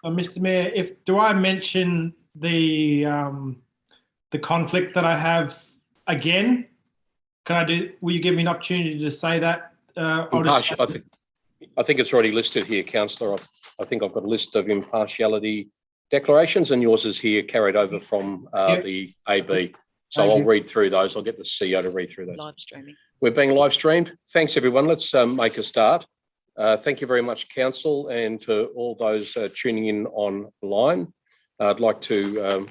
Mr. Mayor, do I mention the conflict that I have again? Will you give me an opportunity to say that? I think it's already listed here, Councillor. I think I've got a list of impartiality declarations, and yours is here carried over from the AB. So I'll read through those. I'll get the CEO to read through those. Live streaming. We're being live streamed. Thanks, everyone. Let's make a start. Thank you very much, Council, and to all those tuning in online. I'd like to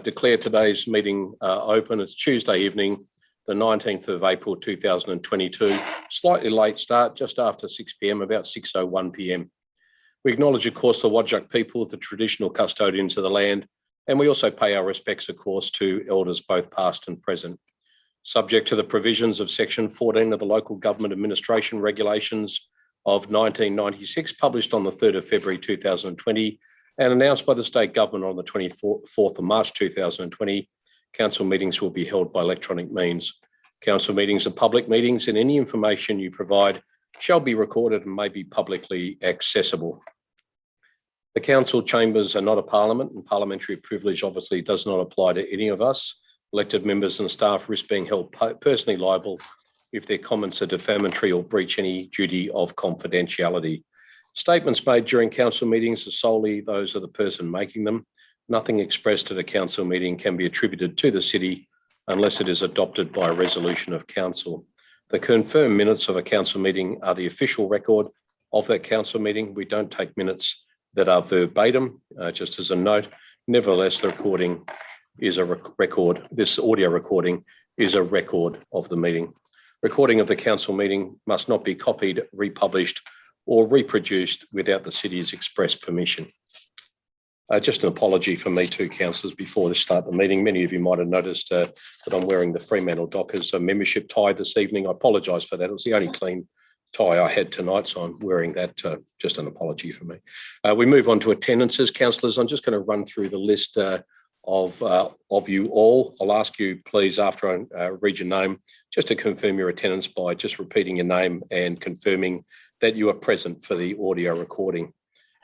declare today's meeting open. It's Tuesday evening, the 19th of April 2022. Slightly late start, just after 6 p.m, about 6:01 p.m. We acknowledge, of course, the Whadjuk people, the traditional custodians of the land, and we also pay our respects, of course, to elders both past and present. Subject to the provisions of Section 14 of the Local Government Administration Regulations of 1996, published on the 3rd of February 2020 and announced by the State Government on the 24th of March 2020, Council meetings will be held by electronic means. Council meetings are public meetings, and any information you provide shall be recorded and may be publicly accessible. The Council chambers are not a parliament, and parliamentary privilege obviously does not apply to any of us. Elected members and staff risk being held personally liable if their comments are defamatory or breach any duty of confidentiality. Statements made during council meetings are solely those of the person making them. Nothing expressed at a council meeting can be attributed to the city unless it is adopted by a resolution of council. The confirmed minutes of a council meeting are the official record of that council meeting. We don't take minutes that are verbatim, just as a note. Nevertheless, the recording is a record. This audio recording is a record of the meeting. Recording of the council meeting must not be copied, republished, or reproduced without the city's express permission. Just an apology from me too, councillors, before we start the meeting. Many of you might have noticed that I'm wearing the Fremantle Dockers membership tie this evening. I apologise for that. It was the only clean tie I had tonight, so I'm wearing that. Just an apology for me. We move on to attendances. Councillors, I'm just going to run through the list of you all. I'll ask you, please, after I read your name, just to confirm your attendance by just repeating your name and confirming that you are present for the audio recording.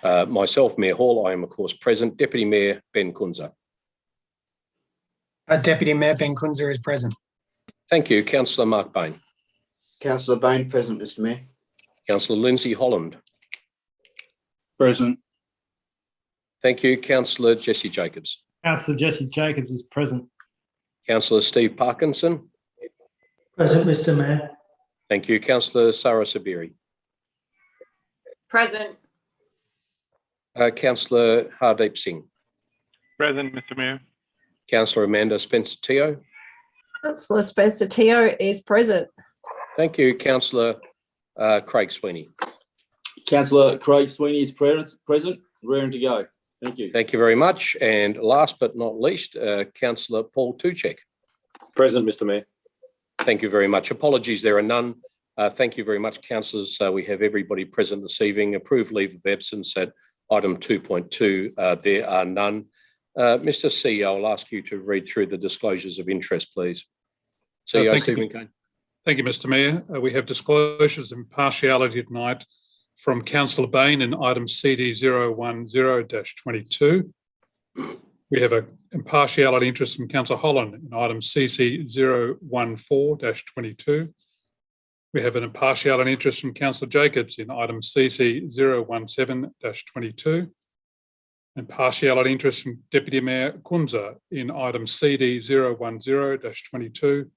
Myself, Mayor Hall, I am, of course, present. Deputy Mayor Ben Kunza. Deputy Mayor Ben Kunza is present. Thank you. Councillor Mark Bain. Councillor Bain, present, Mr. Mayor. Councillor Lindsay Holland. Present. Thank you. Councillor Jesse Jacobs. Councillor Jesse Jacobs is present. Councillor Steve Parkinson. Present, Mr. Mayor. Thank you. Councillor Sarah Sabiri. Present. Councillor Hardeep Singh. Present, Mr. Mayor. Councillor Amanda Spencer-Teo. Councillor Spencer-Teo is present. Thank you. Councillor Craig Sweeney. Councillor Craig Sweeney is present, raring to go. Thank you. Thank you very much. And last but not least, Councillor Paul Tuchek. Present, Mr. Mayor. Thank you very much. Apologies, there are none. Thank you very much, councillors. We have everybody present this evening. Approved leave of absence at item 2.2. There are none. Mr. CEO, I'll ask you to read through the disclosures of interest, please. CEO Stephen Kane. Thank you, Mr. Mayor. We have disclosures of impartiality tonight from Councillor Bain in item CD 010-22. We have an impartiality interest from Councillor Holland in item CC 014-22. We have an impartiality interest from Councillor Jacobs in item CC 017-22. Impartiality interest from Deputy Mayor Kunza in item CD 010-22.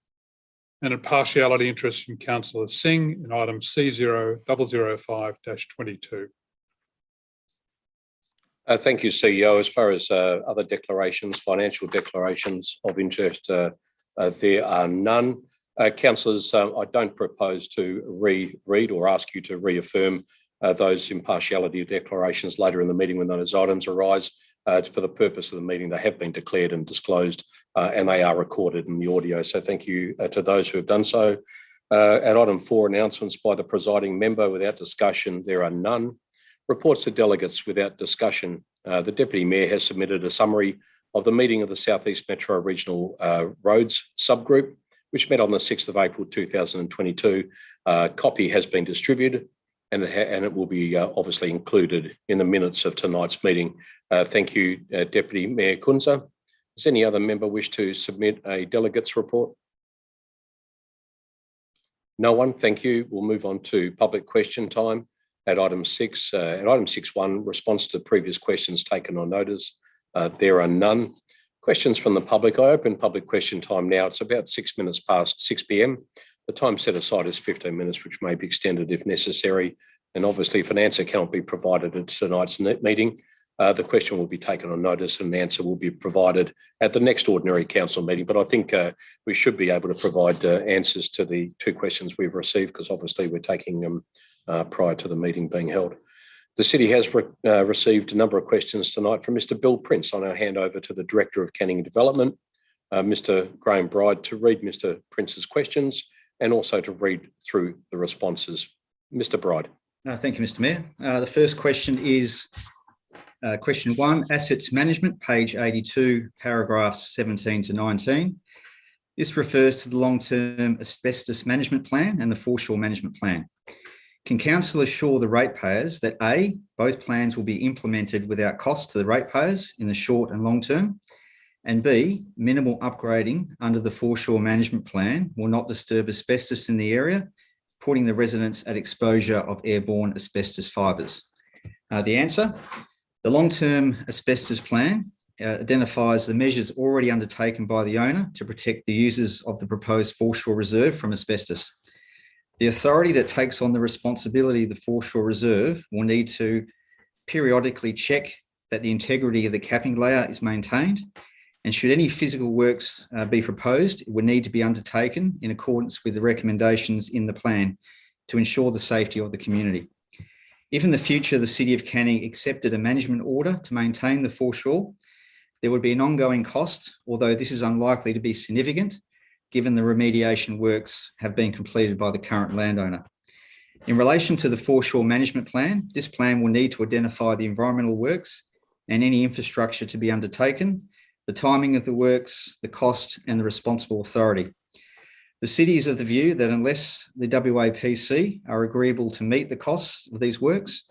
And impartiality interest from Councillor Singh in item C005-22. Thank you, CEO. As far as other declarations, financial declarations of interest, there are none. Councillors, I don't propose to reread or ask you to reaffirm those impartiality declarations later in the meeting when those items arise. For the purpose of the meeting, they have been declared and disclosed, and they are recorded in the audio. So thank you to those who have done so. At item 4, announcements by the presiding member without discussion, there are none. Reports to delegates without discussion. The Deputy Mayor has submitted a summary of the meeting of the South East Metro Regional Roads subgroup, which met on the 6th of April 2022. Copy has been distributed. and it will be obviously included in the minutes of tonight's meeting. Thank you, Deputy Mayor Kunza. Does any other member wish to submit a delegate's report? No one, thank you. We'll move on to public question time at item 6. At item 6.1, response to previous questions taken on notice. There are none. Questions from the public. I open public question time now. It's about 6 minutes past 6 p.m. The time set aside is 15 minutes, which may be extended if necessary. And obviously, if an answer cannot be provided at tonight's meeting, the question will be taken on notice and an answer will be provided at the next ordinary council meeting. But I think we should be able to provide answers to the 2 questions we've received, because obviously we're taking them prior to the meeting being held. The City has received a number of questions tonight from Mr. Bill Prince. I'll now hand over to the Director of Canning Development, Mr. Graham Bride, to read Mr. Prince's questions and also to read through the responses. Mr. Bride. Thank you, Mr. Mayor. The first question is question 1, Assets Management, page 82, paragraphs 17 to 19. This refers to the long-term asbestos management plan and the foreshore management plan. Can Council assure the ratepayers that A, both plans will be implemented without cost to the ratepayers in the short and long term, and B, minimal upgrading under the foreshore management plan will not disturb asbestos in the area, putting the residents at exposure of airborne asbestos fibres? The answer, the long-term asbestos plan identifies the measures already undertaken by the owner to protect the users of the proposed foreshore reserve from asbestos. The authority that takes on the responsibility of the foreshore reserve will need to periodically check that the integrity of the capping layer is maintained, and should any physical works be proposed, it would need to be undertaken in accordance with the recommendations in the plan to ensure the safety of the community. If in the future the City of Canning accepted a management order to maintain the foreshore, there would be an ongoing cost, although this is unlikely to be significant, given the remediation works have been completed by the current landowner. In relation to the foreshore management plan, this plan will need to identify the environmental works and any infrastructure to be undertaken, the timing of the works, the cost, and the responsible authority. The City is of the view that unless the WAPC are agreeable to meet the costs of these works,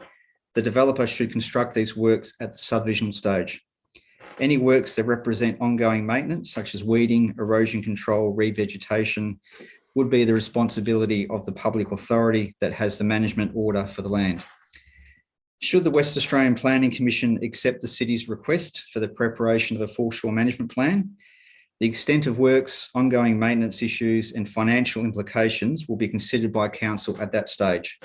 the developer should construct these works at the subdivisional stage. Any works that represent ongoing maintenance, such as weeding, erosion control, revegetation, would be the responsibility of the public authority that has the management order for the land. Should the West Australian Planning Commission accept the City's request for the preparation of a foreshore management plan, the extent of works, ongoing maintenance issues, and financial implications will be considered by Council at that stage.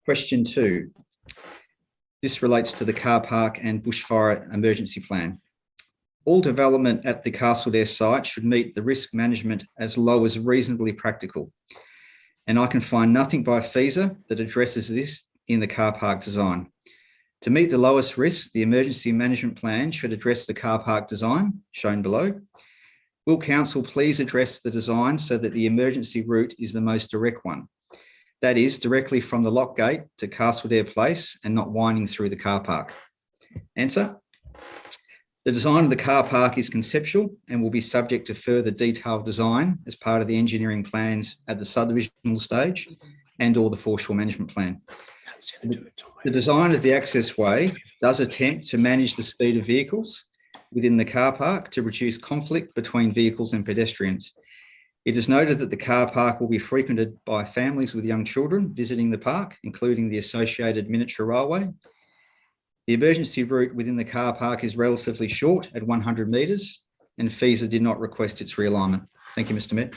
Question 2. This relates to the car park and bushfire emergency plan. All development at the Castledare site should meet the risk management as low as reasonably practical. And I can find nothing by FESA that addresses this in the car park design. To meet the lowest risk, the emergency management plan should address the car park design, shown below. Will Council please address the design so that the emergency route is the most direct one? That is, directly from the lock gate to Castledare Place and not winding through the car park. Answer. The design of the car park is conceptual and will be subject to further detailed design as part of the engineering plans at the subdivisional stage and or the foreshore management plan. The design of the access way does attempt to manage the speed of vehicles within the car park to reduce conflict between vehicles and pedestrians. It is noted that the car park will be frequented by families with young children visiting the park, including the associated miniature railway. The emergency route within the car park is relatively short at 100 metres, and FESA did not request its realignment. Thank you, Mr. Mayor.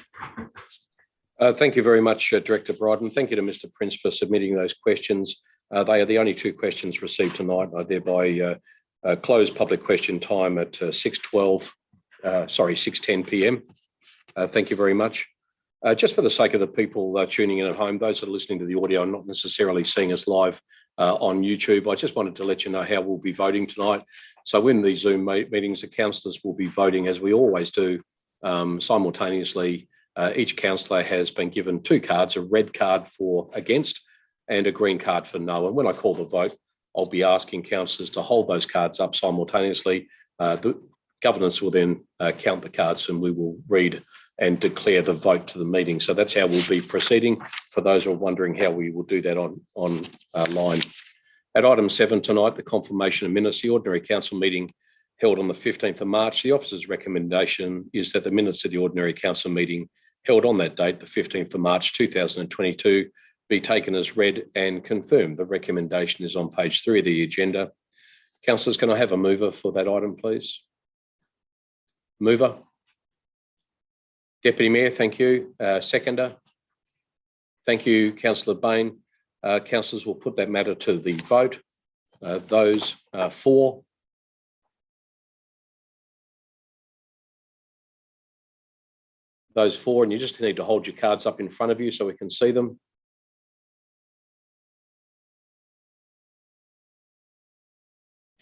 Thank you very much, Director Bryden. Thank you to Mr. Prince for submitting those questions. They are the only 2 questions received tonight. I thereby close public question time at 6:10 p.m. Thank you very much. Just for the sake of the people tuning in at home, those that are listening to the audio and not necessarily seeing us live on YouTube, I just wanted to let you know how we'll be voting tonight. So in these Zoom meetings, the councillors will be voting, as we always do, simultaneously. Each councillor has been given 2 cards, a red card for against and a green card for no. And when I call the vote, I'll be asking councillors to hold those cards up simultaneously. The governance will then count the cards and we will read and declare the vote to the meeting. So that's how we'll be proceeding, for those who are wondering how we will do that online. At item 7 tonight, the confirmation of minutes, the ordinary council meeting held on the 15th of March. The officer's recommendation is that the minutes of the ordinary council meeting held on that date, the 15th of March 2022, be taken as read and confirmed. The recommendation is on page 3 of the agenda. Councillors, can I have a mover for that item, please? Mover? Deputy Mayor, thank you. Seconder? Thank you, Councillor Bain. Councillors, will put that matter to the vote. Those for? Those for, and you just need to hold your cards up in front of you so we can see them.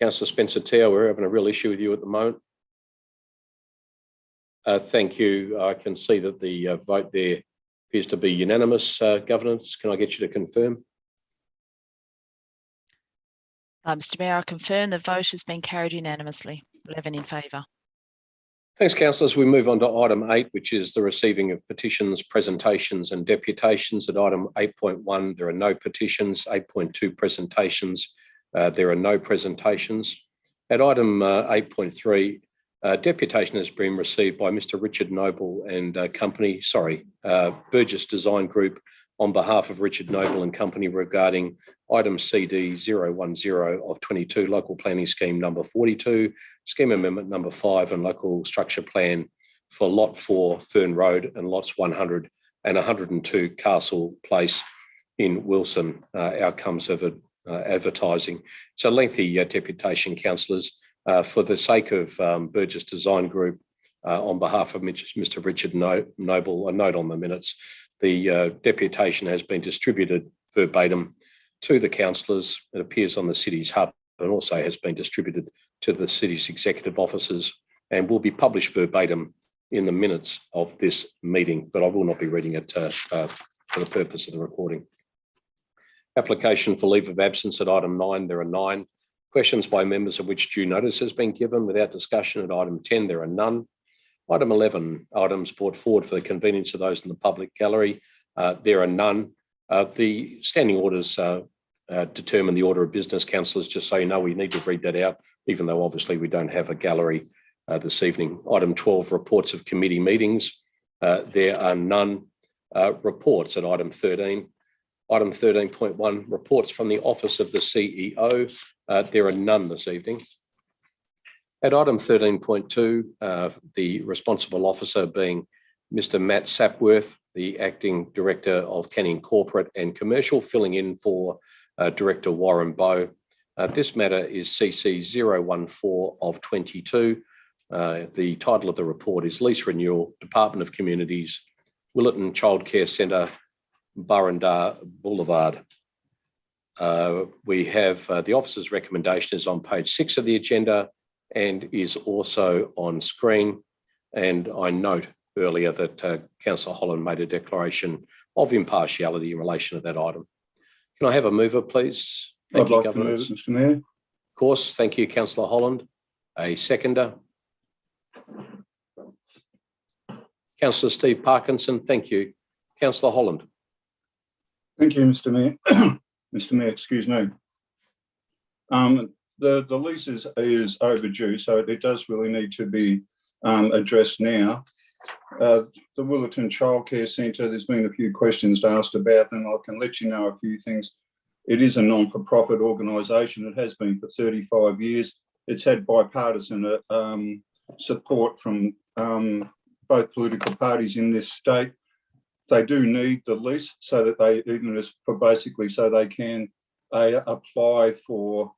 Councillor Spencer Teo, we're having a real issue with you at the moment. Thank you. I can see that the vote there appears to be unanimous. Governance, can I get you to confirm? Mr Mayor, I confirm the vote has been carried unanimously, 11 in favour. Thanks, councillors. We move on to item 8, which is the receiving of petitions, presentations and deputations. At item 8.1, there are no petitions. 8.2, presentations. There are no presentations. At item 8.3, deputation has been received by Mr Richard Noble and company, Burgess Design Group, on behalf of Richard Noble and company regarding item CD 010 of 22, local planning scheme number 42, scheme amendment number 5 and local structure plan for lot 4 Fern Road and lots 100 and 102 Castle Place in Wilson. Outcomes of advertising. It's a lengthy deputation, councillors. For the sake of Burgess Design Group, on behalf of Mr Richard Noble, a note on the minutes. The deputation has been distributed verbatim to the councillors. It appears on the city's hub and also has been distributed to the city's executive officers and will be published verbatim in the minutes of this meeting, but I will not be reading it for the purpose of the recording. Application for leave of absence at item 9, there are 9. Questions by members of which due notice has been given without discussion at item 10, there are none. Item 11, items brought forward for the convenience of those in the public gallery. There are none. The standing orders determine the order of business, councillors, just so you know, we need to read that out, even though obviously we don't have a gallery this evening. Item 12, reports of committee meetings. There are none. Reports at item 13. Item 13.1, reports from the Office of the CEO. There are none this evening. At item 13.2, the responsible officer being Mr Matt Sapworth, the Acting Director of Canning Corporate and Commercial, filling in for Director Warren Bowe. This matter is CC 014 of 22. The title of the report is Lease Renewal, Department of Communities, Willetton Childcare Centre, Burrendar Boulevard. We have the officer's recommendation is on page 6 of the agenda and is also on screen. And I note earlier that Councillor Holland made a declaration of impartiality in relation to that item. Can I have a mover, please? I'd like to move it, Mr Mayor. Of course, thank you, Councillor Holland. A seconder? Councillor Steve Parkinson, thank you. Councillor Holland. Thank you, Mr Mayor. Mr Mayor, excuse me. The lease is overdue, so it does really need to be addressed now. The Willetton Childcare Centre, there's been a few questions asked about, and I can let you know a few things. It is a non-for-profit organisation. It has been for 35 years. It's had bipartisan support from both political parties in this state. They do need the lease so that they, even as for basically so they can apply for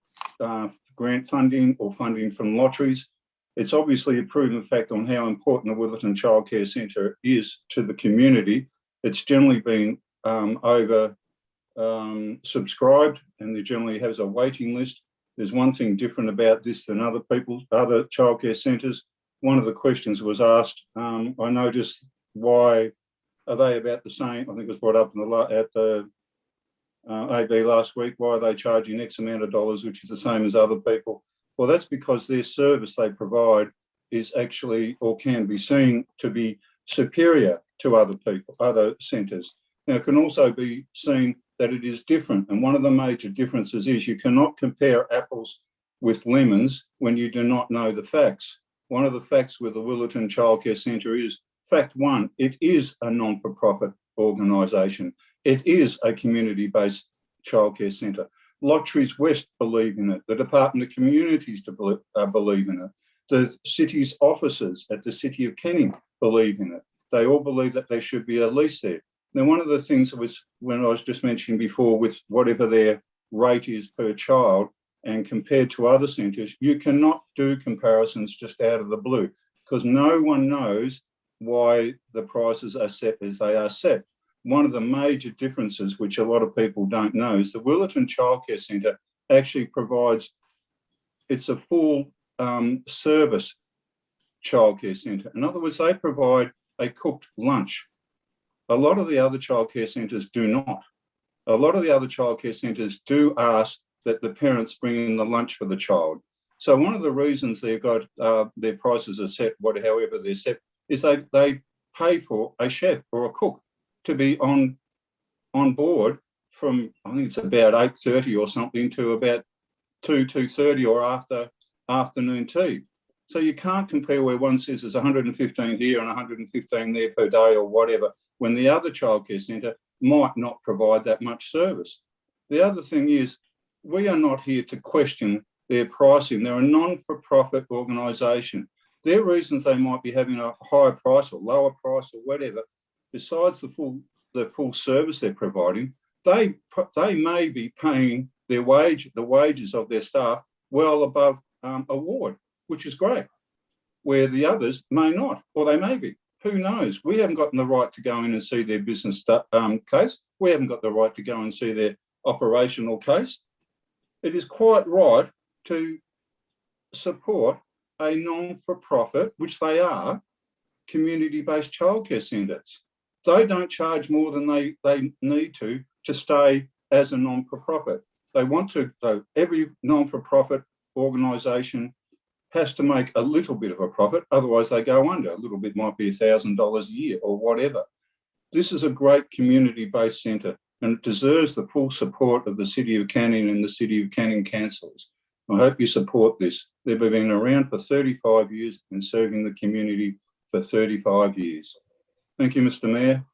grant funding or funding from lotteries. It's obviously a proven fact on how important the Willetton Childcare Centre is to the community. It's generally been subscribed, and there generally has a waiting list. There's one thing different about this than other childcare centres. One of the questions was asked, I noticed, why are they about the same? I think it was brought up at the AB last week. Why are they charging X amount of dollars, which is the same as other people? Well, that's because their service they provide is actually, or can be seen to be superior to other people, other centres. Now, it can also be seen that it is different. And one of the major differences is you cannot compare apples with lemons when you do not know the facts. One of the facts with the Willetton Childcare Centre is, fact one, it is a non-for-profit organisation. It is a community-based childcare centre. Lotteries West believe in it. The Department of Communities believe in it. The city's officers at the City of Canning believe in it. They all believe that there should be a lease there. Now, one of the things that was, when I was just mentioning before, with whatever their rate is per child and compared to other centres, you cannot do comparisons just out of the blue because no one knows why the prices are set as they are set. One of the major differences, which a lot of people don't know, is the Willetton Childcare Centre actually provides, it's a full service childcare centre. In other words, they provide a cooked lunch. A lot of the other childcare centres do not. A lot of the other childcare centres do ask that the parents bring in the lunch for the child. So one of the reasons they've got their prices are set, however they're set, is they pay for a chef or a cook to be on board from, I think it's about 8:30 or something to about 2:30 or after afternoon tea. So you can't compare where one says there's 115 here and 115 there per day or whatever, when the other childcare centre might not provide that much service. The other thing is, we are not here to question their pricing. They're a non-for-profit organisation. Their reasons they might be having a higher price or lower price or whatever, besides the full service they're providing, they may be paying the wages of their staff well above award, which is great, where the others may not, or they may be. Who knows? We haven't gotten the right to go in and see their business case. We haven't got the right to go and see their operational case. It is quite right to support a non-for-profit, which they are, community-based childcare centres. They don't charge more than they need to stay as a non-for-profit. They want to, though, every non-for-profit organisation has to make a little bit of a profit, otherwise they go under. A little bit might be $1,000 a year or whatever. This is a great community-based centre and it deserves the full support of the City of Canning and the City of Canning councillors. I hope you support this. They've been around for 35 years and serving the community for 35 years. Thank you, Mr Mayor.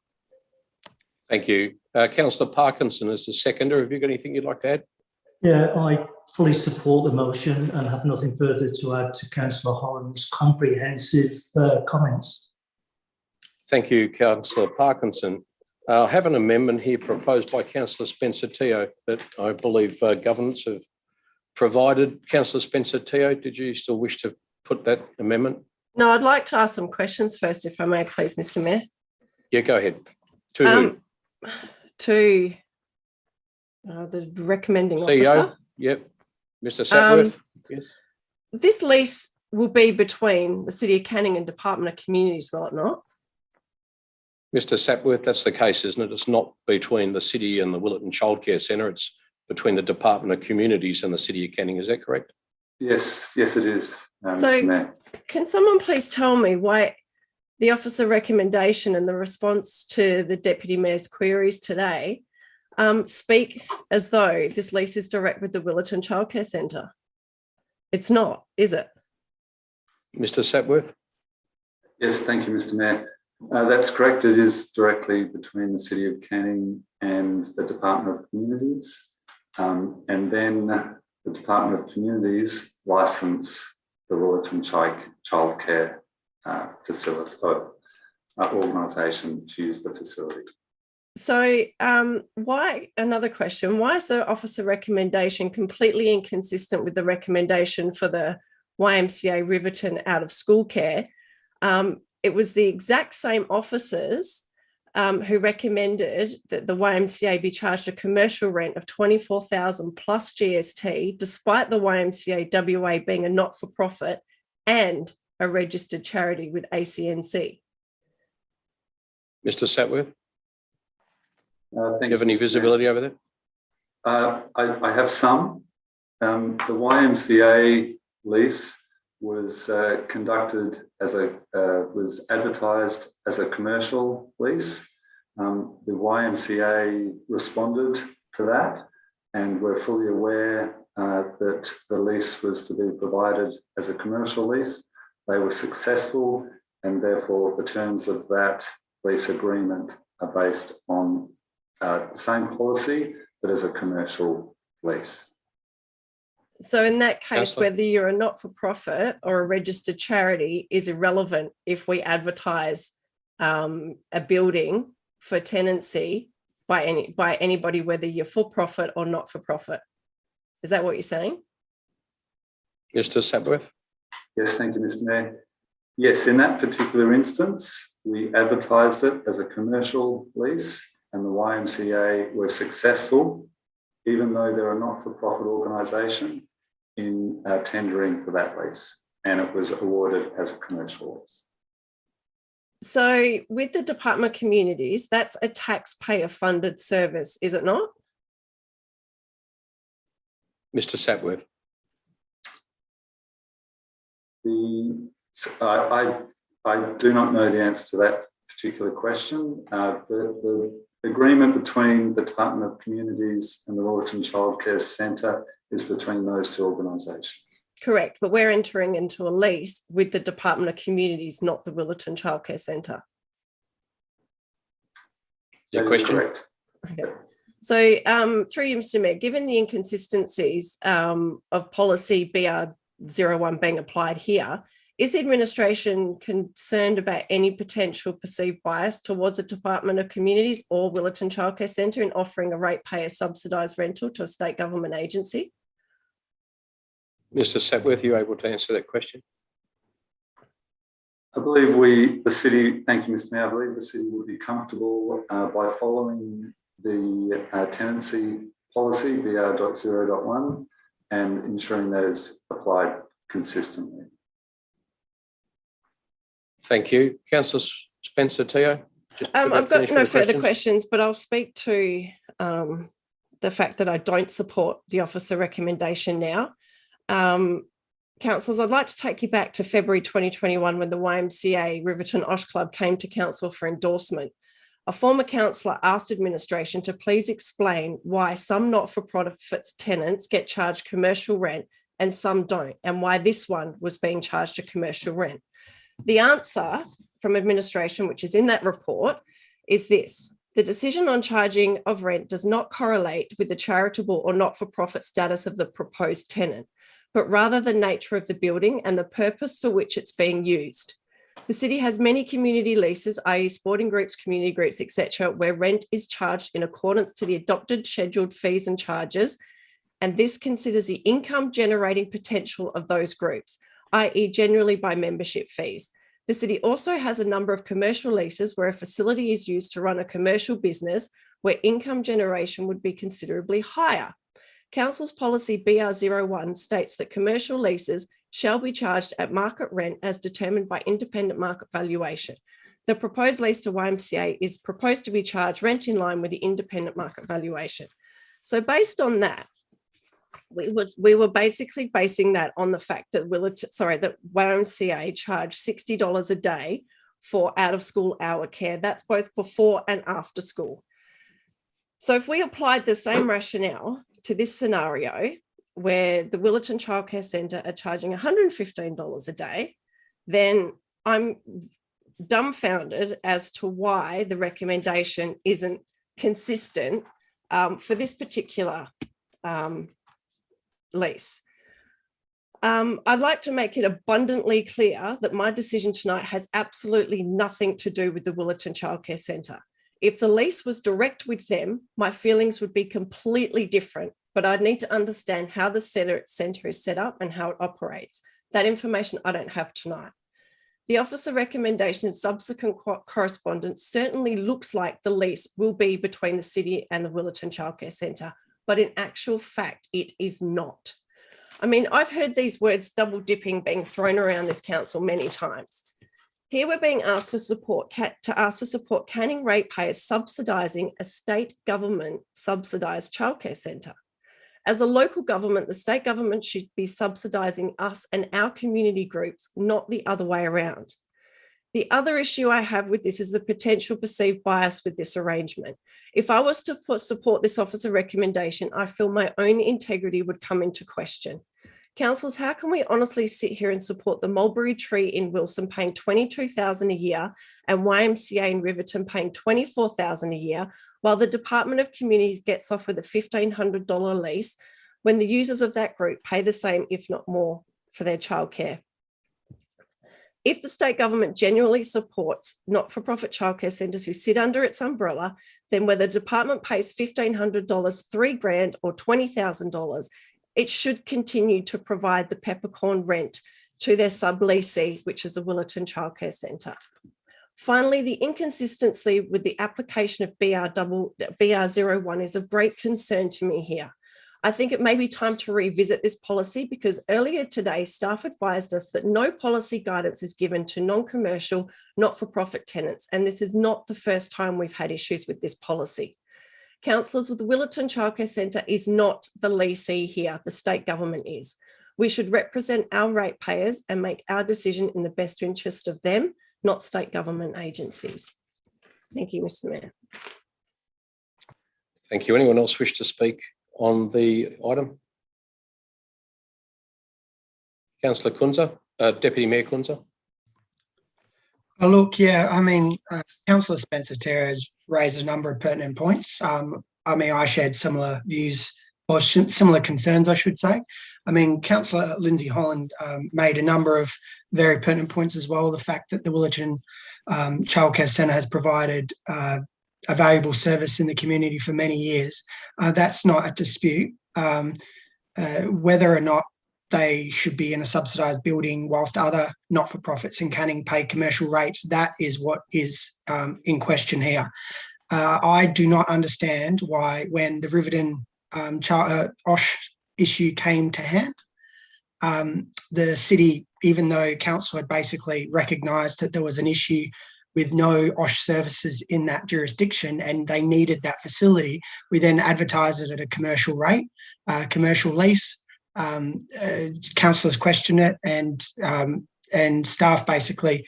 Thank you. Councillor Parkinson is the seconder. Have you got anything you'd like to add? Yeah, I fully support the motion and have nothing further to add to Councillor Holland's comprehensive comments. Thank you, Councillor Parkinson. I have an amendment here proposed by Councillor Spencer-Teo that I believe governance have provided. Councillor Spencer-Teo, did you still wish to put that amendment? No, I'd like to ask some questions first, if I may, please, Mr Mayor. Yeah, go ahead. To who? To the recommending CEO? officer. Yep. Mr Sapworth? Yes. This lease will be between the City of Canning and Department of Communities, will it not? Mr Sapworth, that's the case, isn't it? It's not between the city and the Willetton Childcare Centre. It's between the Department of Communities and the City of Canning. Is that correct? Yes, it is, So Mr Mayor. can someone please tell me why the officer recommendation and the response to the Deputy Mayor's queries today speak as though this lease is direct with the Willetton Childcare Centre? It's not, is it? Mr Sapworth? Yes, thank you, Mr Mayor. That's correct. It is directly between the City of Canning and the Department of Communities. And then the Department of Communities license the Willetton Childcare facility or organisation to use the facility. So why, another question, why is the officer recommendation completely inconsistent with the recommendation for the YMCA Riverton out of school care? It was the exact same officers who recommended that the YMCA be charged a commercial rent of $24,000 plus GST, despite the YMCA WA being a not-for-profit and a registered charity with ACNC. Mr Sapworth? Thank Do you have any visibility over that? I have some. The YMCA lease was conducted as was advertised as a commercial lease. The YMCA responded to that, and we're fully aware that the lease was to be provided as a commercial lease. They were successful, and therefore the terms of that lease agreement are based on the same policy, but as a commercial lease. So in that case, Councillor. whether you're a not-for-profit or a registered charity is irrelevant if we advertise a building for tenancy by anybody, whether you're for-profit or not-for-profit. Is that what you're saying? Mr. Sapworth? Yes, thank you, Mr. Mayor. Yes, in that particular instance, we advertised it as a commercial lease, and the YMCA were successful, even though they're a not-for-profit organisation, in tendering for that lease, and it was awarded as a commercial lease. So with the Department of Communities, that's a taxpayer-funded service, is it not? Mr. Sapworth? I do not know the answer to that particular question. The agreement between the Department of Communities and the Willerton Childcare Centre is between those two organisations. Correct, but we're entering into a lease with the Department of Communities, not the Willerton Childcare Centre. Your That is question? correct. Okay. So through you, Mr. Mayor, given the inconsistencies of policy BR01 being applied here, is the administration concerned about any potential perceived bias towards the Department of Communities or Willerton Childcare Centre in offering a ratepayer subsidised rental to a state government agency? Mr. Sapworth, are you able to answer that question? I believe the city, thank you, Mr. Mayor, I believe the city would be comfortable by following the tenancy policy, BR.0.1, and ensuring that is applied consistently. Thank you. Councillor Spencer Teo? I've got no further questions, but I'll speak to the fact that I don't support the officer recommendation now. Councillors, I'd like to take you back to February 2021 when the YMCA Riverton Osh Club came to council for endorsement. A former councillor asked administration to please explain why some not-for-profit tenants get charged commercial rent and some don't, and why this one was being charged a commercial rent. The answer from administration, which is in that report, is this: the decision on charging of rent does not correlate with the charitable or not-for-profit status of the proposed tenant, but rather the nature of the building and the purpose for which it's being used. The city has many community leases, i.e. sporting groups, community groups, etc., where rent is charged in accordance to the adopted scheduled fees and charges, and this considers the income generating potential of those groups, i.e. generally by membership fees. The city also has a number of commercial leases where a facility is used to run a commercial business where income generation would be considerably higher. Council's policy BR01 states that commercial leases shall be charged at market rent as determined by independent market valuation. The proposed lease to YMCA is proposed to be charged rent in line with the independent market valuation. So based on that, we were basically basing that on the fact that that YMCA charged $60 a day for out-of-school hour care. That's both before and after school. So if we applied the same rationale to this scenario, where the Willerton Childcare Centre are charging $115 a day, then I'm dumbfounded as to why the recommendation isn't consistent for this particular lease. I'd like to make it abundantly clear that my decision tonight has absolutely nothing to do with the Willerton Childcare Centre. If the lease was direct with them, my feelings would be completely different, but I'd need to understand how the centre is set up and how it operates. That information I don't have tonight. The officer recommendation and subsequent correspondence certainly looks like the lease will be between the city and the Willerton Childcare Centre, but in actual fact, it is not. I mean, I've heard these words double dipping being thrown around this council many times. Here we're being asked to support Canning ratepayers subsidising a state government subsidised childcare centre. As a local government, the state government should be subsidising us and our community groups, not the other way around. The other issue I have with this is the potential perceived bias with this arrangement. If I was to support this officer recommendation, I feel my own integrity would come into question. Councillors, how can we honestly sit here and support the Mulberry Tree in Wilson paying $22,000 a year and YMCA in Riverton paying $24,000 a year, while the Department of Communities gets off with a $1,500 lease when the users of that group pay the same, if not more, for their childcare? If the state government genuinely supports not-for-profit childcare centres who sit under its umbrella, then whether the department pays $1,500, $3,000 or $20,000, it should continue to provide the peppercorn rent to their sub-leasee, which is the Willetton Childcare Centre. Finally, the inconsistency with the application of BR01 is of great concern to me here. I think it may be time to revisit this policy because earlier today, staff advised us that no policy guidance is given to non-commercial, not-for-profit tenants, and this is not the first time we've had issues with this policy. Councillors, with the Willetton Childcare Centre is not the leasee here, the state government is. We should represent our ratepayers and make our decision in the best interest of them, not state government agencies. Thank you, Mr. Mayor. Thank you. Anyone else wish to speak on the item? Councillor Kunza, Deputy Mayor Kunza. Look, yeah, I mean, Councillor Spencer Terra has raised a number of pertinent points. I mean, I shared similar views or similar concerns, I should say. I mean, Councillor Lindsay Holland made a number of very pertinent points as well. The fact that the Willetton Childcare Centre has provided a valuable service in the community for many years. That's not a dispute. Whether or not they should be in a subsidised building whilst other not-for-profits in Canning pay commercial rates, that is what is in question here. I do not understand why when the Riverton OSH issue came to hand, the city, even though council had basically recognised that there was an issue with no OSH services in that jurisdiction and they needed that facility, we then advertised it at a commercial rate, commercial lease. Councillors questioned it and staff basically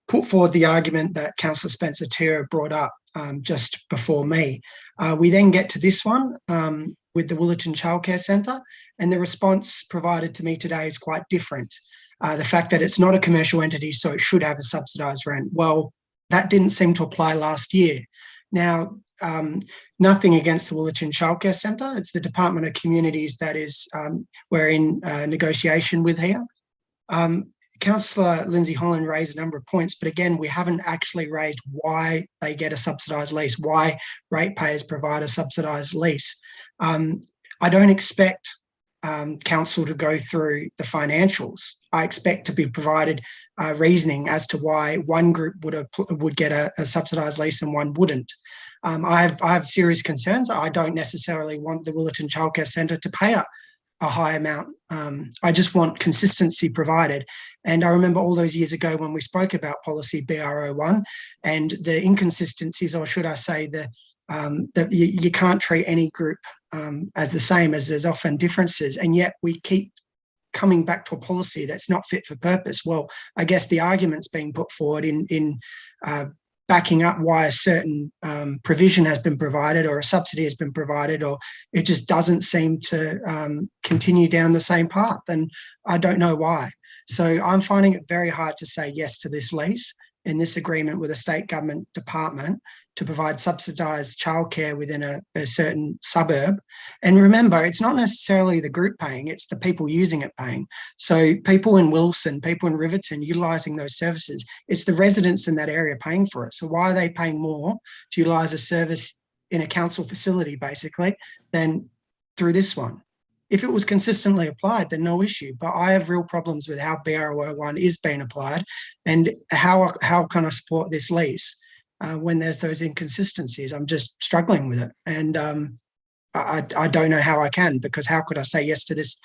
put forward the argument that Councillor Spencer Terra brought up just before me. We then get to this one with the Willetton Childcare Centre, and the response provided to me today is quite different. The fact that it's not a commercial entity, so it should have a subsidised rent. Well, that didn't seem to apply last year. Now, nothing against the Willetton Childcare Centre. It's the Department of Communities that is we're in negotiation with here. Councillor Lindsay Holland raised a number of points, but again, we haven't actually raised why they get a subsidised lease, why ratepayers provide a subsidised lease. I don't expect council to go through the financials. I expect to be provided reasoning as to why one group would get a subsidised lease and one wouldn't. I have serious concerns. I don't necessarily want the Willetton Childcare Centre to pay a high amount. I just want consistency provided. And I remember all those years ago when we spoke about policy BR01 and the inconsistencies, or should I say that you can't treat any group as the same, as there's often differences, and yet we keep coming back to a policy that's not fit for purpose. Well, I guess the argument's being put forward in backing up why a certain provision has been provided or a subsidy has been provided, or it just doesn't seem to continue down the same path, and I don't know why. So I'm finding it very hard to say yes to this lease in this agreement with a state government department to provide subsidised childcare within a certain suburb. And remember, it's not necessarily the group paying, it's the people using it paying. So people in Wilson, people in Riverton utilising those services, it's the residents in that area paying for it. So why are they paying more to utilise a service in a council facility, basically, than through this one? If it was consistently applied, then no issue. But I have real problems with how BR01 is being applied and how can I support this lease when there's those inconsistencies. I'm just struggling with it. And I don't know how I can, because how could I say yes to this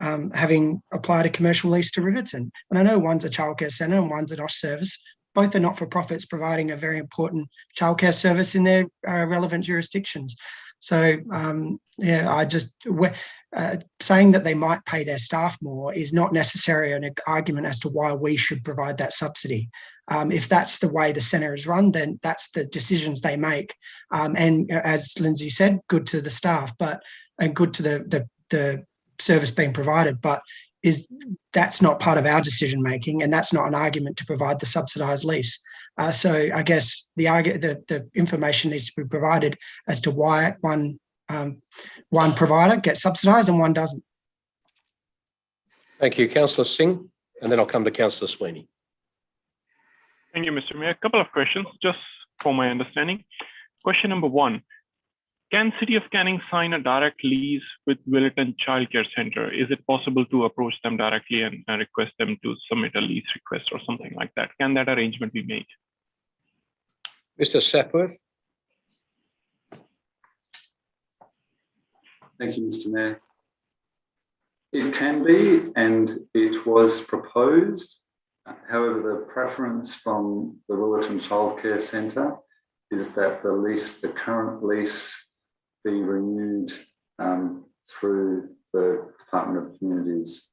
having applied a commercial lease to Riverton? And I know one's a childcare centre and one's an OSH service. Both are not-for-profits providing a very important childcare service in their relevant jurisdictions. So yeah, saying that they might pay their staff more is not necessarily an argument as to why we should provide that subsidy. If that's the way the centre is run, then that's the decisions they make. And as Lindsay said, good to the staff, and good to the service being provided, but that's not part of our decision making, and that's not an argument to provide the subsidised lease. So I guess the information needs to be provided as to why one provider gets subsidised and one doesn't. Thank you, Councillor Singh, and then I'll come to Councillor Sweeney. Thank you, Mr. Mayor. A couple of questions, just for my understanding. Question number 1, can City of Canning sign a direct lease with Willetton Childcare Centre? Is it possible to approach them directly and request them to submit a lease request or something like that? Can that arrangement be made? Mr. Sapworth. Thank you, Mr. Mayor. It can be, and it was proposed. However, the preference from the Willetton Childcare Centre is that the current lease be renewed through the Department of Communities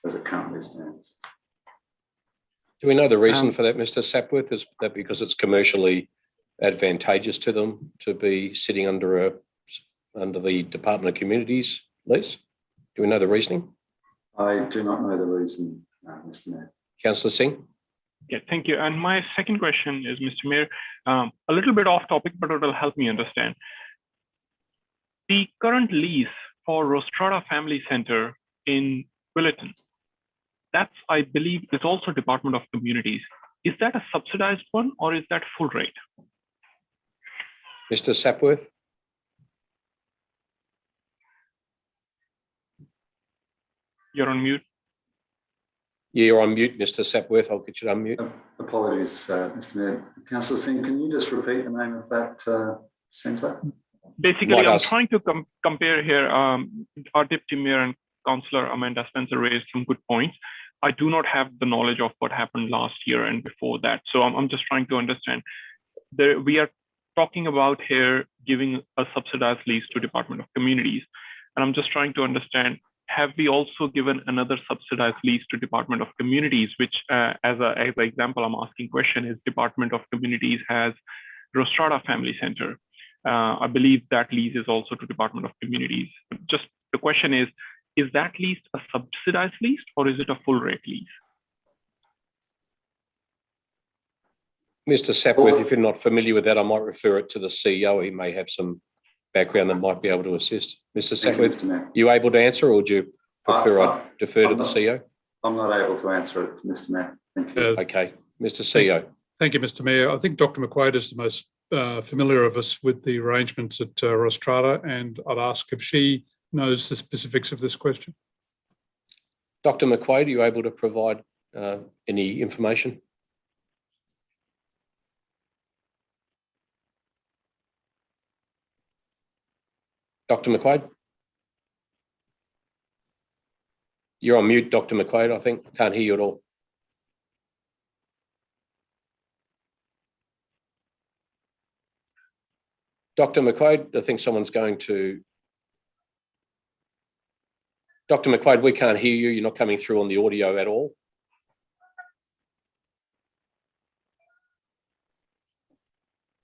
as it currently stands. Do we know the reason for that, Mr. Sapworth? Is that because it's commercially advantageous to them to be sitting under the Department of Communities lease? Do we know the reasoning? I do not know the reason, Mr. Mayor. Councillor Singh. Yeah, thank you. And my second question is, Mr. Mayor, a little bit off topic, but it will help me understand. The current lease for Rostrada Family Centre in Willetton, that's, I believe, is also Department of Communities. Is that a subsidized one, or is that full rate? Mr. Sapworth. You're on mute. Yeah, you're on mute, Mr. Sapworth. I'll get you to unmute. Apologies, Mr. Mayor. Councillor Singh, can you just repeat the name of that centre? Basically, I'm trying to compare here. Our Deputy Mayor and Councillor Amanda Spencer raised some good points. I do not have the knowledge of what happened last year and before that. So I'm just trying to understand. We are talking about here giving a subsidized lease to Department of Communities. And I'm just trying to understand, have we also given another subsidized lease to Department of Communities, which as an example, I'm asking question is Department of Communities has Rostrada Family Centre. I believe that lease is also to Department of Communities. Just the question is that lease a subsidized lease or is it a full rate lease? Mr. Sapworth, if you're not familiar with that, I might refer it to the CEO. He may have some background that might be able to assist. Mr. Sapworth, you able to answer, or do you prefer I defer to the CEO? I'm not able to answer it, Mr. Mayor. Thank you. Okay, Mr. CEO. Thank you, Mr. Mayor. I think Dr. McQuaid is the most familiar of us with the arrangements at Rostrada, and I'd ask if she knows the specifics of this question. Dr. McQuaid, are you able to provide any information? Dr. McQuaid? You're on mute, Dr. McQuaid, I think. Can't hear you at all. Dr. McQuaid, I think someone's going to... Dr. McQuaid, we can't hear you. You're not coming through on the audio at all.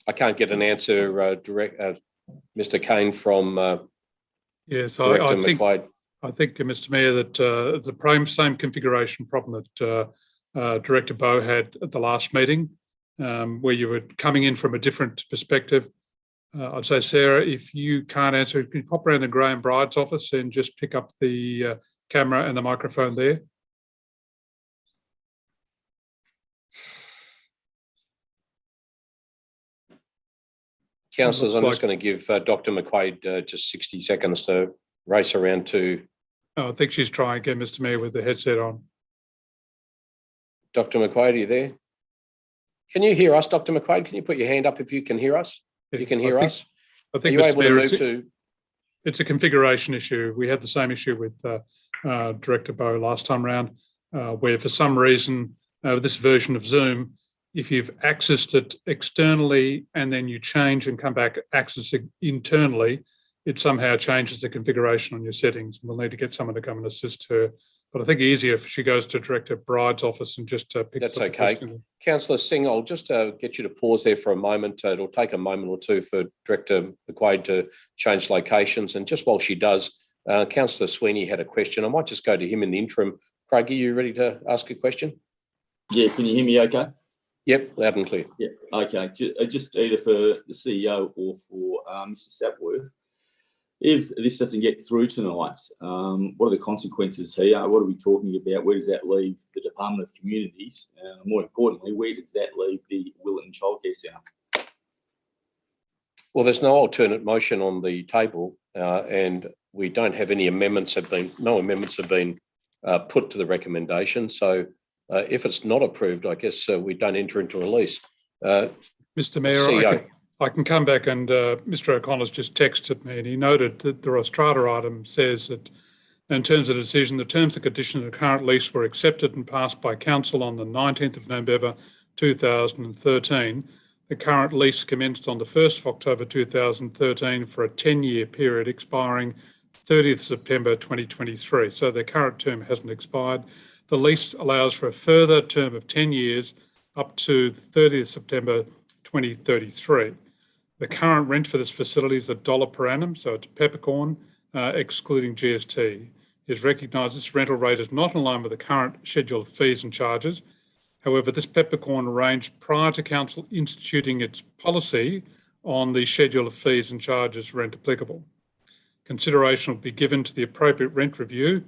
I can't get an answer direct, Mr. Kane from yes, I think, Mr. Mayor, that it's the same configuration problem that Director Bowe had at the last meeting, where you were coming in from a different perspective. I'd say, Sarah, if you can't answer, can you pop around the Graham Bride's office and just pick up the camera and the microphone there? Councillors, I'm just going to give Dr. McQuaid just 60 seconds to race around to... Oh, I think she's trying again, Mr. Mayor, with the headset on. Dr. McQuaid, are you there? Can you hear us, Dr. McQuaid? Can you put your hand up if you can hear us? You can hear us? I think, Are you able to move to... It's a configuration issue. We had the same issue with Director Bowe last time round, where for some reason, this version of Zoom, if you've accessed it externally and then you change and come back, access it internally, it somehow changes the configuration on your settings. We'll need to get someone to come and assist her. But I think easier if she goes to Director Bride's office and just picks That's up the okay. question. Councillor Singh, I'll just get you to pause there for a moment. It'll take a moment or two for Director McQuaid to change locations. And just while she does, Councillor Sweeney had a question. I might just go to him in the interim. Craig, are you ready to ask a question? Yeah, can you hear me okay? Yep, loud and clear. Yeah, okay. Just either for the CEO or for Mr. Sapworth. If this doesn't get through tonight, what are the consequences here? What are we talking about? Where does that leave the Department of Communities? More importantly, where does that leave the Willetton Childcare Centre? Well, there's no alternate motion on the table, and we don't have any amendments. No amendments have been put to the recommendation. So if it's not approved, I guess we don't enter into a lease. Mr. Mayor, CEO. I can come back, and Mr. O'Connor's just texted me and he noted that the Rostrata item says that in terms of the decision, the terms and conditions of the current lease were accepted and passed by Council on the 19th of November 2013. The current lease commenced on the 1st of October 2013 for a 10-year period expiring 30th September 2023. So the current term hasn't expired. The lease allows for a further term of 10 years up to 30th September 2033. The current rent for this facility is $1 per annum, so it's peppercorn, excluding GST. It is recognised this rental rate is not in line with the current schedule of fees and charges. However, this peppercorn arranged prior to Council instituting its policy on the schedule of fees and charges rent applicable. Consideration will be given to the appropriate rent review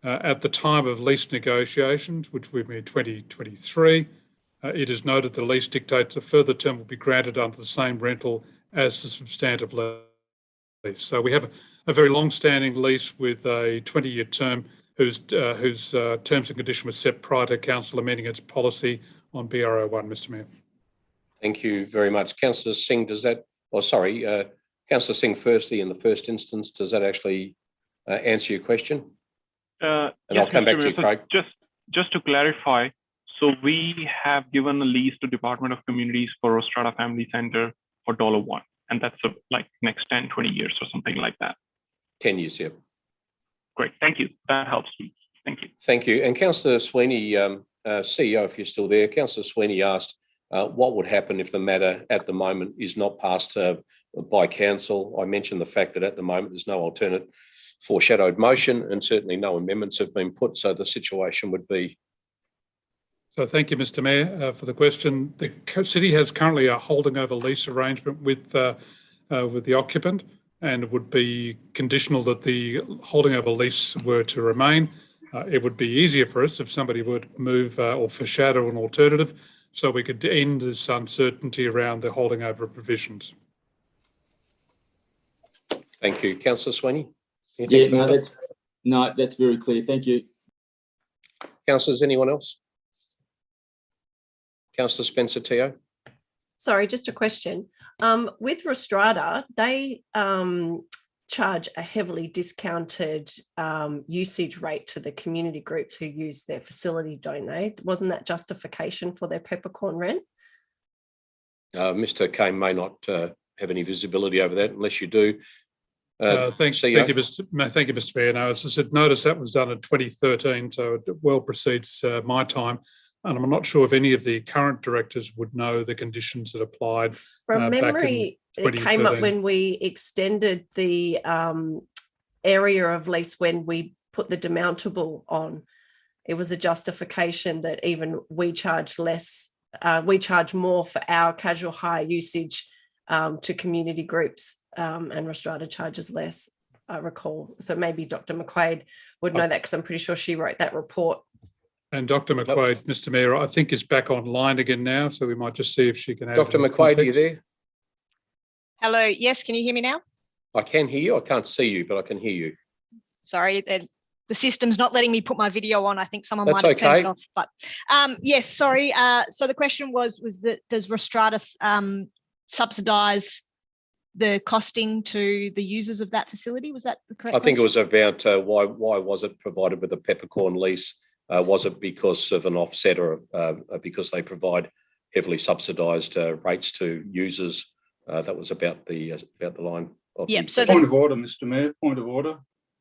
at the time of lease negotiations, which will be in 2023. It is noted the lease dictates a further term will be granted under the same rental as the substantive lease. So we have a very long-standing lease with a 20-year term whose terms and conditions were set prior to Council amending its policy on BR01, Mr. Mayor. Thank you very much. Councillor Singh, does that, Councillor Singh firstly in the first instance, does that actually answer your question? And yes, I'll come back to you, Craig. Just to clarify, so we have given a lease to Department of Communities for Rostrata Family Centre for $1, and that's like next 10, 20 years or something like that. 10 years, yeah. Great, thank you. That helps me. Thank you. Thank you. And Councillor Sweeney, CEO, if you're still there, Councillor Sweeney asked what would happen if the matter at the moment is not passed by Council. I mentioned the fact that at the moment there's no alternate foreshadowed motion and certainly no amendments have been put, so the situation would be. So thank you, Mr. Mayor, for the question. The City has currently a holding over lease arrangement with the occupant, and it would be conditional that the holding over lease were to remain. It would be easier for us if somebody would move or foreshadow an alternative so we could end this uncertainty around the holding over provisions. Thank you. Councillor Sweeney? Yeah, no, that's very clear. Thank you. Councillors, anyone else? Councillor Spencer Teo? Sorry, just a question. With Rostrata, they charge a heavily discounted usage rate to the community groups who use their facility, don't they? Wasn't that justification for their peppercorn rent? Mr. Kane may not have any visibility over that unless you do. Thank you, Mr. Mayor. No, as I said, notice that was done in 2013, so it well precedes my time. And I'm not sure if any of the current directors would know the conditions that applied. From memory, it came up when we extended the area of lease when we put the demountable on. It was a justification that even we charge less, we charge more for our casual hire usage to community groups, and Rostrata charges less, I recall. So maybe Dr. McQuaid would know that because I'm pretty sure she wrote that report. And Dr. McQuaid, Mr. Mayor, I think is back online again now, so we might just see if she can add. Dr. McQuaid, are you there? Hello, yes, can you hear me now? I can hear you. I can't see you, but I can hear you. Sorry, the system's not letting me put my video on. I think someone That's might have turned okay. it off. But yes, sorry. So the question was that does Rostrata subsidise the costing to the users of that facility? Was that the correct I think question? it was about why was it provided with a peppercorn lease? Was it because of an offset or because they provide heavily subsidised rates to users. That was about the line. Yep. So point of order, Mr. Mayor. Point of order.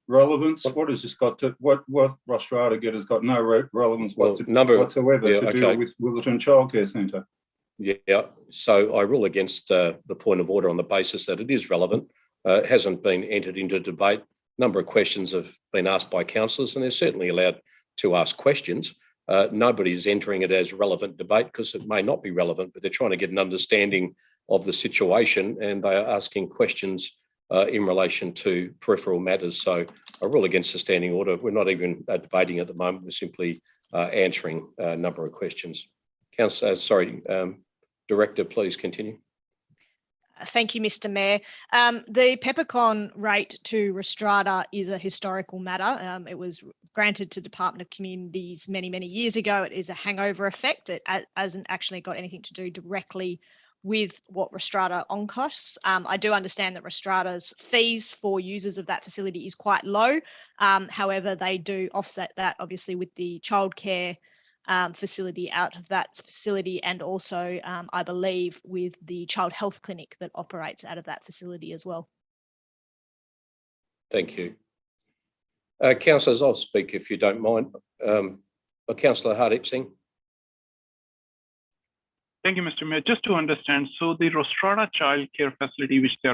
Relevance. What has this got to? What Rostrata get has got no relevance whatsoever to deal with Willetton Childcare Centre. Yeah. So I rule against the point of order on the basis that it is relevant. It hasn't been entered into debate. A number of questions have been asked by councillors, and they're certainly allowed to ask questions. Nobody is entering it as relevant debate because it may not be relevant, but they're trying to get an understanding of the situation, and they are asking questions in relation to peripheral matters. So I rule against the standing order. We're not even debating at the moment. We're simply answering a number of questions. Director, please continue. Thank you, Mr. Mayor. The peppercorn rate to Rostrata is a historical matter. It was granted to Department of Communities many, many years ago. It is a hangover effect. It hasn't actually got anything to do directly with what Rostrata on costs. I do understand that Rostrata's fees for users of that facility is quite low. However, they do offset that obviously with the childcare facility out of that facility, and also I believe with the child health clinic that operates out of that facility as well. Thank you. Councillors, I'll speak if you don't mind. Councillor Hardeep Singh. Thank you, Mr. Mayor. Just to understand, so the Rostrata childcare facility which they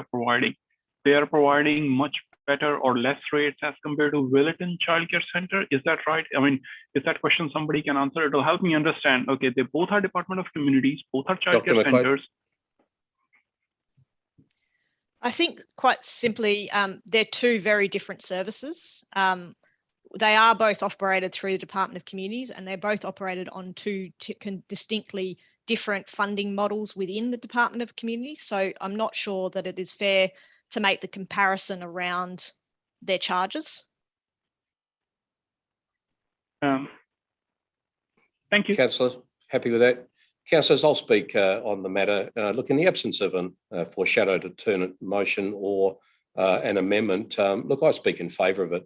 are providing much better or less rates as compared to Willetton Childcare Centre. Is that right? I mean, is that question somebody can answer? It will help me understand. Okay, they both are Department of Communities, both are childcare centres. I think quite simply, they're two very different services. They are both operated through the Department of Communities, and they're both operated on two distinctly different funding models within the Department of Communities. So I'm not sure that it is fair to make the comparison around their charges. Thank you. Councillors, happy with that? Councillors, I'll speak on the matter. Look, in the absence of a foreshadowed alternate motion or an amendment, look, I speak in favour of it.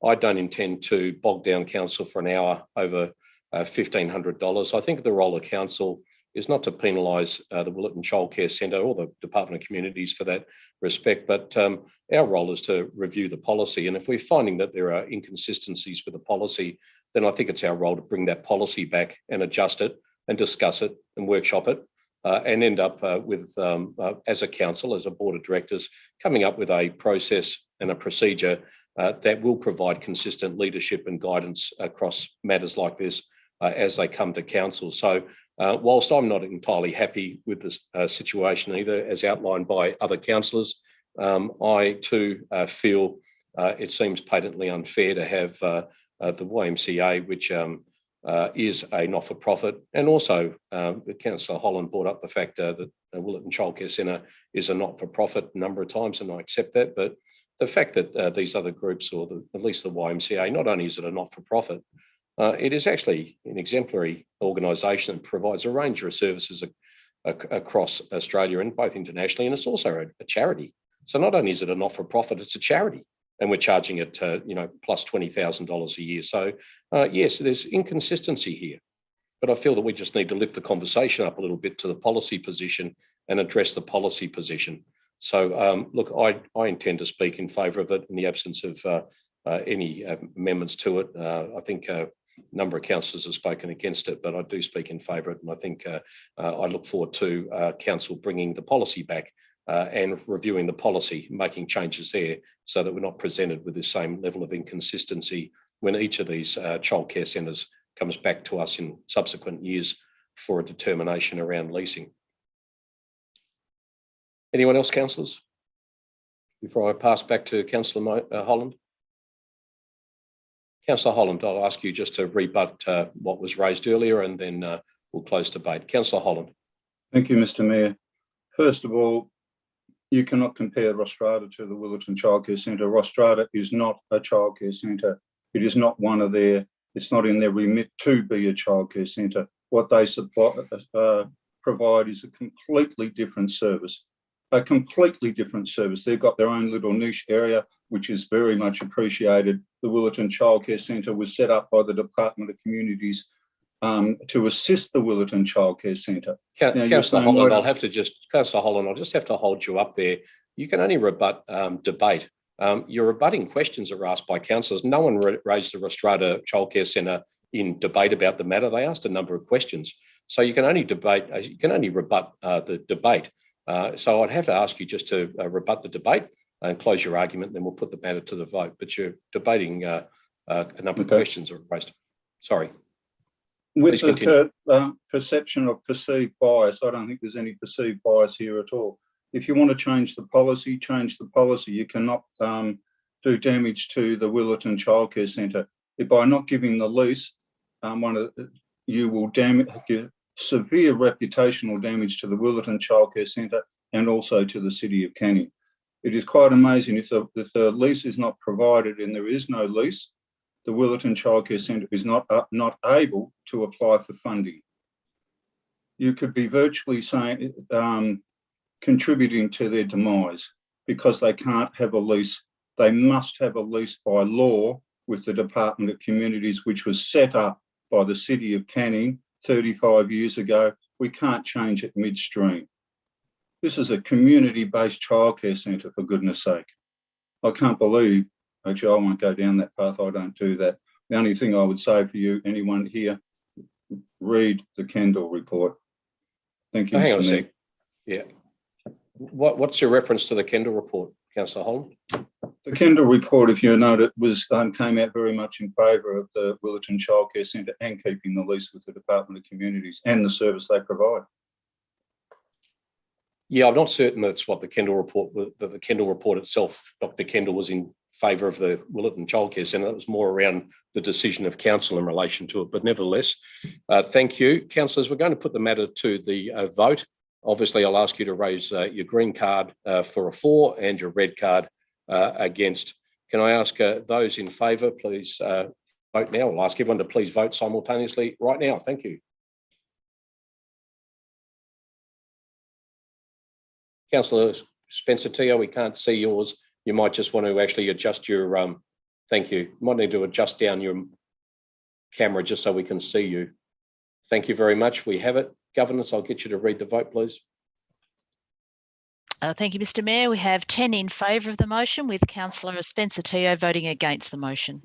I don't intend to bog down council for an hour over $1,500. I think the role of council is not to penalise the Willetton Childcare Centre or the Department of Communities for that respect, but our role is to review the policy. And if we're finding that there are inconsistencies with the policy, then I think it's our role to bring that policy back and adjust it and discuss it and workshop it and end up with, as a council, as a board of directors, coming up with a process and a procedure that will provide consistent leadership and guidance across matters like this as they come to council. So whilst I'm not entirely happy with this situation either, as outlined by other councillors, I too feel it seems patently unfair to have the YMCA, which is a not-for-profit, and also Councillor Holland brought up the fact that the Willetton Childcare Centre is a not-for-profit a number of times, and I accept that, but the fact that these other groups, or at least the YMCA, not only is it a not-for-profit, it is actually an exemplary organisation that provides a range of services across Australia and both internationally, and it's also a charity. So not only is it a not-for-profit, it's a charity, and we're charging it, plus $20,000 a year. So yes, there's inconsistency here, but I feel that we just need to lift the conversation up a little bit to the policy position and address the policy position. So look, I intend to speak in favour of it in the absence of any amendments to it. I think a number of councillors have spoken against it, but I do speak in favour of it, and I think I look forward to council bringing the policy back and reviewing the policy, making changes there so that we're not presented with the same level of inconsistency when each of these childcare centres comes back to us in subsequent years for a determination around leasing. Anyone else, councillors? Before I pass back to Councillor Holland. Councillor Holland, I'll ask you just to rebut what was raised earlier, and then we'll close debate. Councillor Holland. Thank you, Mr. Mayor. First of all, you cannot compare Rostrata to the Willetton Childcare Centre. Rostrata is not a childcare centre. It is not one of their, it's not in their remit to be a childcare centre. What they provide is a completely different service. A completely different service. They've got their own little niche area, which is very much appreciated. The Willetton Childcare Centre was set up by the Department of Communities to assist the Willetton Childcare Centre. Councillor Holland, I'll just have to hold you up there. You can only rebut debate. You're rebutting questions that are asked by councillors. No one raised the Rostrata Childcare Centre in debate about the matter. They asked a number of questions. So you can only rebut the debate. So I'd have to ask you just to rebut the debate and close your argument, then we'll put the matter to the vote. But you're debating a number of questions that are raised. Sorry. With the perception of perceived bias, I don't think there's any perceived bias here at all. If you want to change the policy, change the policy. You cannot do damage to the Willetton Childcare Centre. By not giving the lease, you will damage severe reputational damage to the Willetton Childcare Centre and also to the City of Canning. It is quite amazing if the lease is not provided and there is no lease, the Willetton Childcare Centre is not able to apply for funding. You could be virtually saying contributing to their demise because they can't have a lease. They must have a lease by law with the Department of Communities, which was set up by the City of Canning 35 years ago. We can't change it midstream. This is a community-based childcare centre, for goodness sake. I can't believe, actually I won't go down that path, I don't do that. The only thing I would say for you, anyone here, read the Kendall report. Thank you. Hang on a sec. Yeah. What's your reference to the Kendall report, Councillor Holland? The Kendall report, if you note, it came out very much in favour of the Willetton Childcare Centre and keeping the lease with the Department of Communities and the service they provide. Yeah, I'm not certain that's what the Kendall report, the Kendall report itself, Dr. Kendall was in favour of the Willetton Childcare Centre. That was more around the decision of council in relation to it. But nevertheless, thank you. Councillors, we're going to put the matter to the vote. Obviously, I'll ask you to raise your green card for a for and your red card against. Can I ask those in favour, please vote now? I'll ask everyone to please vote simultaneously right now. Thank you. Councillor Spencer Teo, we can't see yours. You might just want to actually adjust your, thank you. You might need to adjust down your camera just so we can see you. Thank you very much. We have it. Governance, I'll get you to read the vote, please. Thank you, Mr. Mayor. We have 10 in favour of the motion, with Councillor Spencer Teo voting against the motion.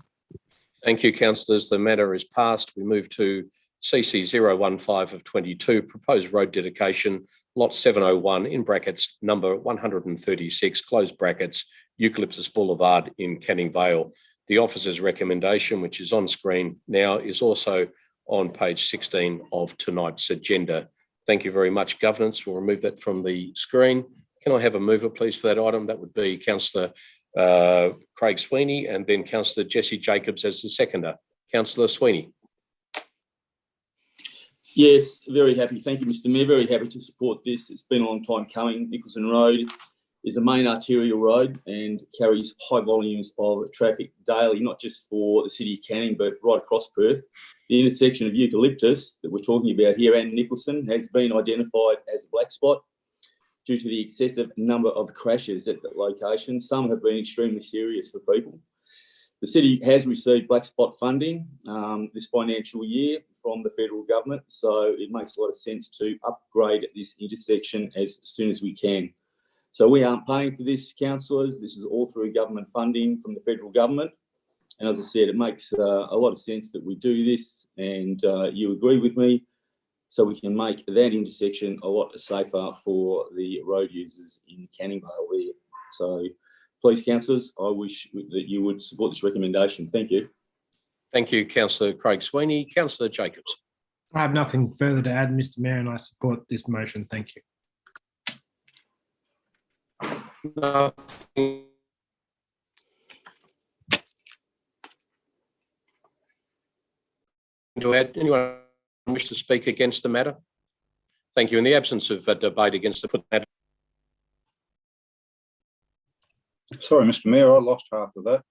Thank you, councillors. The matter is passed. We move to CC 015 of 22, proposed road dedication, lot 701 in brackets number 136, close brackets, Eucalyptus Boulevard in Canning Vale. The officer's recommendation, which is on screen now, is also on page 16 of tonight's agenda. Thank you very much, Governance. We'll remove that from the screen. Can I have a mover, please, for that item? That would be Councillor Craig Sweeney and then Councillor Jesse Jacobs as the seconder. Councillor Sweeney. Yes, very happy. Thank you, Mr. Mayor. Very happy to support this. It's been a long time coming. Nicholson Road is a main arterial road and carries high volumes of traffic daily, not just for the City of Canning, but right across Perth. The intersection of Eucalyptus that we're talking about here and Nicholson has been identified as a black spot due to the excessive number of crashes at that location. Some have been extremely serious for people. The City has received black spot funding this financial year from the federal government, so it makes a lot of sense to upgrade this intersection as soon as we can. So we aren't paying for this, councillors. This is all through government funding from the federal government. And as I said, it makes a lot of sense that we do this, and you agree with me, so we can make that intersection a lot safer for the road users in Canning Vale there. So please, councillors, I wish that you would support this recommendation. Thank you. Thank you, Councillor Craig Sweeney. Councillor Jacobs. I have nothing further to add, Mr. Mayor, and I support this motion. Thank you. Nothing to add. Anyone wish to speak against the matter? Thank you. In the absence of a debate against the matter. Sorry, Mr. Mayor, I lost half of that.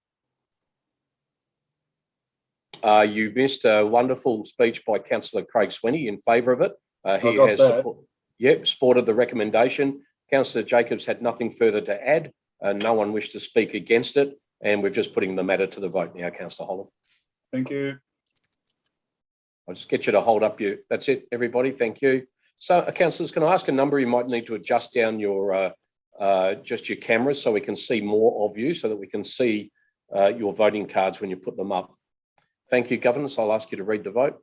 You missed a wonderful speech by Councillor Craig Sweeney in favour of it. He has supported the recommendation. Councillor Jacobs had nothing further to add. No one wished to speak against it. And we're just putting the matter to the vote now, Councillor Holland. Thank you. I'll just get you to hold up that's it, everybody. Thank you. So, councillors, can I ask a number? You might need to adjust down your just your cameras so we can see more of you, so that we can see your voting cards when you put them up. Thank you, Governors. I'll ask you to read the vote.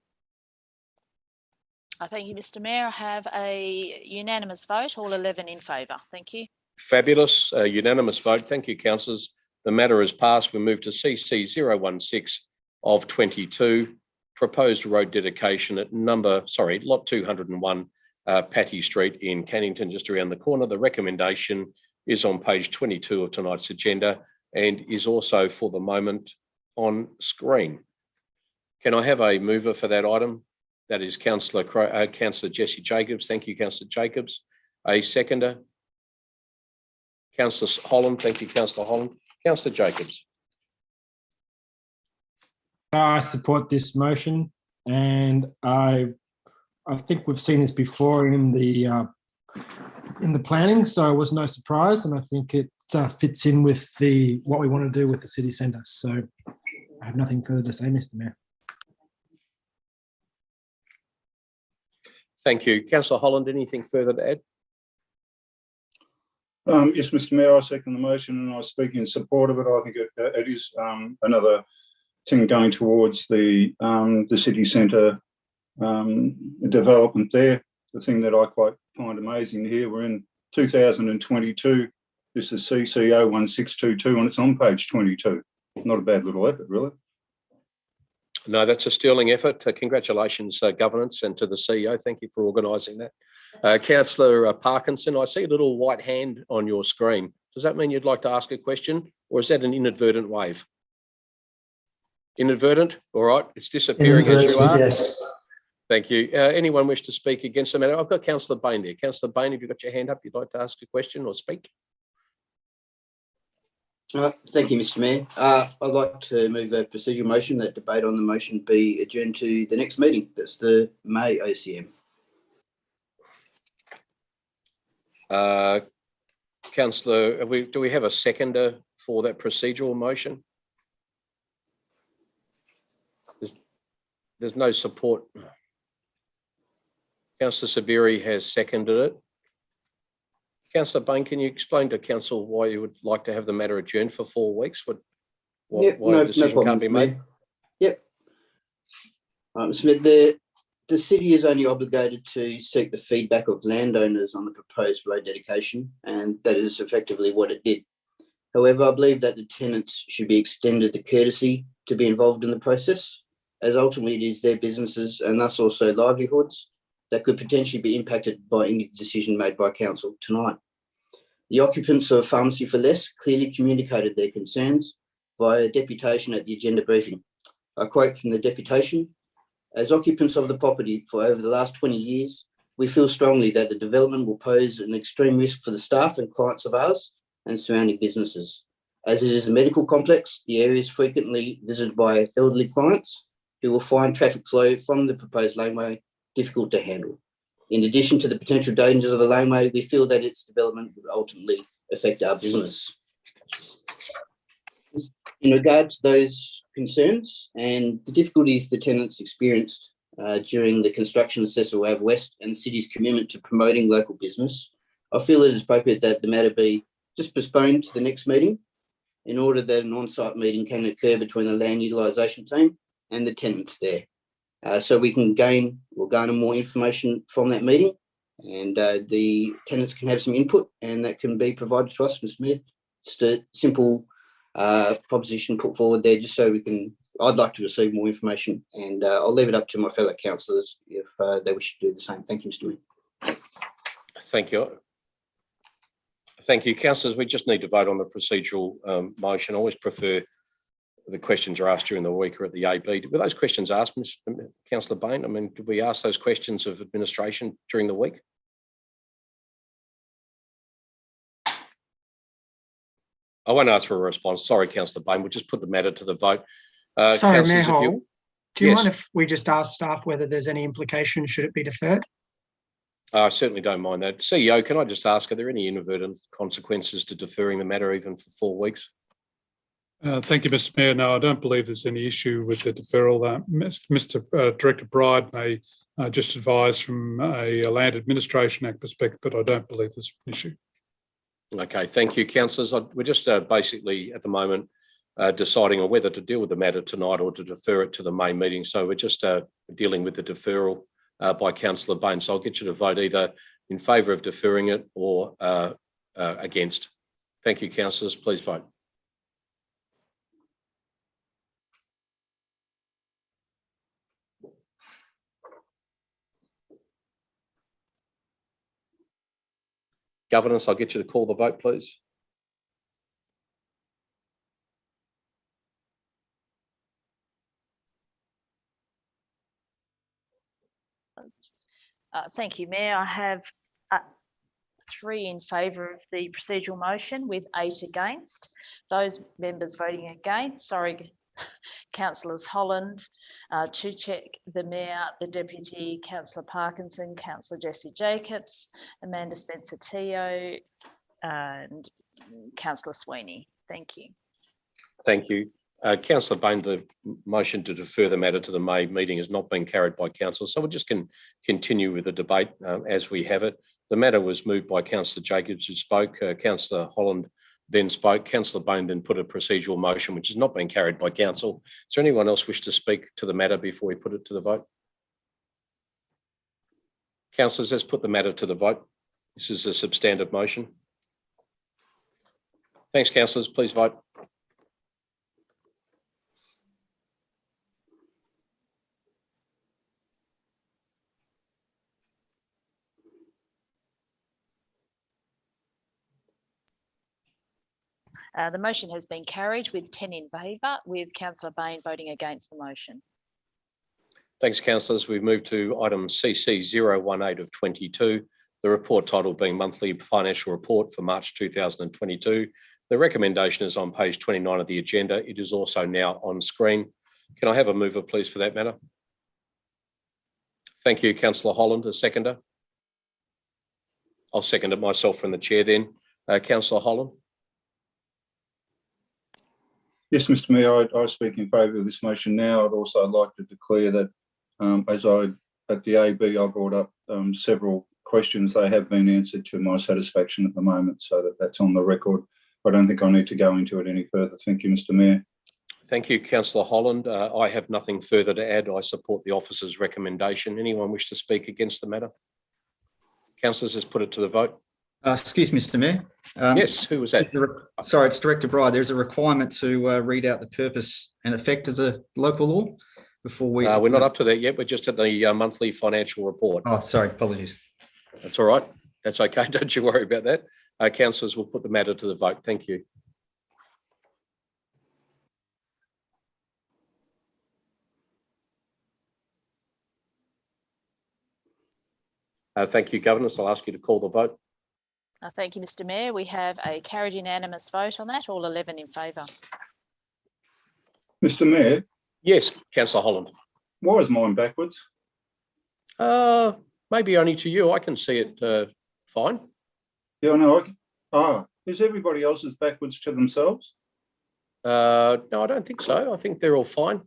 Thank you, Mr. Mayor. I have a unanimous vote, all 11 in favour. Thank you. Fabulous, unanimous vote. Thank you, councillors. The matter is passed. We move to CC 016 of 22, proposed road dedication at lot 201, Patty Street in Cannington, just around the corner. The recommendation is on page 22 of tonight's agenda and is also for the moment on screen. Can I have a mover for that item? That is Councillor Jessie Jacobs. Thank you, Councillor Jacobs. A seconder? Councillor Holland. Thank you, Councillor Holland. Councillor Jacobs. I support this motion, and I think we've seen this before in the planning, so it was no surprise, and I think it fits in with what we want to do with the city centre. So I have nothing further to say, Mr. Mayor. Thank you. Councillor Holland, anything further to add? Yes, Mr. Mayor, I second the motion and I speak in support of it. I think it is another thing going towards the city centre development there. The thing that I quite find amazing here, we're in 2022. This is CCO 1622 and it's on page 22. Not a bad little effort, really. No, that's a sterling effort. Congratulations, governance, and to the CEO. Thank you for organising that. Councillor Parkinson, I see a little white hand on your screen. Does that mean you'd like to ask a question, or is that an inadvertent wave? Inadvertent? All right. It's disappearing as you are. Yes. Thank you. Anyone wish to speak against the matter? I've got Councillor Bain there. Councillor Bain, have you got your hand up? You'd like to ask a question or speak? Thank you, Mr. Mayor. I'd like to move a procedural motion that debate on the motion be adjourned to the next meeting. That's the May OCM. Councillor, do we have a seconder for that procedural motion? There's no support. Councillor Sabiri has seconded it. Councillor Bain, can you explain to council why you would like to have the matter adjourned for 4 weeks? Why a decision can't be made? Yep. The city is only obligated to seek the feedback of landowners on the proposed road dedication, and that is effectively what it did. However, I believe that the tenants should be extended the courtesy to be involved in the process, as ultimately it is their businesses and thus also livelihoods that could potentially be impacted by any decision made by council tonight. The occupants of Pharmacy for Less clearly communicated their concerns via deputation at the agenda briefing. I quote from the deputation: "As occupants of the property for over the last 20 years, we feel strongly that the development will pose an extreme risk for the staff and clients of ours and surrounding businesses. As it is a medical complex, the area is frequently visited by elderly clients who will find traffic flow from the proposed laneway difficult to handle. In addition to the potential dangers of the laneway, we feel that its development would ultimately affect our business." In regard to those concerns and the difficulties the tenants experienced during the construction of Cecil Ave West and the city's commitment to promoting local business, I feel it is appropriate that the matter be just postponed to the next meeting in order that an on-site meeting can occur between the land utilisation team and the tenants there. So we can garner more information from that meeting, and the tenants can have some input, and that can be provided to us, Mr. Mayor. Just a simple proposition put forward there, just so we can. I'd like to receive more information, and I'll leave it up to my fellow councillors if they wish to do the same. Thank you, Mr. Mayor. Thank you. Thank you, councillors. We just need to vote on the procedural motion. I always prefer the questions are asked during the week or at the AB. Were those questions asked, Councillor Bain? I mean, did we ask those questions of administration during the week? I won't ask for a response. Sorry, Councillor Bain. We'll just put the matter to the vote. Sorry, Mayor Hall, do you mind if we just ask staff whether there's any implication should it be deferred? I certainly don't mind that. CEO, can I just ask, are there any inadvertent consequences to deferring the matter even for 4 weeks? Thank you, Mr. Mayor. No, I don't believe there's any issue with the deferral. Mr. Director Bride may just advise from a Land Administration Act perspective, but I don't believe there's an issue. Okay, thank you, councillors. We're just basically at the moment deciding on whether to deal with the matter tonight or to defer it to the May meeting. So we're just dealing with the deferral by Councillor Bain. So I'll get you to vote either in favour of deferring it or against. Thank you, councillors. Please vote. Governance, I'll get you to call the vote, please. Thank you, Mayor. I have 3 in favour of the procedural motion with 8 against. Those members voting against, sorry, Councillors Holland, Chuchek, the Mayor, the Deputy, Councillor Parkinson, Councillor Jessie Jacobs, Amanda Spencer-Teo and Councillor Sweeney. Thank you. Thank you. Councillor Bain, the motion to defer the matter to the May meeting has not been carried by council, so we'll just continue with the debate as we have it. The matter was moved by Councillor Jacobs, who spoke. Councillor Holland then spoke. Councillor Bain then put a procedural motion, which has not been carried by council. Is there anyone else wish to speak to the matter before we put it to the vote? Councillors, let's put the matter to the vote. This is a substantive motion. Thanks, councillors. Please vote. The motion has been carried with 10 in favour, with Councillor Bain voting against the motion. Thanks, councillors. We've moved to item CC 018 of 22, the report title being Monthly Financial Report for March 2022. The recommendation is on page 29 of the agenda. It is also now on screen. Can I have a mover, please, for that matter? Thank you, Councillor Holland. A seconder? I'll second it myself from the chair then. Councillor Holland? Yes, Mr. Mayor, I speak in favour of this motion now. I'd also like to declare that at the AB, I brought up several questions. They have been answered to my satisfaction at the moment, so that's on the record. I don't think I need to go into it any further. Thank you, Mr. Mayor. Thank you, Councillor Holland. I have nothing further to add. I support the officer's recommendation. Anyone wish to speak against the matter? Councillors, let's put it to the vote. Excuse me, Mr. Mayor. Yes, who was that? Sorry, it's Director Bride. There's a requirement to read out the purpose and effect of the local law before we... We're not up to that yet. We're just at the monthly financial report. Oh, sorry. Apologies. That's all right. That's okay. Don't you worry about that. Councillors will put the matter to the vote. Thank you. Thank you, Governors. I'll ask you to call the vote. Thank you, Mr. Mayor. We have a carried unanimous vote on that, all 11 in favour. Mr. Mayor? Yes, Councillor Holland. Why is mine backwards? Maybe only to you. I can see it fine. Yeah, no. Is everybody else's backwards to themselves? No, I don't think so. I think they're all fine.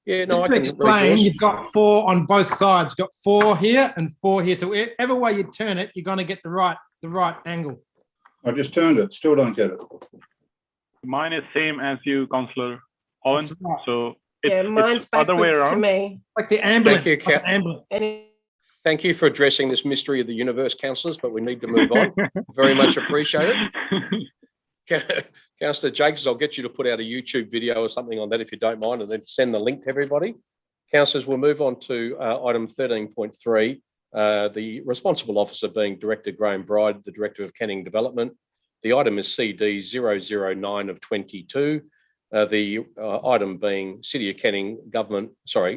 Yeah, no, Just to explain, you've got 4 on both sides. You've got 4 here and 4 here. So whatever way you turn it, you're going to get the right angle. I just turned it. Still don't get it. Mine is same as you, Councillor Holland. Right. So mine's it's other way backwards around. to me. Like the ambulance. Thank you, like the ambulance. Thank you for addressing this mystery of the universe, councillors, but we need to move on. Very much appreciated. Councillor Jacobs, I'll get you to put out a YouTube video or something on that if you don't mind, and then send the link to everybody. Councillors, we'll move on to item 13.3, the responsible officer being Director Graham Bride, the Director of Canning Development. The item is CD 009 of 22. The item being City of Canning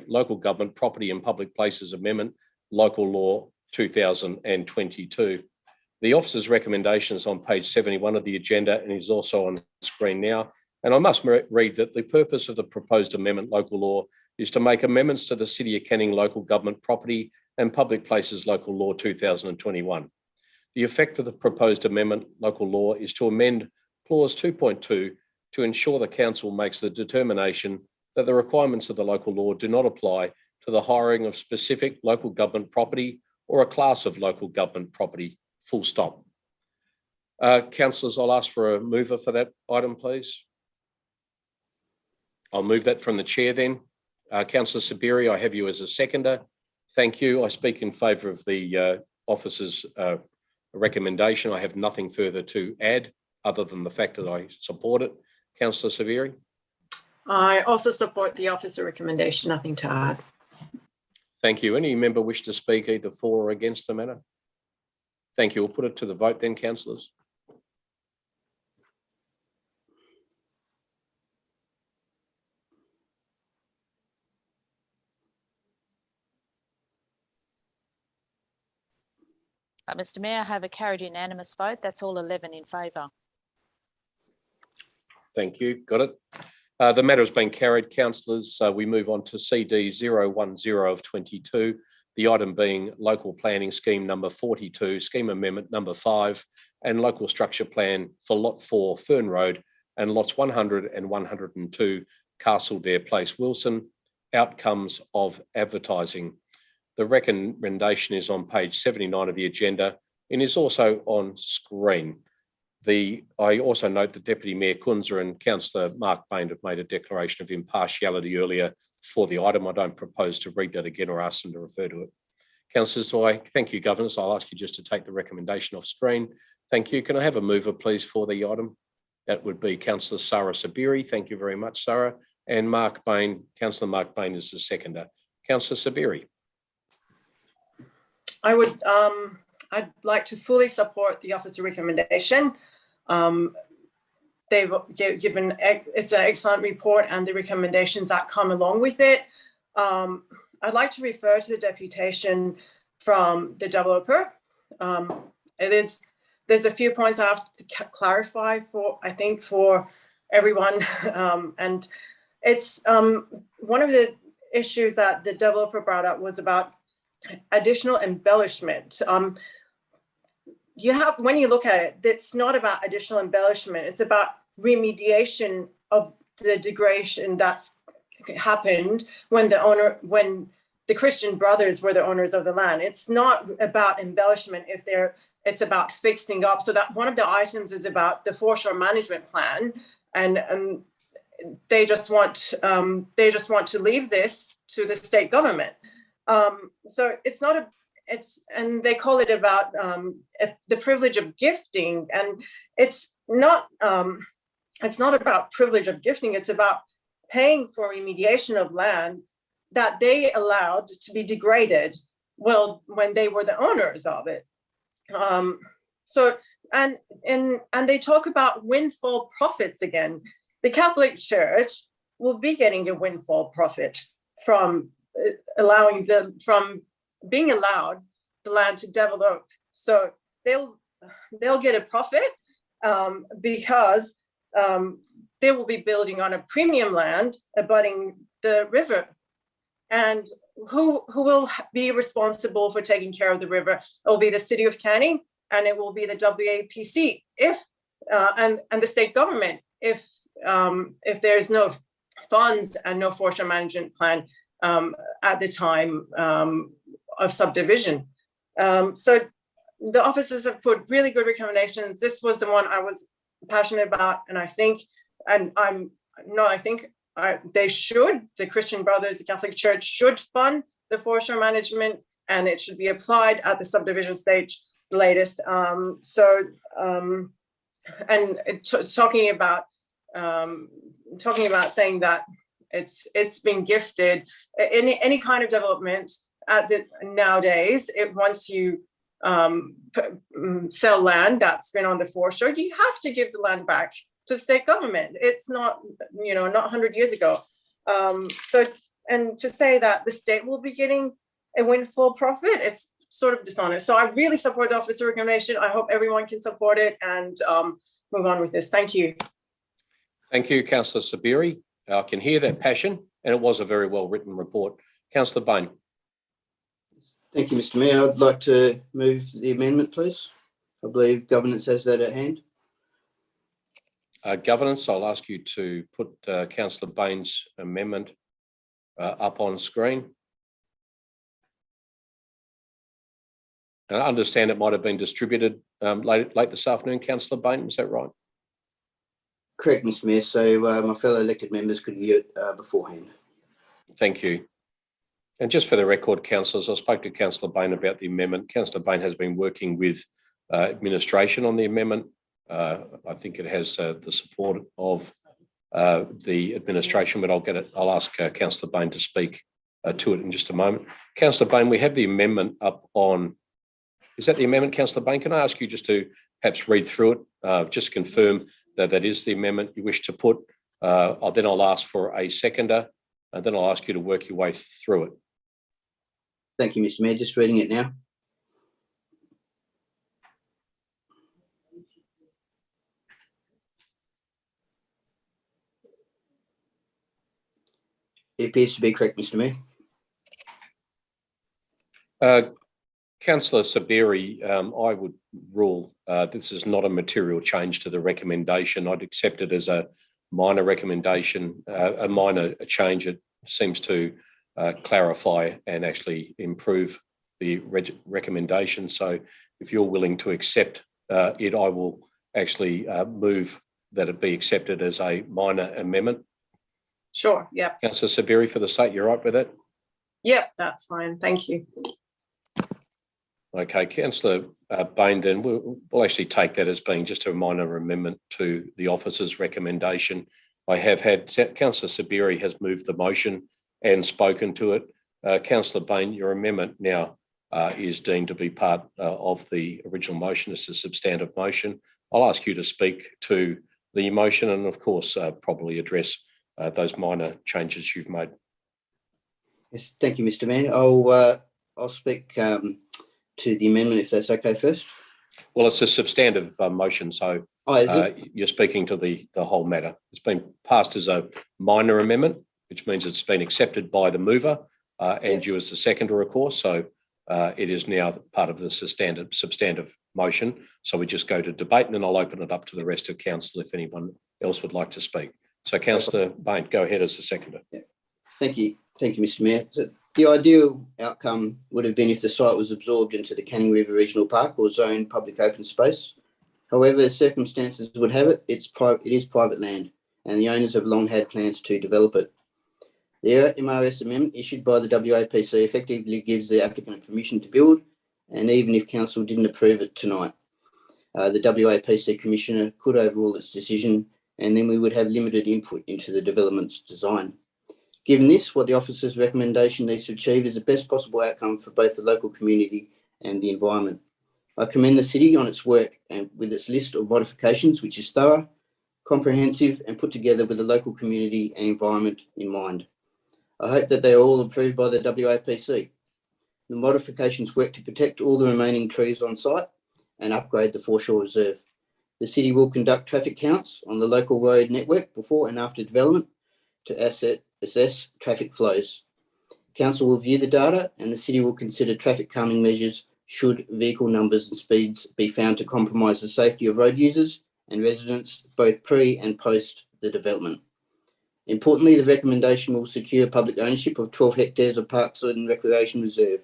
Local Government Property and Public Places Amendment, Local Law 2022. The officer's recommendation is on page 71 of the agenda and is also on screen now. And I must read that the purpose of the proposed amendment, Local Law, is to make amendments to the City of Canning Local Government Property and Public Places Local Law 2021. The effect of the proposed amendment, Local Law, is to amend Clause 2.2 to ensure the council makes the determination that the requirements of the local law do not apply to the hiring of specific local government property or a class of local government property, full stop. Councillors, I'll ask for a mover for that item, please. I'll move that from the chair then. Councillor Sabiri, I have you as a seconder. Thank you. I speak in favour of the officer's recommendation. I have nothing further to add other than the fact that I support it. Councillor Sabiri? I also support the officer recommendation. Nothing to add. Thank you. Any member wish to speak either for or against the matter? Thank you. We'll put it to the vote then, councillors. Mr Mayor, I have a carried unanimous vote. That's all 11 in favour. Thank you. Got it. The matter has been carried, councillors. We move on to CD 010 of 22, the item being Local Planning Scheme number 42, Scheme Amendment number 5, and Local Structure Plan for Lot 4, Fern Road, and Lots 100 and 102, Castledare Place, Wilson. Outcomes of advertising. The recommendation is on page 79 of the agenda and is also on screen. I also note that Deputy Mayor Kunza and Councillor Mark Bain have made a declaration of impartiality earlier for the item. I don't propose to read that again or ask them to refer to it. Councillors, so I thank you, Governors. I'll ask you just to take the recommendation off screen. Thank you. Can I have a mover, please, for the item? That would be Councillor Sarah Sabiri. Thank you very much, Sarah. And Mark Bain, Councillor Mark Bain is the seconder. Councillor Sabiri. I'd like to fully support the officer recommendation. They've given, it's an excellent report and the recommendations that come along with it. I'd like to refer to the deputation from the developer. There's a few points I have to clarify for everyone. And it's one of the issues that the developer brought up was about additional embellishment. When you look at it, it's not about additional embellishment. It's about remediation of the degradation that's happened when the Christian Brothers were the owners of the land. It's not about embellishment it's about fixing up. So that one of the items is about the foreshore management plan, and they just want to leave this to the state government. So it's not and they call it about the privilege of gifting, and it's not about privilege of gifting. It's about paying for remediation of land that they allowed to be degraded when they were the owners of it. So they talk about windfall profits again. The Catholic Church will be getting a windfall profit from being allowed the land to develop. So they'll get a profit because they will be building on a premium land abutting the river. And who will be responsible for taking care of the river? It will be the City of Canning, and it will be the WAPC and the state government if there's no funds and no foreshore management plan at the time of subdivision. So the officers have put really good recommendations. This was the one I was passionate about, and the Christian Brothers, the Catholic Church should fund the foreshore management, and it should be applied at the subdivision stage latest. Talking about saying that it's been gifted. Any kind of development nowadays, once you sell land that's been on the foreshore, you have to give the land back to state government. It's not 100 years ago. And to say that the state will be getting a windfall profit, it's sort of dishonest. So I really support the officer recommendation. I hope everyone can support it and move on with this. Thank you. Thank you, Councillor Sabiri. I can hear that passion, and it was a very well written report. Councillor Bain. Thank you, Mr. Mayor. I'd like to move the amendment, please. I believe governance has that at hand. Governance, I'll ask you to put Councillor Bain's amendment up on screen. And I understand it might have been distributed late this afternoon, Councillor Bain, is that right? Correct, Mr Mayor. So my fellow elected members could view it beforehand. Thank you. And just for the record, councillors, I spoke to Councillor Bain about the amendment. Councillor Bain has been working with administration on the amendment. I think it has the support of the administration, but I'll ask Councillor Bain to speak to it in just a moment. Councillor Bain, we have the amendment up on. Is that the amendment, Councillor Bain? Can I ask you just to perhaps read through it, just confirm that that is the amendment you wish to put? Then I'll ask for a seconder, and then I'll ask you to work your way through it. Thank you, Mr Mayor. Just reading it now. It appears to be correct, Mr Mayor. Councillor Sabiri, I would rule this is not a material change to the recommendation. I'd accept it as a minor recommendation, a minor change. It seems to clarify and actually improve the recommendation. So if you're willing to accept it, I will actually move that it be accepted as a minor amendment. Sure, yeah. Councillor Sabiri, for the sake, you're right with that? Yeah, that's fine. Thank you. Okay, Councillor Bain, then we'll actually take that as being just a minor amendment to the officer's recommendation. I have had Councillor Sabiri has moved the motion and spoken to it. Councillor Bain, your amendment now is deemed to be part of the original motion. It's a substantive motion. I'll ask you to speak to the motion and, of course, probably address those minor changes you've made. Yes, thank you, Mr Mayor. I'll speak to the amendment, if that's okay first. Well, it's a substantive motion, so you're speaking to the whole matter. It's been passed as a minor amendment, which means it's been accepted by the mover and you as the seconder, of course. So it is now part of the substantive motion. So we just go to debate, and then I'll open it up to the rest of council if anyone else would like to speak. So, Councillor Bain, go ahead as the seconder. Yeah. Thank you, Mr Mayor. So the ideal outcome would have been if the site was absorbed into the Canning River Regional Park or zoned public open space. However, circumstances would have it, it is private land, and the owners have long had plans to develop it. The MRS amendment issued by the WAPC effectively gives the applicant permission to build, and even if council didn't approve it tonight, the WAPC commissioner could overrule its decision, and then we would have limited input into the development's design. Given this, what the officer's recommendation needs to achieve is the best possible outcome for both the local community and the environment. I commend the city on its work and with its list of modifications, which is thorough, comprehensive, and put together with the local community and environment in mind. I hope that they are all approved by the WAPC. The modifications work to protect all the remaining trees on site and upgrade the foreshore reserve. The city will conduct traffic counts on the local road network before and after development to assess traffic flows. Council will view the data, and the city will consider traffic calming measures should vehicle numbers and speeds be found to compromise the safety of road users and residents both pre and post the development. Importantly, the recommendation will secure public ownership of 12 hectares of Parks and Recreation Reserve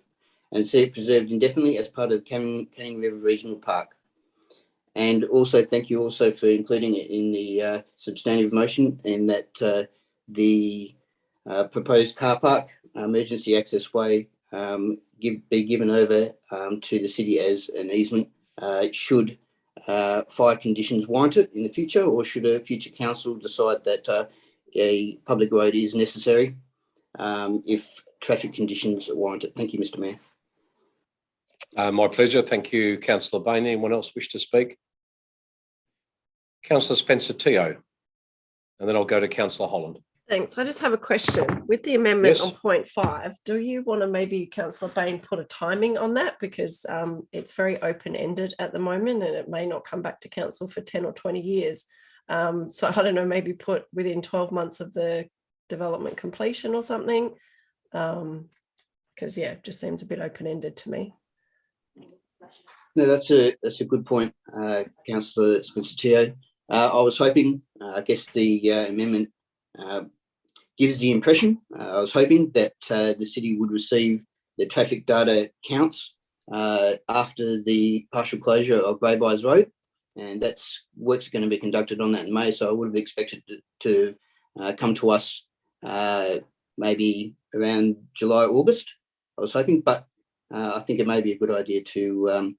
and see it preserved indefinitely as part of the Canning River Regional Park. And also, thank you also for including it in the substantive motion, and that the proposed car park emergency access way be given over to the city as an easement should fire conditions warrant it in the future, or should a future council decide that a public road is necessary if traffic conditions warrant it. Thank you, Mr Mayor. My pleasure. Thank you, Councillor Bain. Anyone else wish to speak? Councillor Spencer-Teo, and then I'll go to Councillor Holland. Thanks. I just have a question. With the amendment on point 5, do you want to maybe, Councillor Bain, put a timing on that? Because it's very open-ended at the moment and it may not come back to council for 10 or 20 years. So I don't know, maybe put within 12 months of the development completion or something. Because, yeah, it just seems a bit open-ended to me. No, that's a good point, Councillor Spencer-Teo. I was hoping, I guess the amendment gives the impression, I was hoping that the city would receive the traffic data counts after the partial closure of Braybys Road, and that's work's going to be conducted on that in May. So I would have expected to come to us maybe around July, August, I was hoping, but I think it may be a good idea to,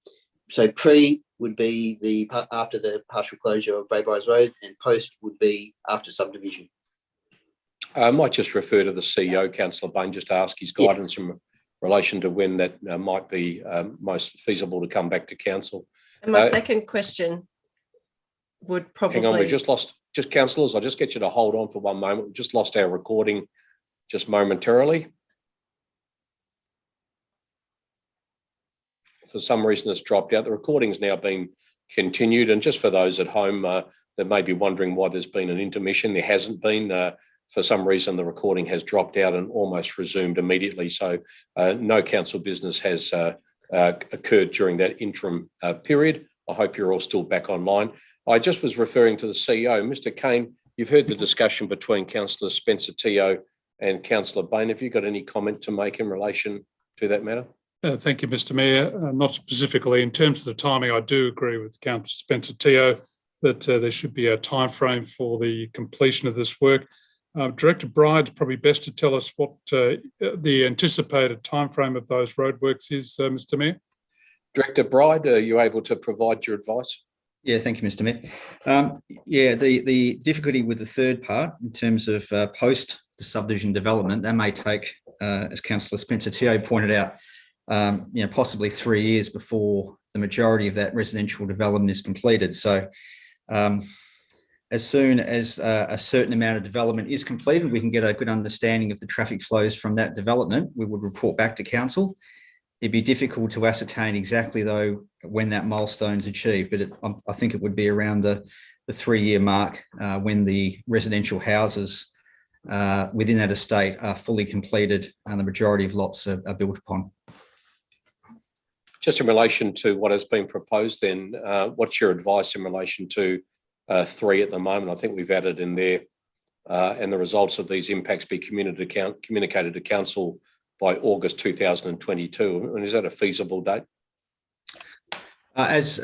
so pre would be after the partial closure of Braybys Road, and post would be after subdivision. I might just refer to the CEO, Councillor Bain, just to ask his guidance in relation to when that might be most feasible to come back to council. And my second question would probably... Hang on, we've just lost, councillors, I'll just get you to hold on for one moment. We've just lost our recording just momentarily. For some reason it's dropped out. The recording's now being continued, and just for those at home that may be wondering why there's been an intermission, there hasn't been. For some reason the recording has dropped out and almost resumed immediately, so no council business has occurred during that interim period. I hope you're all still back online. I just was referring to the CEO. Mr. Kane, you've heard the discussion between Councillor Spencer Teo and Councillor Bain. Have you got any comment to make in relation to that matter? Thank you, Mr. Mayor. Not specifically in terms of the timing, I do agree with Councillor Spencer Teo that there should be a time frame for the completion of this work. Director Bryde's probably best to tell us what the anticipated time frame of those roadworks is, Mr. Mayor. Director Bryde, are you able to provide your advice? Yeah, thank you, Mr. Mayor. Yeah, the difficulty with the third part in terms of post the subdivision development, that may take, as Councillor Spencer Teo pointed out, possibly 3 years before the majority of that residential development is completed. So as soon as a certain amount of development is completed, we can get a good understanding of the traffic flows from that development. We would report back to council. It'd be difficult to ascertain exactly, though, when that milestone is achieved, but I think it would be around the 3-year mark when the residential houses within that estate are fully completed and the majority of lots are built upon. Just in relation to what has been proposed then, what's your advice in relation to 3 at the moment? I think we've added in there, and the results of these impacts be communicated to council by August 2022. And is that a feasible date? As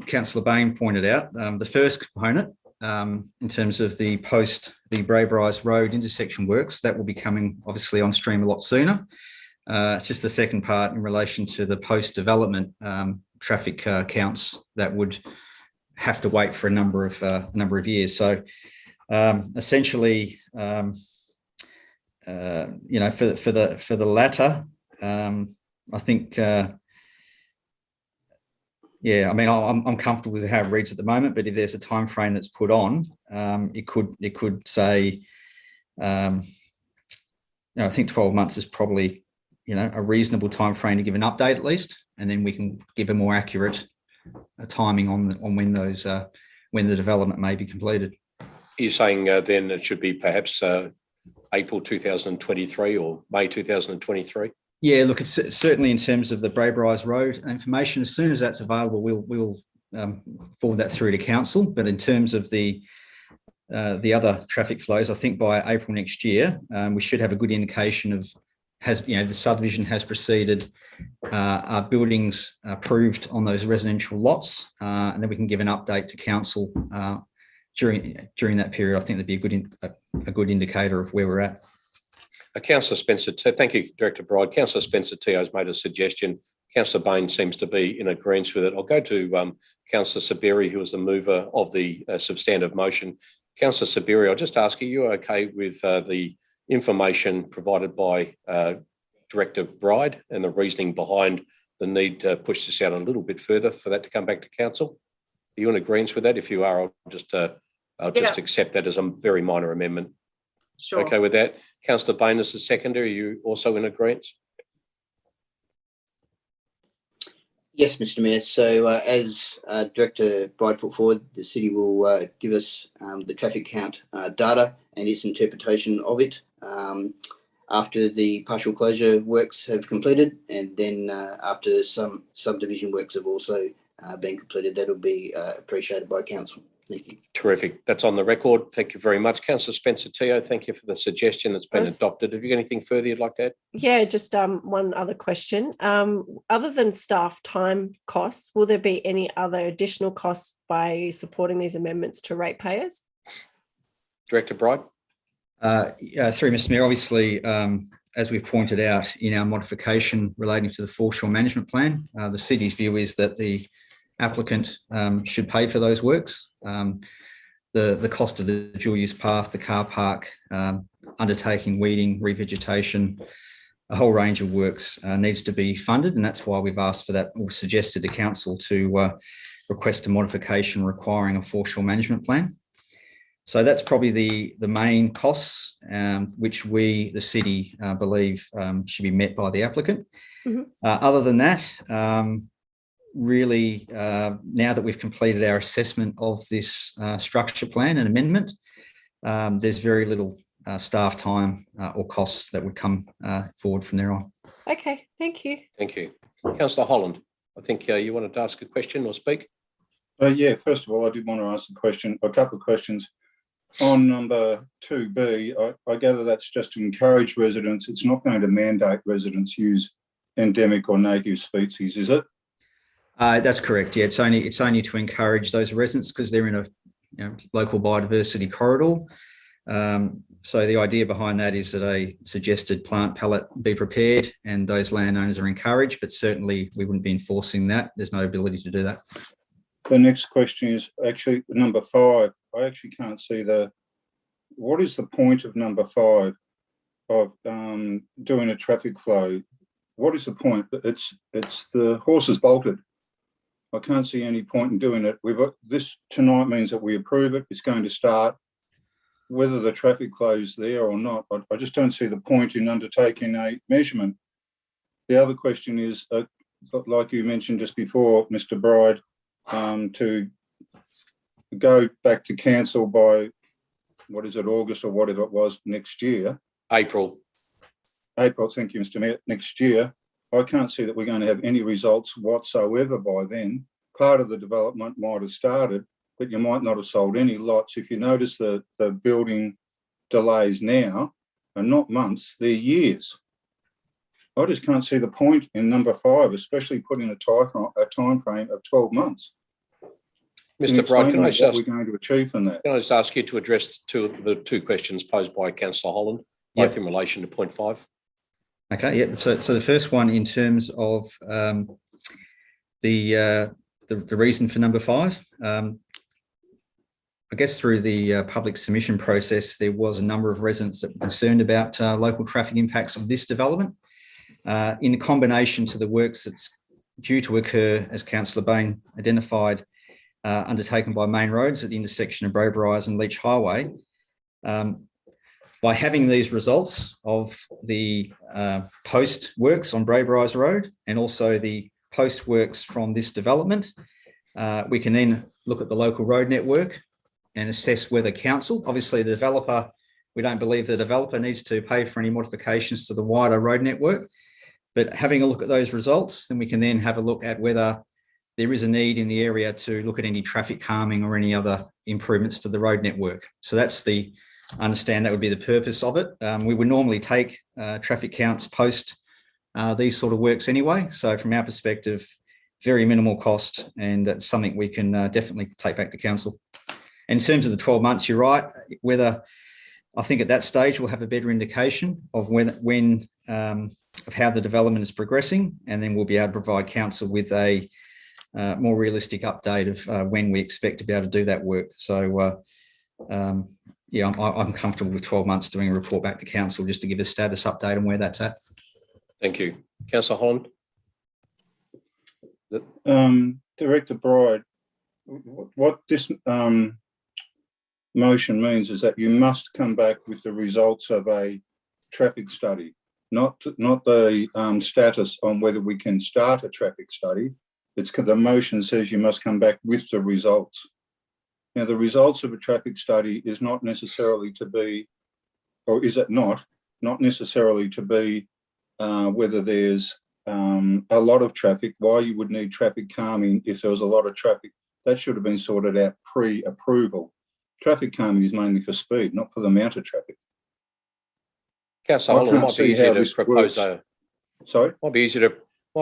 Councillor Bain pointed out, the first component in terms of the Braybys Road intersection works, that will be coming obviously on stream a lot sooner. It's just the second part in relation to the post-development traffic counts that would have to wait for a number of years. So essentially, for the latter, I think, yeah, I mean, I'm comfortable with how it reads at the moment, but if there's a time frame that's put on, it could say, I think 12 months is probably, a reasonable time frame to give an update at least, and then we can give a more accurate timing on when the development may be completed. You're saying then it should be perhaps April 2023 or May 2023? Yeah, look, it's certainly in terms of the Braybys Road information. As soon as that's available, we'll forward that through to council. But in terms of the other traffic flows, I think by April next year, we should have a good indication of the subdivision has proceeded, are buildings approved on those residential lots, and then we can give an update to council during that period. I think that'd be a good indicator of where we're at. Councillor Spencer, thank you, Director Bryde. Councillor Spencer Teo has made a suggestion. Councillor Bain seems to be in agreement with it. I'll go to Councillor Saberi, who is the mover of the substantive motion. Councillor Saberi, I'll just ask, are you okay with the information provided by Director Bryde and the reasoning behind the need to push this out a little bit further for that to come back to council? Are you in agreement with that? If you are, I'll just accept that as a very minor amendment. Sure. Okay with that. Councillor Bain as the seconder, are you also in agreement? Yes, Mr. Mayor. So as Director Bryde put forward, the city will give us the traffic count data and its interpretation of it after the partial closure works have completed, and then after some subdivision works have also being completed, that will be appreciated by council. Thank you. Terrific. That's on the record. Thank you very much. Councillor Spencer-Teo, thank you for the suggestion that's been adopted. Have you got anything further you'd like to add? Yeah, just one other question. Other than staff time costs, will there be any other additional costs by supporting these amendments to ratepayers? Director Bright? Through Mr Mayor, obviously, as we've pointed out in our modification relating to the foreshore management plan, the city's view is that the applicant should pay for those works. The cost of the dual use path, the car park, undertaking weeding, revegetation, a whole range of works needs to be funded, and that's why we've asked for that, or suggested to council to request a modification requiring a foreshore management plan. So that's probably the main costs which we, the city, believe should be met by the applicant. Mm-hmm. Other than that, really, now that we've completed our assessment of this structure plan and amendment, there's very little staff time or costs that would come forward from there on. Okay, thank you. Thank you. Councillor Holland, I think you wanted to ask a question or speak? Yeah, first of all, I did want to ask a couple of questions. On number 2B, I gather that's just to encourage residents. It's not going to mandate residents use endemic or native species, is it? That's correct. Yeah, it's only to encourage those residents because they're in a local biodiversity corridor. So the idea behind that is that a suggested plant palette be prepared and those landowners are encouraged, but certainly we wouldn't be enforcing that. There's no ability to do that. The next question is actually number 5. I actually can't see what is the point of number 5 of doing a traffic flow? What is the point? It's the horse is bolted. I can't see any point in doing it. This tonight means that we approve it. It's going to start. Whether the traffic flow is there or not, I just don't see the point in undertaking a measurement. The other question is, like you mentioned just before, Mr. Bride, to go back to council by, what is it, August or whatever it was next year? April, thank you, Mr. Mayor, next year. I can't see that we're going to have any results whatsoever by then. Part of the development might have started, but you might not have sold any lots. If you notice the building delays now are not months, they're years. I just can't see the point in number 5, especially putting a time frame of 12 months. Mr. Bright, can I just ask, what we're going to achieve from that? Can I just ask you to address the two questions posed by Councillor Holland, both in relation to point 5? Okay, yeah. So the first one in terms of the reason for number 5, I guess through the public submission process, there was a number of residents that were concerned about local traffic impacts of this development. In combination to the works that's due to occur, as Councillor Bain identified, undertaken by Main Roads at the intersection of Braverize and Leach Highway. By having these results of the post works on Braverize Road and also the post works from this development, we can then look at the local road network and assess whether council, obviously the developer, we don't believe the developer needs to pay for any modifications to the wider road network, but having a look at those results, then we can then have a look at whether there is a need in the area to look at any traffic calming or any other improvements to the road network. So that's I understand that would be the purpose of it. We would normally take traffic counts post these sort of works anyway. So from our perspective, very minimal cost, and it's something we can definitely take back to council. In terms of the 12 months, you're right. Whether I think at that stage we'll have a better indication of when of how the development is progressing, and then we'll be able to provide council with a more realistic update of when we expect to be able to do that work. So yeah, I'm comfortable with 12 months doing a report back to council just to give a status update on where that's at. Thank you. Councillor Holland. Director Bride, what this motion means is that you must come back with the results of a traffic study, not the status on whether we can start a traffic study. It's because the motion says you must come back with the results. Now, the results of a traffic study is not necessarily to be, or is it not necessarily to be whether there's a lot of traffic, why you would need traffic calming if there was a lot of traffic. That should have been sorted out pre-approval. Traffic calming is mainly for speed, not for the amount of traffic. Councillor Holland, might be easier to propose might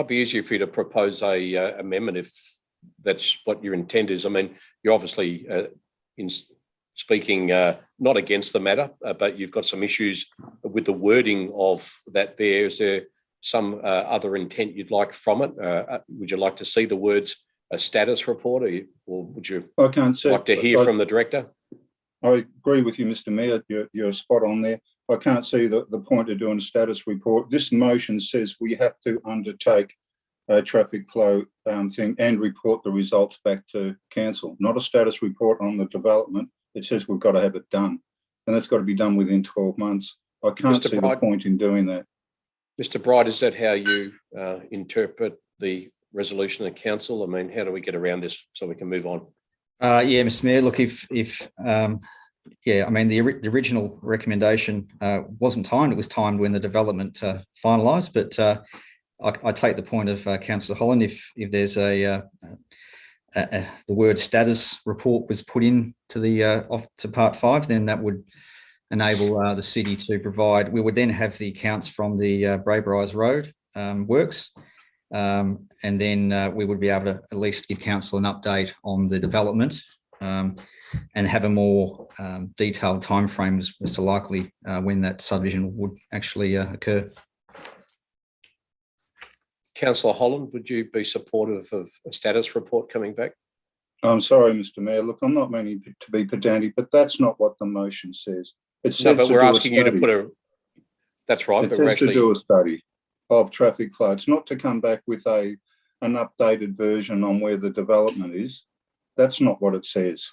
be easier for you to propose a amendment if that's what your intent is. I mean, you're obviously in speaking not against the matter, but you've got some issues with the wording of that there. Is there some other intent you'd like from it? Would you like to see the words a status report, or would you like to hear from the director? I agree with you, Mr. Mayor. You're spot on there. I can't see the point of doing a status report. This motion says we have to undertake a traffic flow thing and report the results back to council, not a status report on the development. It says we've got to have it done, and that's got to be done within 12 months. I can't see the point in doing that. Mr. Bright, is that how you interpret the resolution of council? I mean, how do we get around this so we can move on? Yeah, Mr. Mayor, look, I mean, the original recommendation wasn't timed. It was timed when the development finalised, but I take the point of Councillor Holland. If there's the word status report was put in to the to part 5, then that would enable the city to provide. We would then have the accounts from the Braybriars Road works, and then we would be able to at least give council an update on the development and have a more detailed timeframe as to likely when that subdivision would actually occur. Councillor Holland, would you be supportive of a status report coming back? I'm sorry, Mr. Mayor. Look, I'm not meaning to be pedantic, but that's not what the motion says. It says no, but we're asking you to put a. That's right. It but says we're actually to do a study of traffic flow. It's not to come back with an updated version on where the development is. That's not what it says.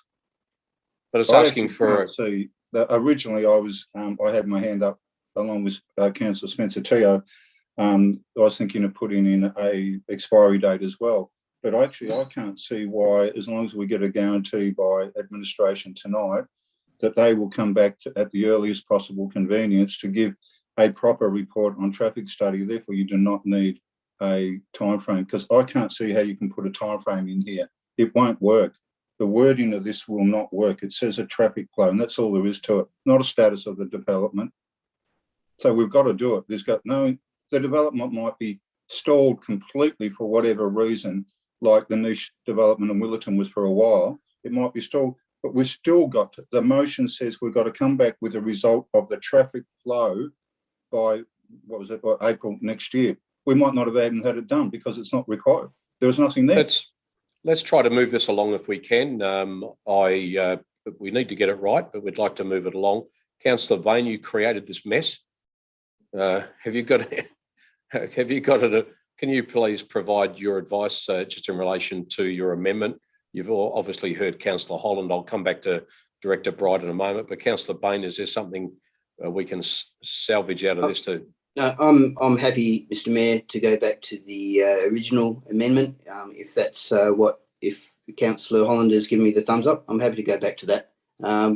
But it's asking for. See, originally, I had my hand up along with Councillor Spencer Teo. I was thinking of putting in a expiry date as well. But actually, I can't see why, as long as we get a guarantee by administration tonight, that they will come back at the earliest possible convenience to give a proper report on traffic study. Therefore, you do not need a timeframe, because I can't see how you can put a timeframe in here. It won't work. The wording of this will not work. It says a traffic flow, and that's all there is to it, not a status of the development. So we've got to do it. The development might be stalled completely for whatever reason, like the niche development in Willerton was for a while. It might be stalled, but we've still got to, the motion says we've got to come back with a result of the traffic flow by, by April next year. We might not have even had it done because it's not required. There was nothing there. Let's try to move this along if we can. We need to get it right, but we'd like to move it along. Councillor Bain, you created this mess. Have you got it? Can you please provide your advice just in relation to your amendment? You've obviously heard Councillor Holland. I'll come back to Director Bright in a moment, but Councillor Bain, is there something we can salvage out of this too? I'm happy, Mr. Mayor, to go back to the original amendment. If that's if Councillor Holland has given me the thumbs up, I'm happy to go back to that.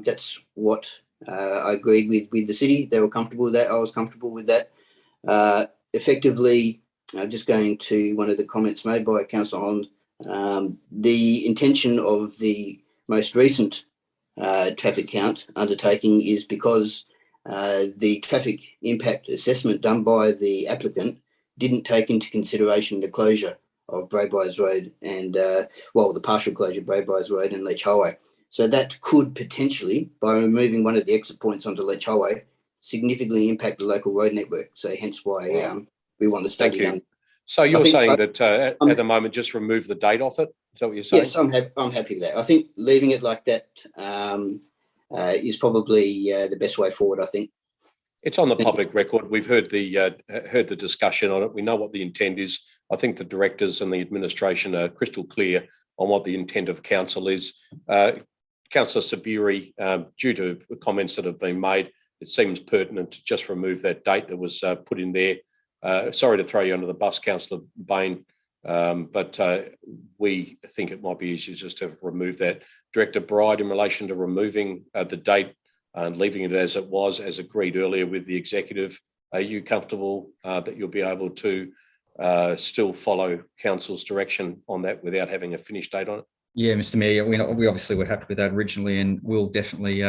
That's what I agreed with the city. They were comfortable with that. I was comfortable with that. Effectively, just going to one of the comments made by Councillor Holland, the intention of the most recent traffic count undertaking is because the traffic impact assessment done by the applicant didn't take into consideration the closure of Braybriars Road and, the partial closure of Braybriars Road and Lech Highway. So that could potentially, by removing one of the exit points onto Lech Highway, significantly impact the local road network. So hence why we want the study done. So you're saying that at the moment, just remove the date off it? Is that what you're saying? Yes, I'm happy with that. I think leaving it like that is probably the best way forward, I think. It's on the public record. We've heard the discussion on it. We know what the intent is. I think the directors and the administration are crystal clear on what the intent of council is. Councillor Sabiri, due to the comments that have been made, it seems pertinent to just remove that date that was put in there. Sorry to throw you under the bus, Councillor Bain, but we think it might be easier just to remove that. Director Bright, in relation to removing the date and leaving it as it was, as agreed earlier with the executive, are you comfortable that you'll be able to still follow council's direction on that without having a finished date on it? Yeah, Mr. Mayor, we obviously were happy with that originally, and we'll definitely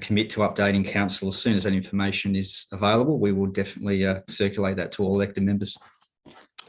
commit to updating council as soon as that information is available. We will definitely circulate that to all elected members.